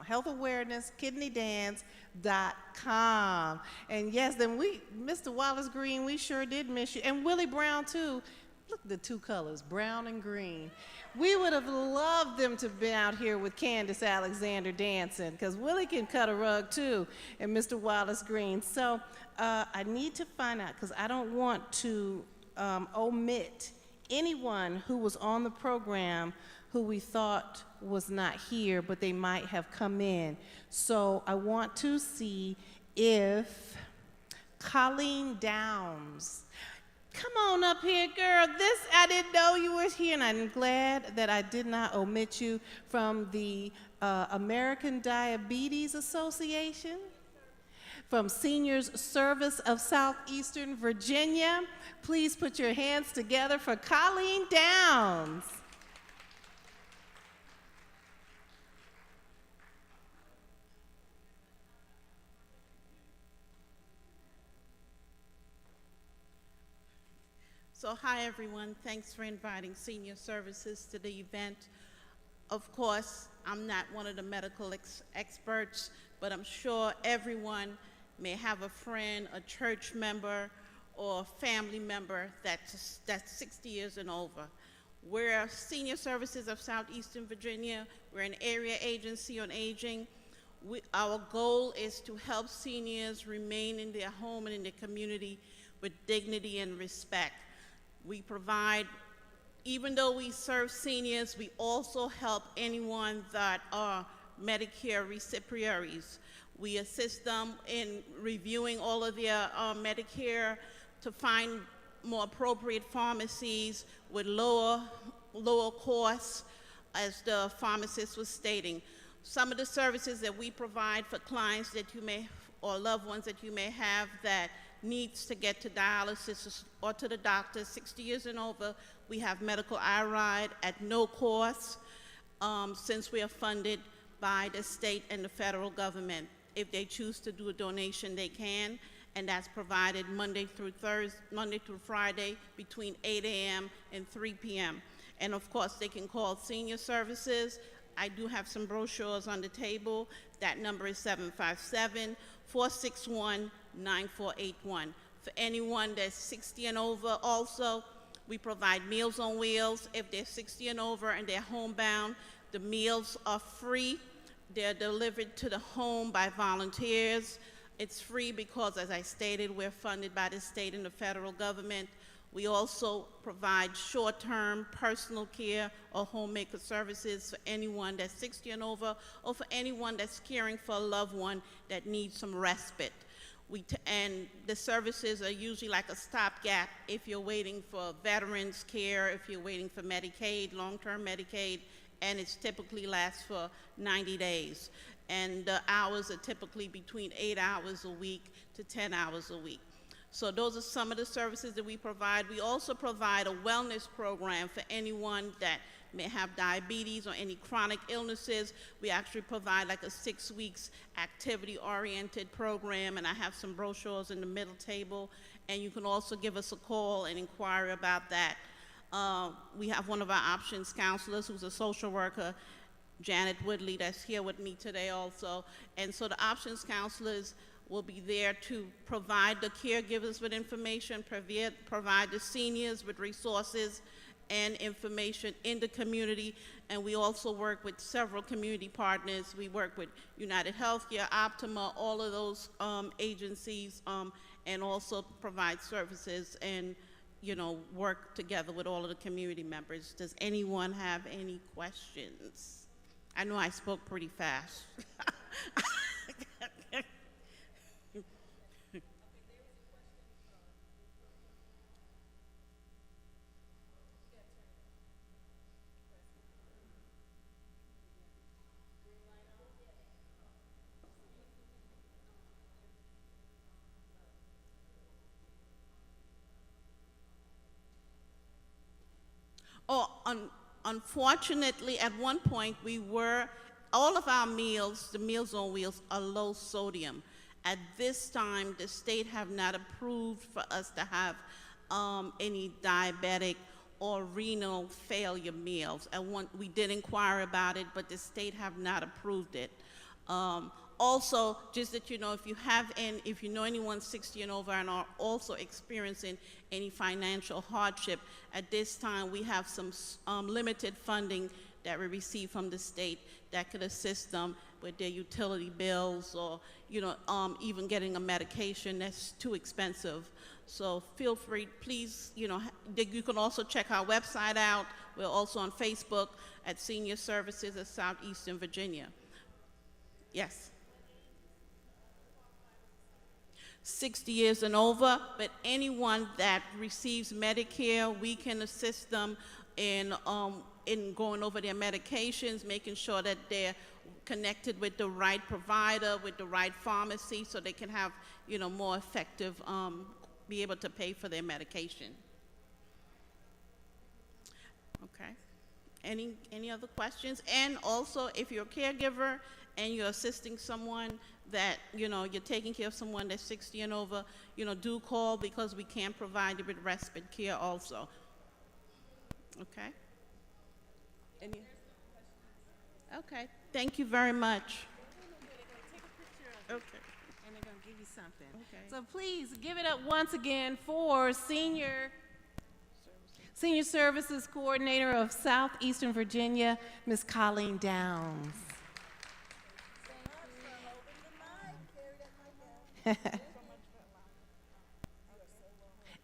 healthawareneskidneydance.com. And yes, then Mr. Wallace Green, we sure did miss you. And Willie Brown too. Look at the two colors, brown and green. We would have loved them to have been out here with Candace Alexander dancing, because Willie can cut a rug too, and Mr. Wallace Green. So I need to find out, because I don't want to omit anyone who was on the program who we thought was not here, but they might have come in. So I want to see if Colleen Downs, come on up here, girl. I didn't know you were here, and I'm glad that I did not omit you, from the American Diabetes Association, from Seniors Service of Southeastern Virginia. Please put your hands together for Colleen Downs. So hi everyone, thanks for inviting Senior Services to the event. Of course, I'm not one of the medical experts, but I'm sure everyone may have a friend, a church member, or a family member that's 60 years and over. We're Senior Services of Southeastern Virginia. We're an area agency on aging. Our goal is to help seniors remain in their home and in their community with dignity and respect. We provide, even though we serve seniors, we also help anyone that are Medicare recipients. We assist them in reviewing all of their Medicare to find more appropriate pharmacies with lower costs, as the pharmacist was stating. Some of the services that we provide for clients that you may, or loved ones that you may have that needs to get to dialysis or to the doctor, 60 years and over, we have medical iRide at no cost, since we are funded by the state and the federal government. If they choose to do a donation, they can, and that's provided Monday through Friday between 8 a.m. and 3 p.m. And of course, they can call Senior Services. I do have some brochures on the table. That number is 757-461-9481. For anyone that's 60 and over also, we provide Meals on Wheels. If they're 60 and over and they're homebound, the meals are free. They're delivered to the home by volunteers. It's free because, as I stated, we're funded by the state and the federal government. We also provide short-term personal care or homemaker services for anyone that's 60 and over, or for anyone that's caring for a loved one that needs some respite. And the services are usually like a stopgap if you're waiting for veterans care, if you're waiting for Medicaid, long-term Medicaid, and it's typically lasts for 90 days. And the hours are typically between 8 hours a week to 10 hours a week. So those are some of the services that we provide. We also provide a wellness program for anyone that may have diabetes or any chronic illnesses. We actually provide like a 6 weeks activity-oriented program, and I have some brochures in the middle table, and you can also give us a call and inquire about that. We have one of our options counselors who's a social worker, Janet Woodley, that's here with me today also. And so the options counselors will be there to provide the caregivers with information, provide the seniors with resources, and information in the community. And we also work with several community partners. We work with United Healthcare, Optima, all of those agencies, and also provide services and, you know, work together with all of the community members. Does anyone have any questions? I know I spoke pretty fast. Oh, unfortunately, at one point, all of our meals, the Meals on Wheels, are low sodium. At this time, the state have not approved for us to have any diabetic or renal failure meals. We did inquire about it, but the state have not approved it. Also, just that you know, if you know anyone 60 and over and are also experiencing any financial hardship, at this time we have some limited funding that we receive from the state that could assist them with their utility bills, or even getting a medication that's too expensive. So feel free, please, you can also check our website out. We're also on Facebook at Senior Services of Southeastern Virginia. Yes. 60 years and over, but anyone that receives Medicare, we can assist them in going over their medications, making sure that they're connected with the right provider, with the right pharmacy, so they can have, more effective, be able to pay for their medication. Okay. Any other questions? And also, if you're a caregiver and you're assisting someone that, you're taking care of someone that's 60 and over, do call, because we can provide you with respite care also. Okay? Okay, thank you very much. Okay. And they're going to give you something. Okay. So please give it up once again for Senior Services Coordinator of Southeastern Virginia, Ms. Colleen Downs.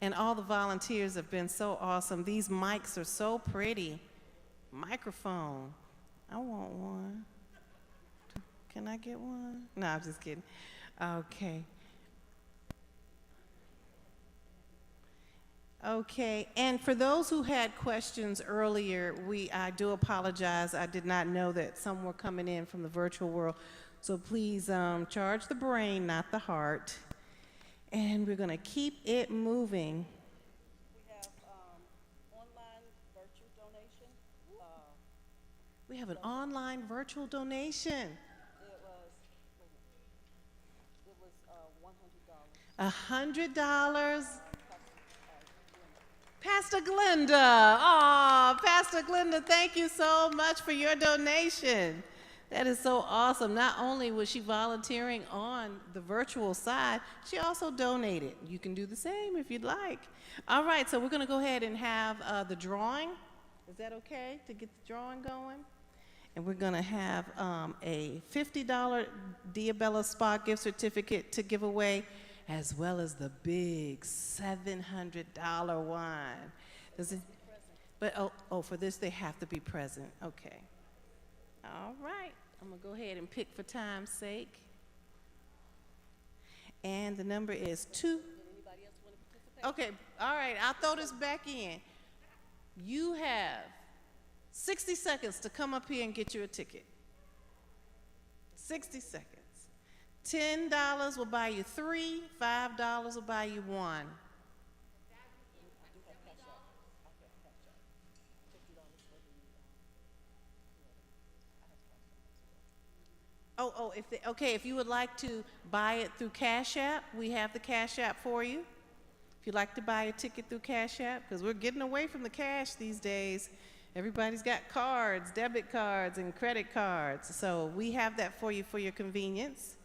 And all the volunteers have been so awesome. These mics are so pretty. Microphone. I want one. Can I get one? No, I'm just kidding. Okay. Okay, and for those who had questions earlier, I do apologize. I did not know that some were coming in from the virtual world. So please charge the brain, not the heart. And we're going to keep it moving. We have online virtual donation. We have an online virtual donation. It was $100. Pastor Glenda. Oh, Pastor Glenda, thank you so much for your donation. That is so awesome. Not only was she volunteering on the virtual side, she also donated. You can do the same if you'd like. All right, so we're going to go ahead and have the drawing. Is that okay to get the drawing going? And we're going to have a $50 Diabella Spa gift certificate to give away, as well as the big $700 one. But for this, they have to be present. Okay. All right. I'm going to go ahead and pick for time's sake. And the number is 2. Okay. All right. I'll throw this back in. You have 60 seconds to come up here and get you a ticket. 60 seconds. $10 will buy you 3, $5 will buy you 1. If you would like to buy it through Cash App, we have the Cash App for you. If you'd like to buy a ticket through Cash App, because we're getting away from the cash these days. Everybody's got cards, debit cards, and credit cards. So we have that for you for your convenience.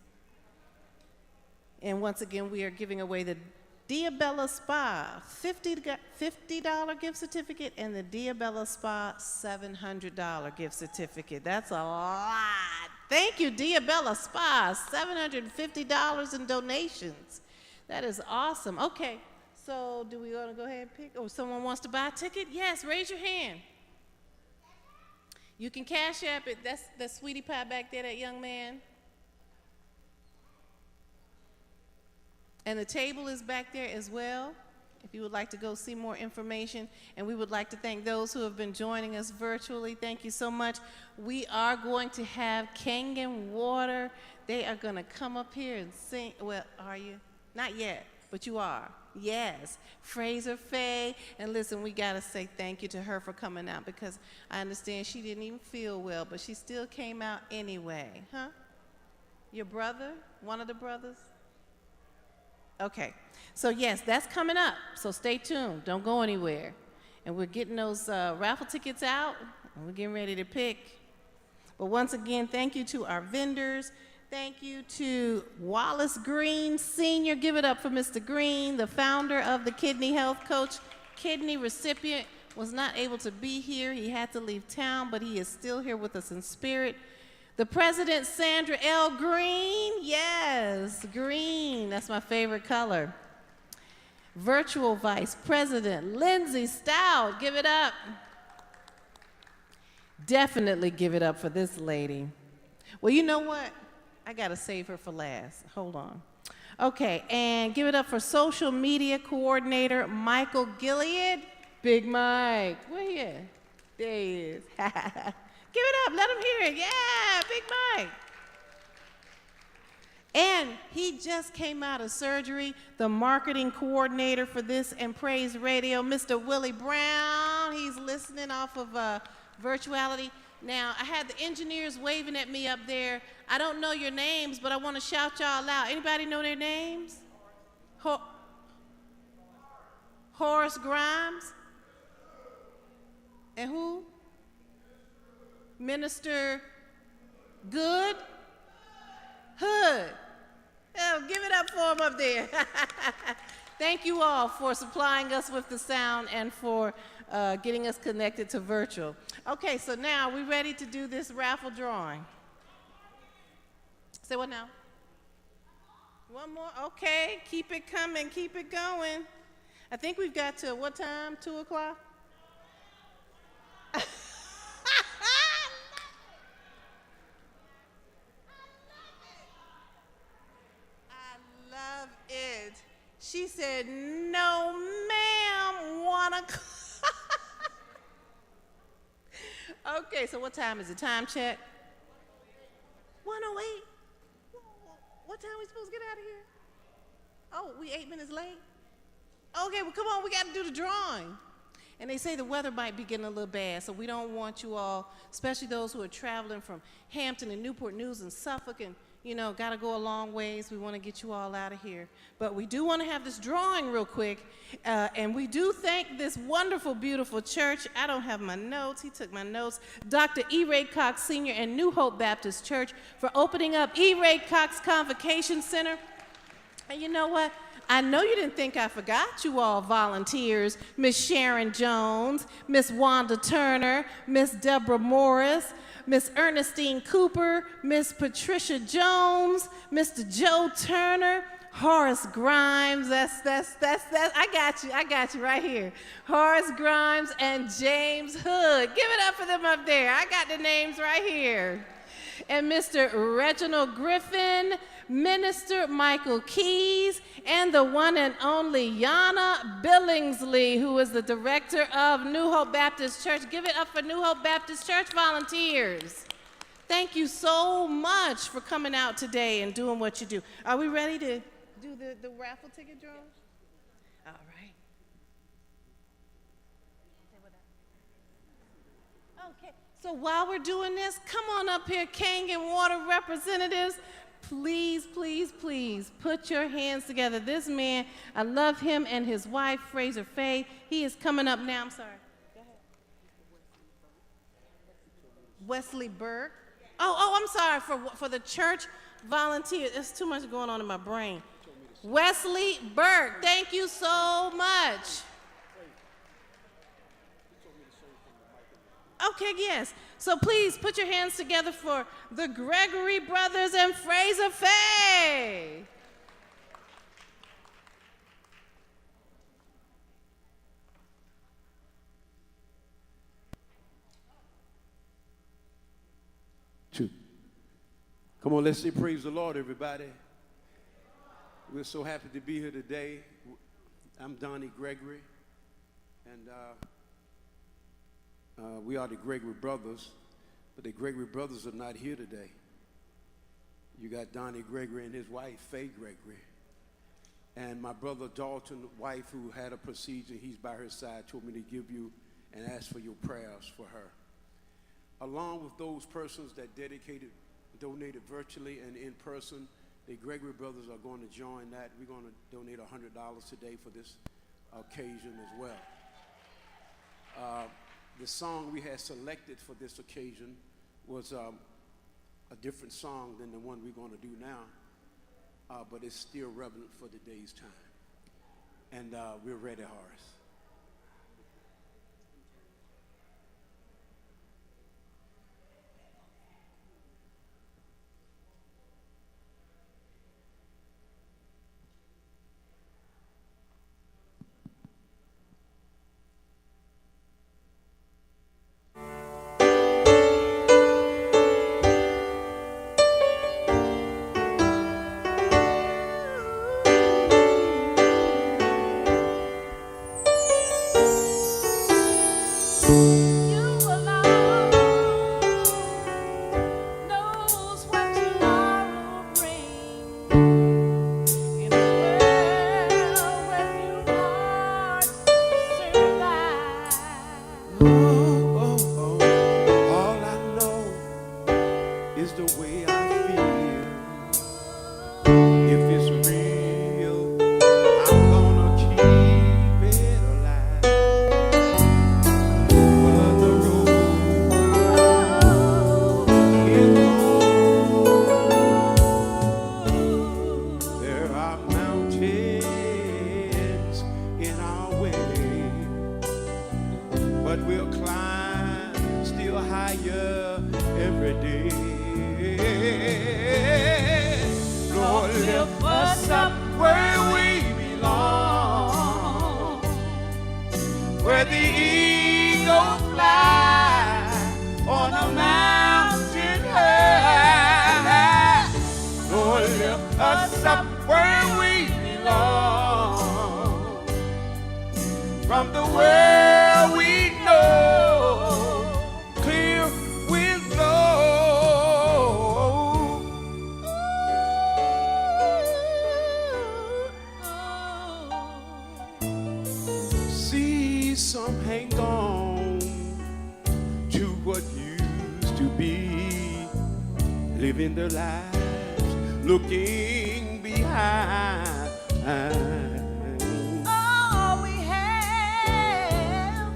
And once again, we are giving away the Diabella Spa, $50 gift certificate, and the Diabella Spa, $700 gift certificate. That's a lot. Thank you, Diabella Spa, $750 in donations. That is awesome. Okay, so do we want to go ahead and pick? Or someone wants to buy a ticket? Yes, raise your hand. You can Cash App it. That's Sweetie Pie back there, that young man. And the table is back there as well, if you would like to go see more information. And we would like to thank those who have been joining us virtually. Thank you so much. We are going to have Kangen Water. They are going to come up here and sing. Well, are you? Not yet, but you are. Yes. Fraser Faye. And listen, we got to say thank you to her for coming out, because I understand she didn't even feel well, but she still came out anyway. Huh? Your brother? One of the brothers? Okay, so yes, that's coming up, so stay tuned, don't go anywhere. And we're getting those raffle tickets out, and we're getting ready to pick. But once again, thank you to our vendors. Thank you to Wallace Green Sr. Give it up for Mr. Green, the founder of the Kidney Health Coach. Kidney recipient, was not able to be here. He had to leave town, but he is still here with us in spirit. The President, Sandra L. Green, yes, green, that's my favorite color. Virtual Vice President, Lindsay Stout, give it up. Definitely give it up for this lady. Well, you know what? I gotta save her for last, hold on. Okay, and give it up for Social Media Coordinator, Michael Gilead. Big Mike, where he at? There he is. Give it up, let him hear it. Yeah, Big Mike. And he just came out of surgery, the marketing coordinator for this and Praise Radio, Mr. Willie Brown. He's listening off of virtuality. Now, I had the engineers waving at me up there. I don't know your names, but I want to shout y'all out. Anybody know their names? Horace Grimes. And who? Minister Good Hood. Oh, give it up for him up there. Thank you all for supplying us with the sound and for getting us connected to virtual. Okay, so now we're ready to do this raffle drawing. Say what now? One more? Okay, keep it coming, keep it going. I think we've got to what time? 2 o'clock? Love it. She said, no, ma'am, 1 o'clock. Okay, so what time is it? Time check? 1:08. What time are we supposed to get out of here? Oh, we 8 minutes late? Okay, well, come on, we got to do the drawing. And they say the weather might be getting a little bad, so we don't want you all, especially those who are traveling from Hampton and Newport News and Suffolk and, you know, got to go a long ways. We want to get you all out of here. But we do want to have this drawing real quick, and we do thank this wonderful, beautiful church. I don't have my notes. He took my notes. Dr. E. Ray Cox Sr. and New Hope Baptist Church for opening up E. Ray Cox Convocation Center. And you know what? I know you didn't think I forgot you all volunteers. Miss Sharon Jones, Miss Wanda Turner, Miss Deborah Morris, Miss Ernestine Cooper, Miss Patricia Jones, Mr. Joe Turner, Horace Grimes, that's, I got you right here. Horace Grimes and James Hood. Give it up for them up there. I got the names right here. And Mr. Reginald Griffin, Minister Michael Keys, and the one and only Yana Billingsley, who is the director of New Hope Baptist Church. Give it up for New Hope Baptist Church volunteers. Thank you so much for coming out today and doing what you do. Are we ready to do the raffle ticket draw? All right. Okay, so while we're doing this, come on up here, Kangen Water representatives. Please, please, please put your hands together. This man, I love him and his wife, Fraser Faye. He is coming up now. I'm sorry. Go ahead. Wesley Burke. Oh, I'm sorry, for the church volunteers. There's too much going on in my brain. Wesley Burke. Thank you so much. Okay, yes. So please put your hands together for the Gregory Brothers and Fraser Faye. Two. Come on, let's say praise the Lord, everybody. We're so happy to be here today. I'm Donnie Gregory, and we are the Gregory Brothers, but the Gregory Brothers are not here today. You got Donnie Gregory and his wife, Faye Gregory. And my brother Dalton, wife who had a procedure, he's by her side, told me to give you and ask for your prayers for her. Along with those persons that donated virtually and in person, the Gregory Brothers are going to join that. We're going to donate $100 today for this occasion as well. The song we had selected for this occasion was a different song than the one we're going to do now, but it's still relevant for today's time. And we're ready, Horace. Living their lives, looking behind. All we have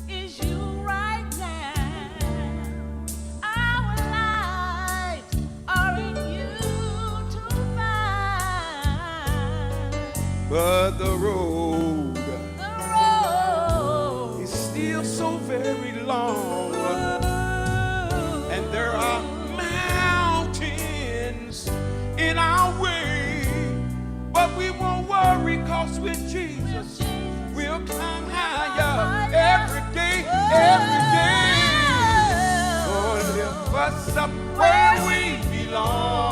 is you right now. Our lives are in you to find. But the road is still so very long, and there are in our way, but we won't worry, cause with Jesus we'll climb higher every day, every day. Lord, lift us up where we belong,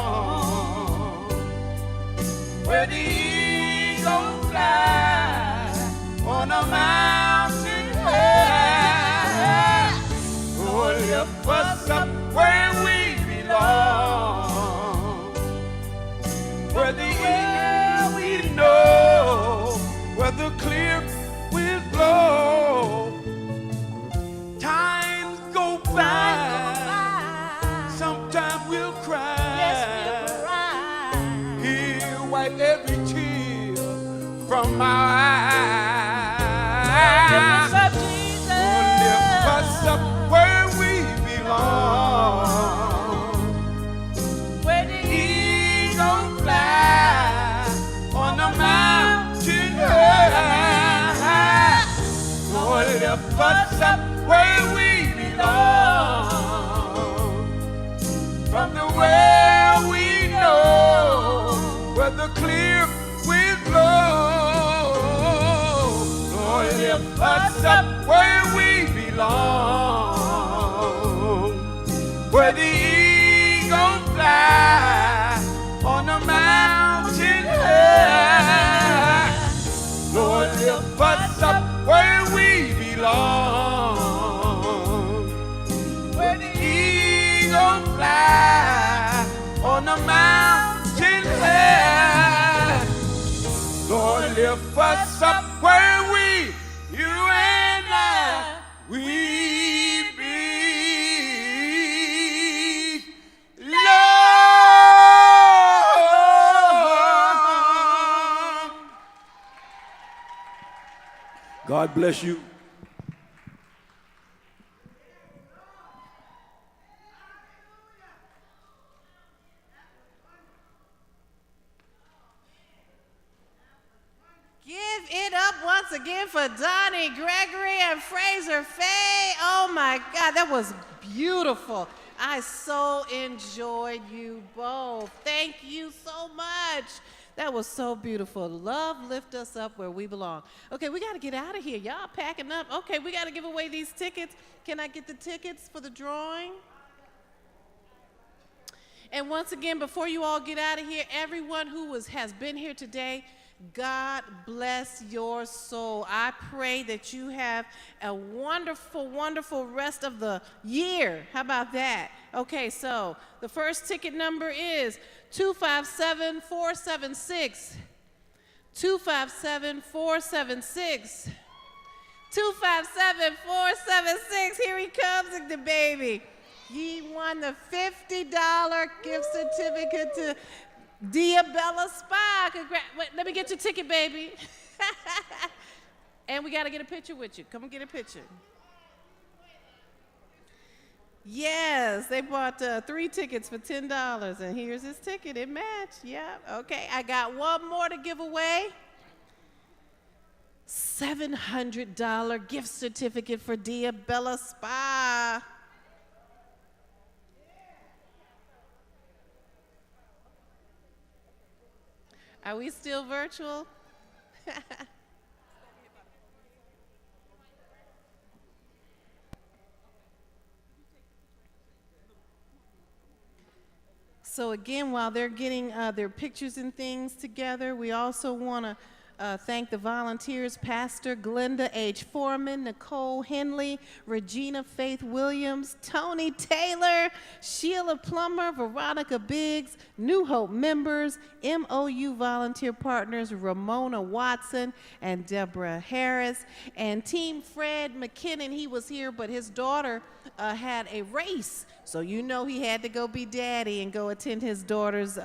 where the eagle flies on a mountain high. Lord, lift us up where we belong, where the eagle we know, where the clear winds blow. Times go by, sometimes we'll cry. He'll wipe every tear. lift us up where we belong. From the well we know where the clear wind blows. Lord, lift us up where we belong. Where the eagle fly on the mountain high. Lord, lift us up where we belong. Where the eagle fly on the mountain high. Lord, lift us up where we, you and I, we belong. God bless you. Give it up once again for Donnie Gregory and Fraser Faye. Oh my God, that was beautiful. I so enjoyed you both. Thank you so much. That was so beautiful. Love lift us up where we belong. Okay, we got to get out of here. Y'all packing up. Okay, we got to give away these tickets. Can I get the tickets for the drawing? And once again, before you all get out of here, everyone who has been here today, God bless your soul. I pray that you have a wonderful, wonderful rest of the year. How about that? Okay, so the first ticket number is 257-476. 257-476. 257-476. Here he comes, the baby. He won the $50 gift certificate to Diabella Spa. Wait, let me get your ticket, baby. And we got to get a picture with you. Come and get a picture. Yes, they bought 3 tickets for $10, and here's his ticket. It matched. Yeah, okay. I got one more to give away. $700 gift certificate for Diabella Spa. Are we still virtual? So again, while they're getting their pictures and things together, we also want to thank the volunteers, Pastor Glenda H. Foreman, Nicole Henley, Regina Faith Williams, Tony Taylor, Sheila Plummer, Veronica Biggs, New Hope members, MOU volunteer partners, Ramona Watson and Deborah Harris, and Team Fred McKinnon. He was here, but his daughter had a race, so you know he had to go be daddy and go attend his daughter's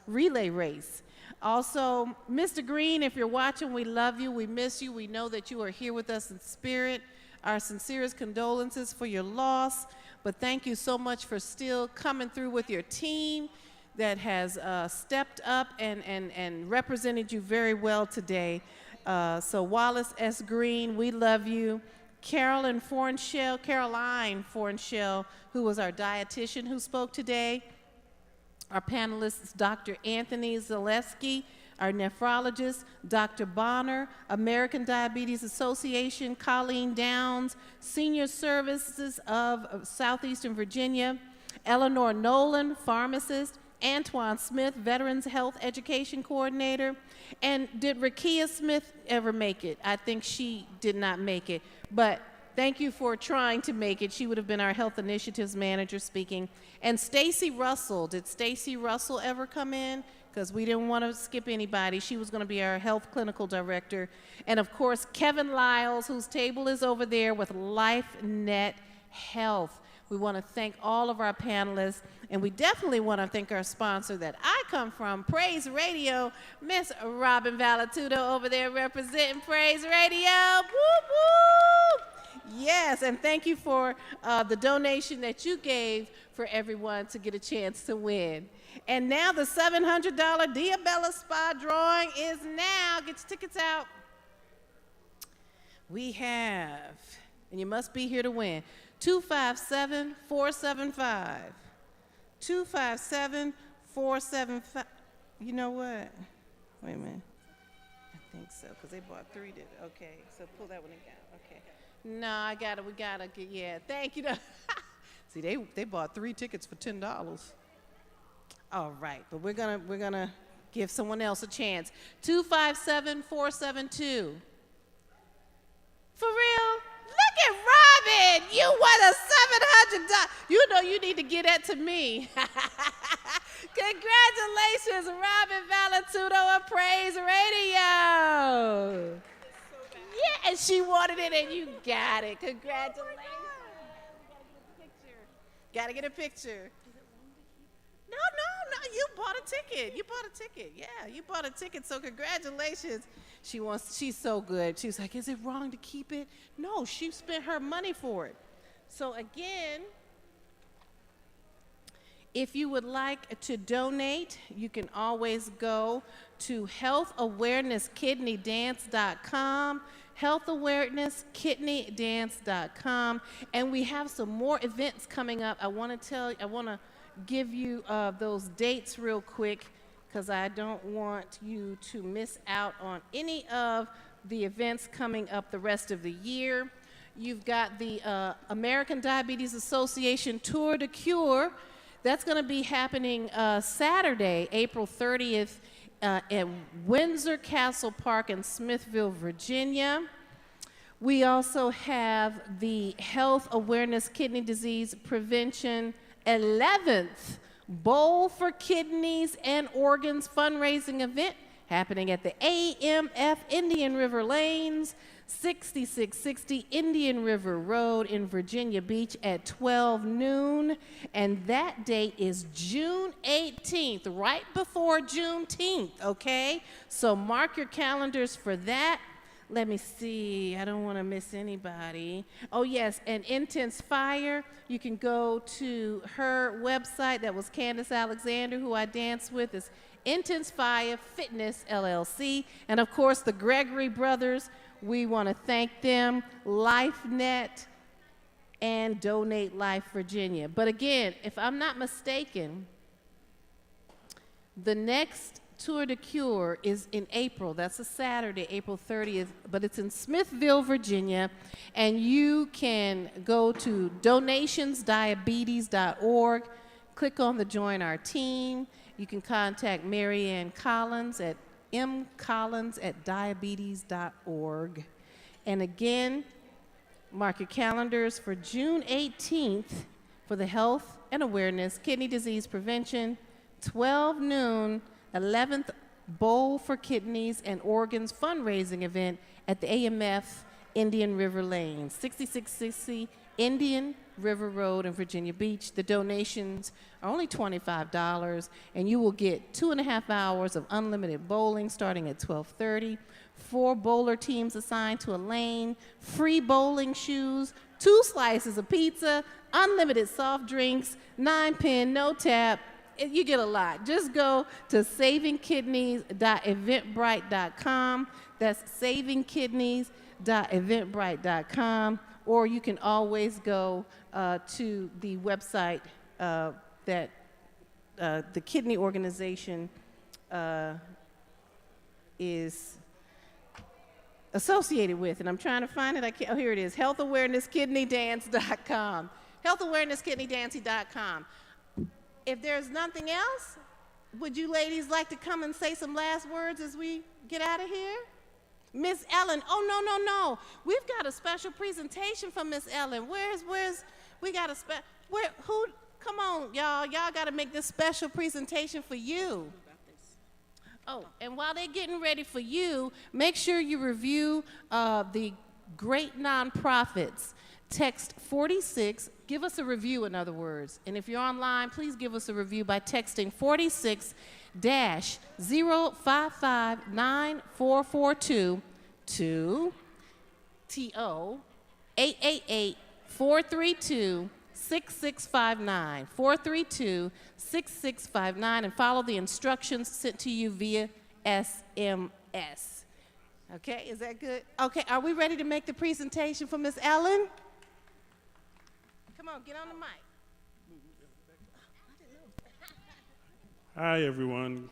relay race. Also, Mr. Green, if you're watching, we love you, we miss you, we know that you are here with us in spirit. Our sincerest condolences for your loss, but thank you so much for still coming through with your team that has stepped up and represented you very well today. So Wallace S. Green, we love you. Caroline Fornshell, who was our dietitian who spoke today. Our panelists, Dr. Anthony Zaleski, our nephrologist, Dr. Bonner, American Diabetes Association, Colleen Downs, Senior Services of Southeastern Virginia, Eleanor Nolan, pharmacist, Antoine Smith, Veterans Health Education Coordinator. And did Rakia Smith ever make it? I think she did not make it, but thank you for trying to make it. She would have been our Health Initiatives Manager speaking. And Stacy Russell, did Stacy Russell ever come in? Because we didn't want to skip anybody. She was going to be our Health Clinical Director. And of course, Kevin Lyles, whose table is over there with LifeNet Health. We want to thank all of our panelists, and we definitely want to thank our sponsor that I come from, Praise Radio, Miss Robin Valatudo over there representing Praise Radio. Whoop, whoop. Yes, and thank you for the donation that you gave for everyone to get a chance to win. And now the $700 Diabella Spa drawing is now. Get your tickets out. we have, and you must be here to win, 257-475. 257-475. You know what? Wait a minute. I think so, because they bought 3. Okay, so pull that one again. Okay. No, I got it. We got to get, yeah. Thank you. See, they bought 3 tickets for $10. All right, but we're gonna give someone else a chance. 257-472. For real? Look at Robin! You won a $700. You know you need to get that to me. Congratulations, Robin Valentudo of Praise Radio. Yeah, and she wanted it and you got it. Congratulations. Gotta get a picture. No, you bought a ticket. Yeah, you bought a ticket, so congratulations. She's so good. She's like, is it wrong to keep it? No, she spent her money for it. So again, if you would like to donate, you can always go to healthawareneskidneydance.com, healthawareneskidneydance.com, and we have some more events coming up. I want to give you those dates real quick because I don't want you to miss out on any of the events coming up the rest of the year. You've got the American Diabetes Association Tour de Cure. That's going to be happening Saturday, April 30th at Windsor Castle Park in Smithville, Virginia. We also have the Health Awareness Kidney Disease Prevention 11th Bowl for Kidneys and Organs fundraising event happening at the AMF Indian River Lanes, 6660 Indian River Road in Virginia Beach at 12 noon. And that date is June 18th, right before Juneteenth, okay? So mark your calendars for that. Let me see, I don't want to miss anybody. Oh yes, and Intense Fire, you can go to her website. That was Candace Alexander, who I danced with. It's Intense Fire Fitness LLC. And of course, the Gregory Brothers, we want to thank them, LifeNet, and Donate Life Virginia. But again, if I'm not mistaken, the next Tour de Cure is in April. That's a Saturday, April 30th, but it's in Smithville, Virginia, and you can go to donationsdiabetes.org, click on the Join Our Team. You can contact Mary Ann Collins at mcollins@diabetes.org. And again, mark your calendars for June 18th for the Health and Awareness Kidney Disease Prevention, 12 noon, 11th Bowl for Kidneys and Organs fundraising event at the AMF Indian River Lane, 6660 Indian River Road in Virginia Beach. The donations are only $25, and you will get 2.5 hours of unlimited bowling starting at 12:30, 4 bowler teams assigned to a lane, free bowling shoes, 2 slices of pizza, unlimited soft drinks, 9-pin, no tap. You get a lot. Just go to savingkidneys.eventbrite.com. That's savingkidneys.eventbrite.com. Or you can always go to the website that the kidney organization is associated with. And I'm trying to find it. Oh, here it is, healthawareneskidneydance.com. healthawareneskidneydance.com. If there's nothing else, would you ladies like to come and say some last words as we get out of here? Miss Ellen, oh, no. We've got a special presentation for Miss Ellen. We got a come on, y'all. Y'all got to make this special presentation for you. Oh, and while they're getting ready for you, make sure you review the great nonprofits. Text 46, give us a review, in other words. And if you're online, please give us a review by texting 46-0559442 to TO 888-432-6659, 432-6659, and follow the instructions sent to you via SMS. Okay, is that good? Okay, are we ready to make the presentation for Miss Ellen? Come on, get on the mic. Hi, everyone.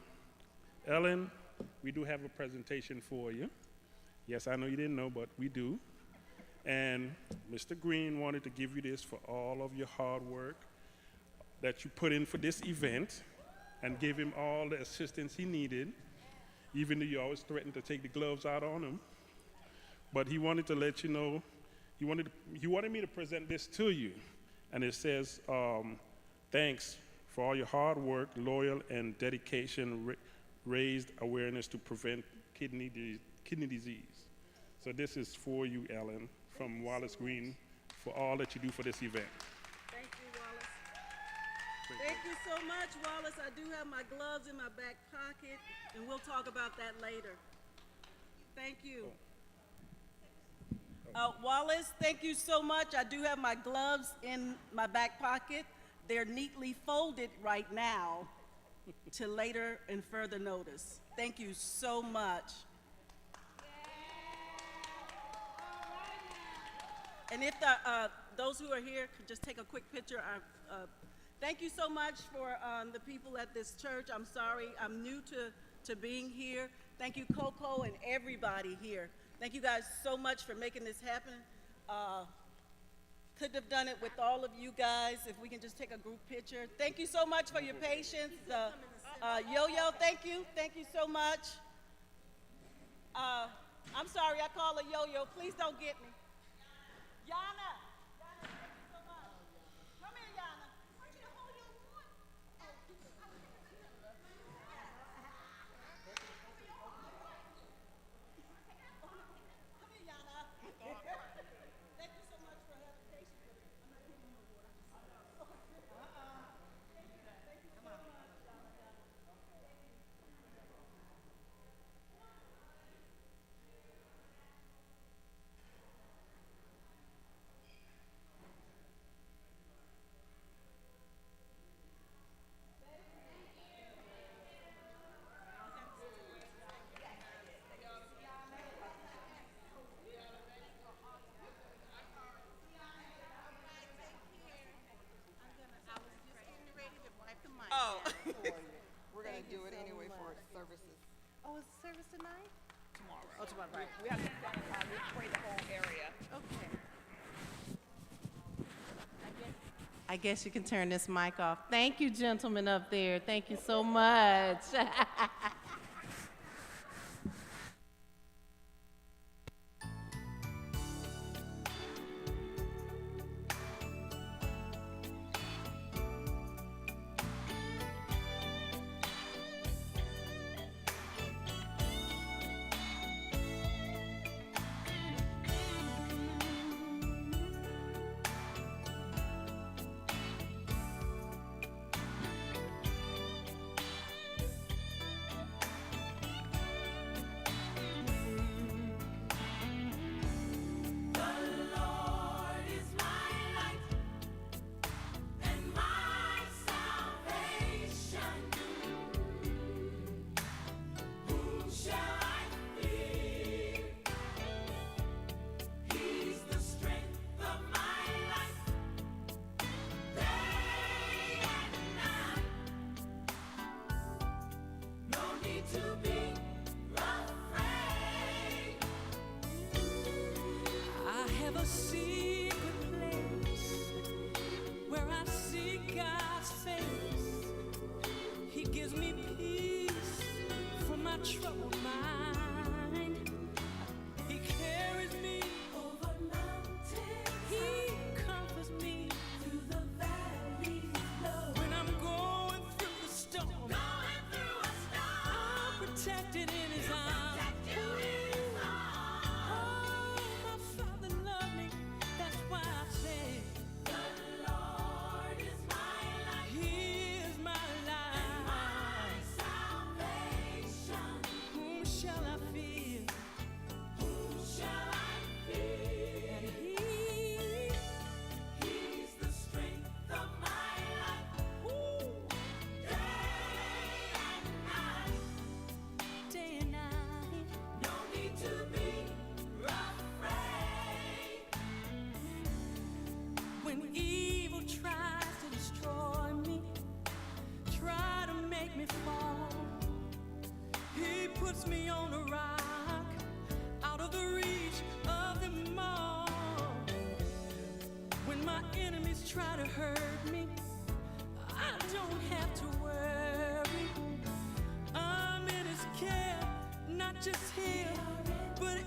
Ellen, we do have a presentation for you. Yes, I know you didn't know, but we do. And Mr. Green wanted to give you this for all of your hard work that you put in for this event, and give him all the assistance he needed, even though you always threatened to take the gloves out on him. But he wanted to let you know, he wanted me to present this to you. And it says, thanks for all your hard work, loyal, and dedication raised awareness to prevent kidney disease. So this is for you, Ellen, from Wallace Green, for all that you do for this event. Thank you, Wallace. Thank you so much, Wallace. I do have my gloves in my back pocket, and we'll talk about that later. Thank you. Wallace, thank you so much. I do have my gloves in my back pocket. They're neatly folded right now to later and further notice. Thank you so much. And if those who are here could just take a quick picture. Thank you so much for the people at this church. I'm sorry, I'm new to being here. Thank you, Coco, and everybody here. Thank you guys so much for making this happen. Couldn't have done it with all of you guys. If we can just take a group picture. Thank you so much for your patience. Yo-Yo, thank you. Thank you so much. I'm sorry, I call her Yo-Yo. Please don't get me. Yana. Thank you so much. Come here, Yana. I want you to hold your one. Come here, Yana. Thank you so much for having patience with me. I'm not giving you no water. Thank you so much. Oh, we're gonna do it anyway for services. Oh, is service tonight? Tomorrow. Oh, tomorrow, right. We have to spray the whole area. Okay. I guess you can turn this mic off. Thank you, gentlemen up there. Thank you so much. Troubled mind, He carries me over mountains. He comforts me through the valleys low. When I'm going through the storm, I'm protected in His arms. Oh, my Father loved me. That's why I say, the Lord is my light. He is my light. Whom shall I fear? Whom shall I fear? And He's the strength of my life. Ooh. Day and night. Day and hurt me, I don't have to worry. I'm in his care, not just here, but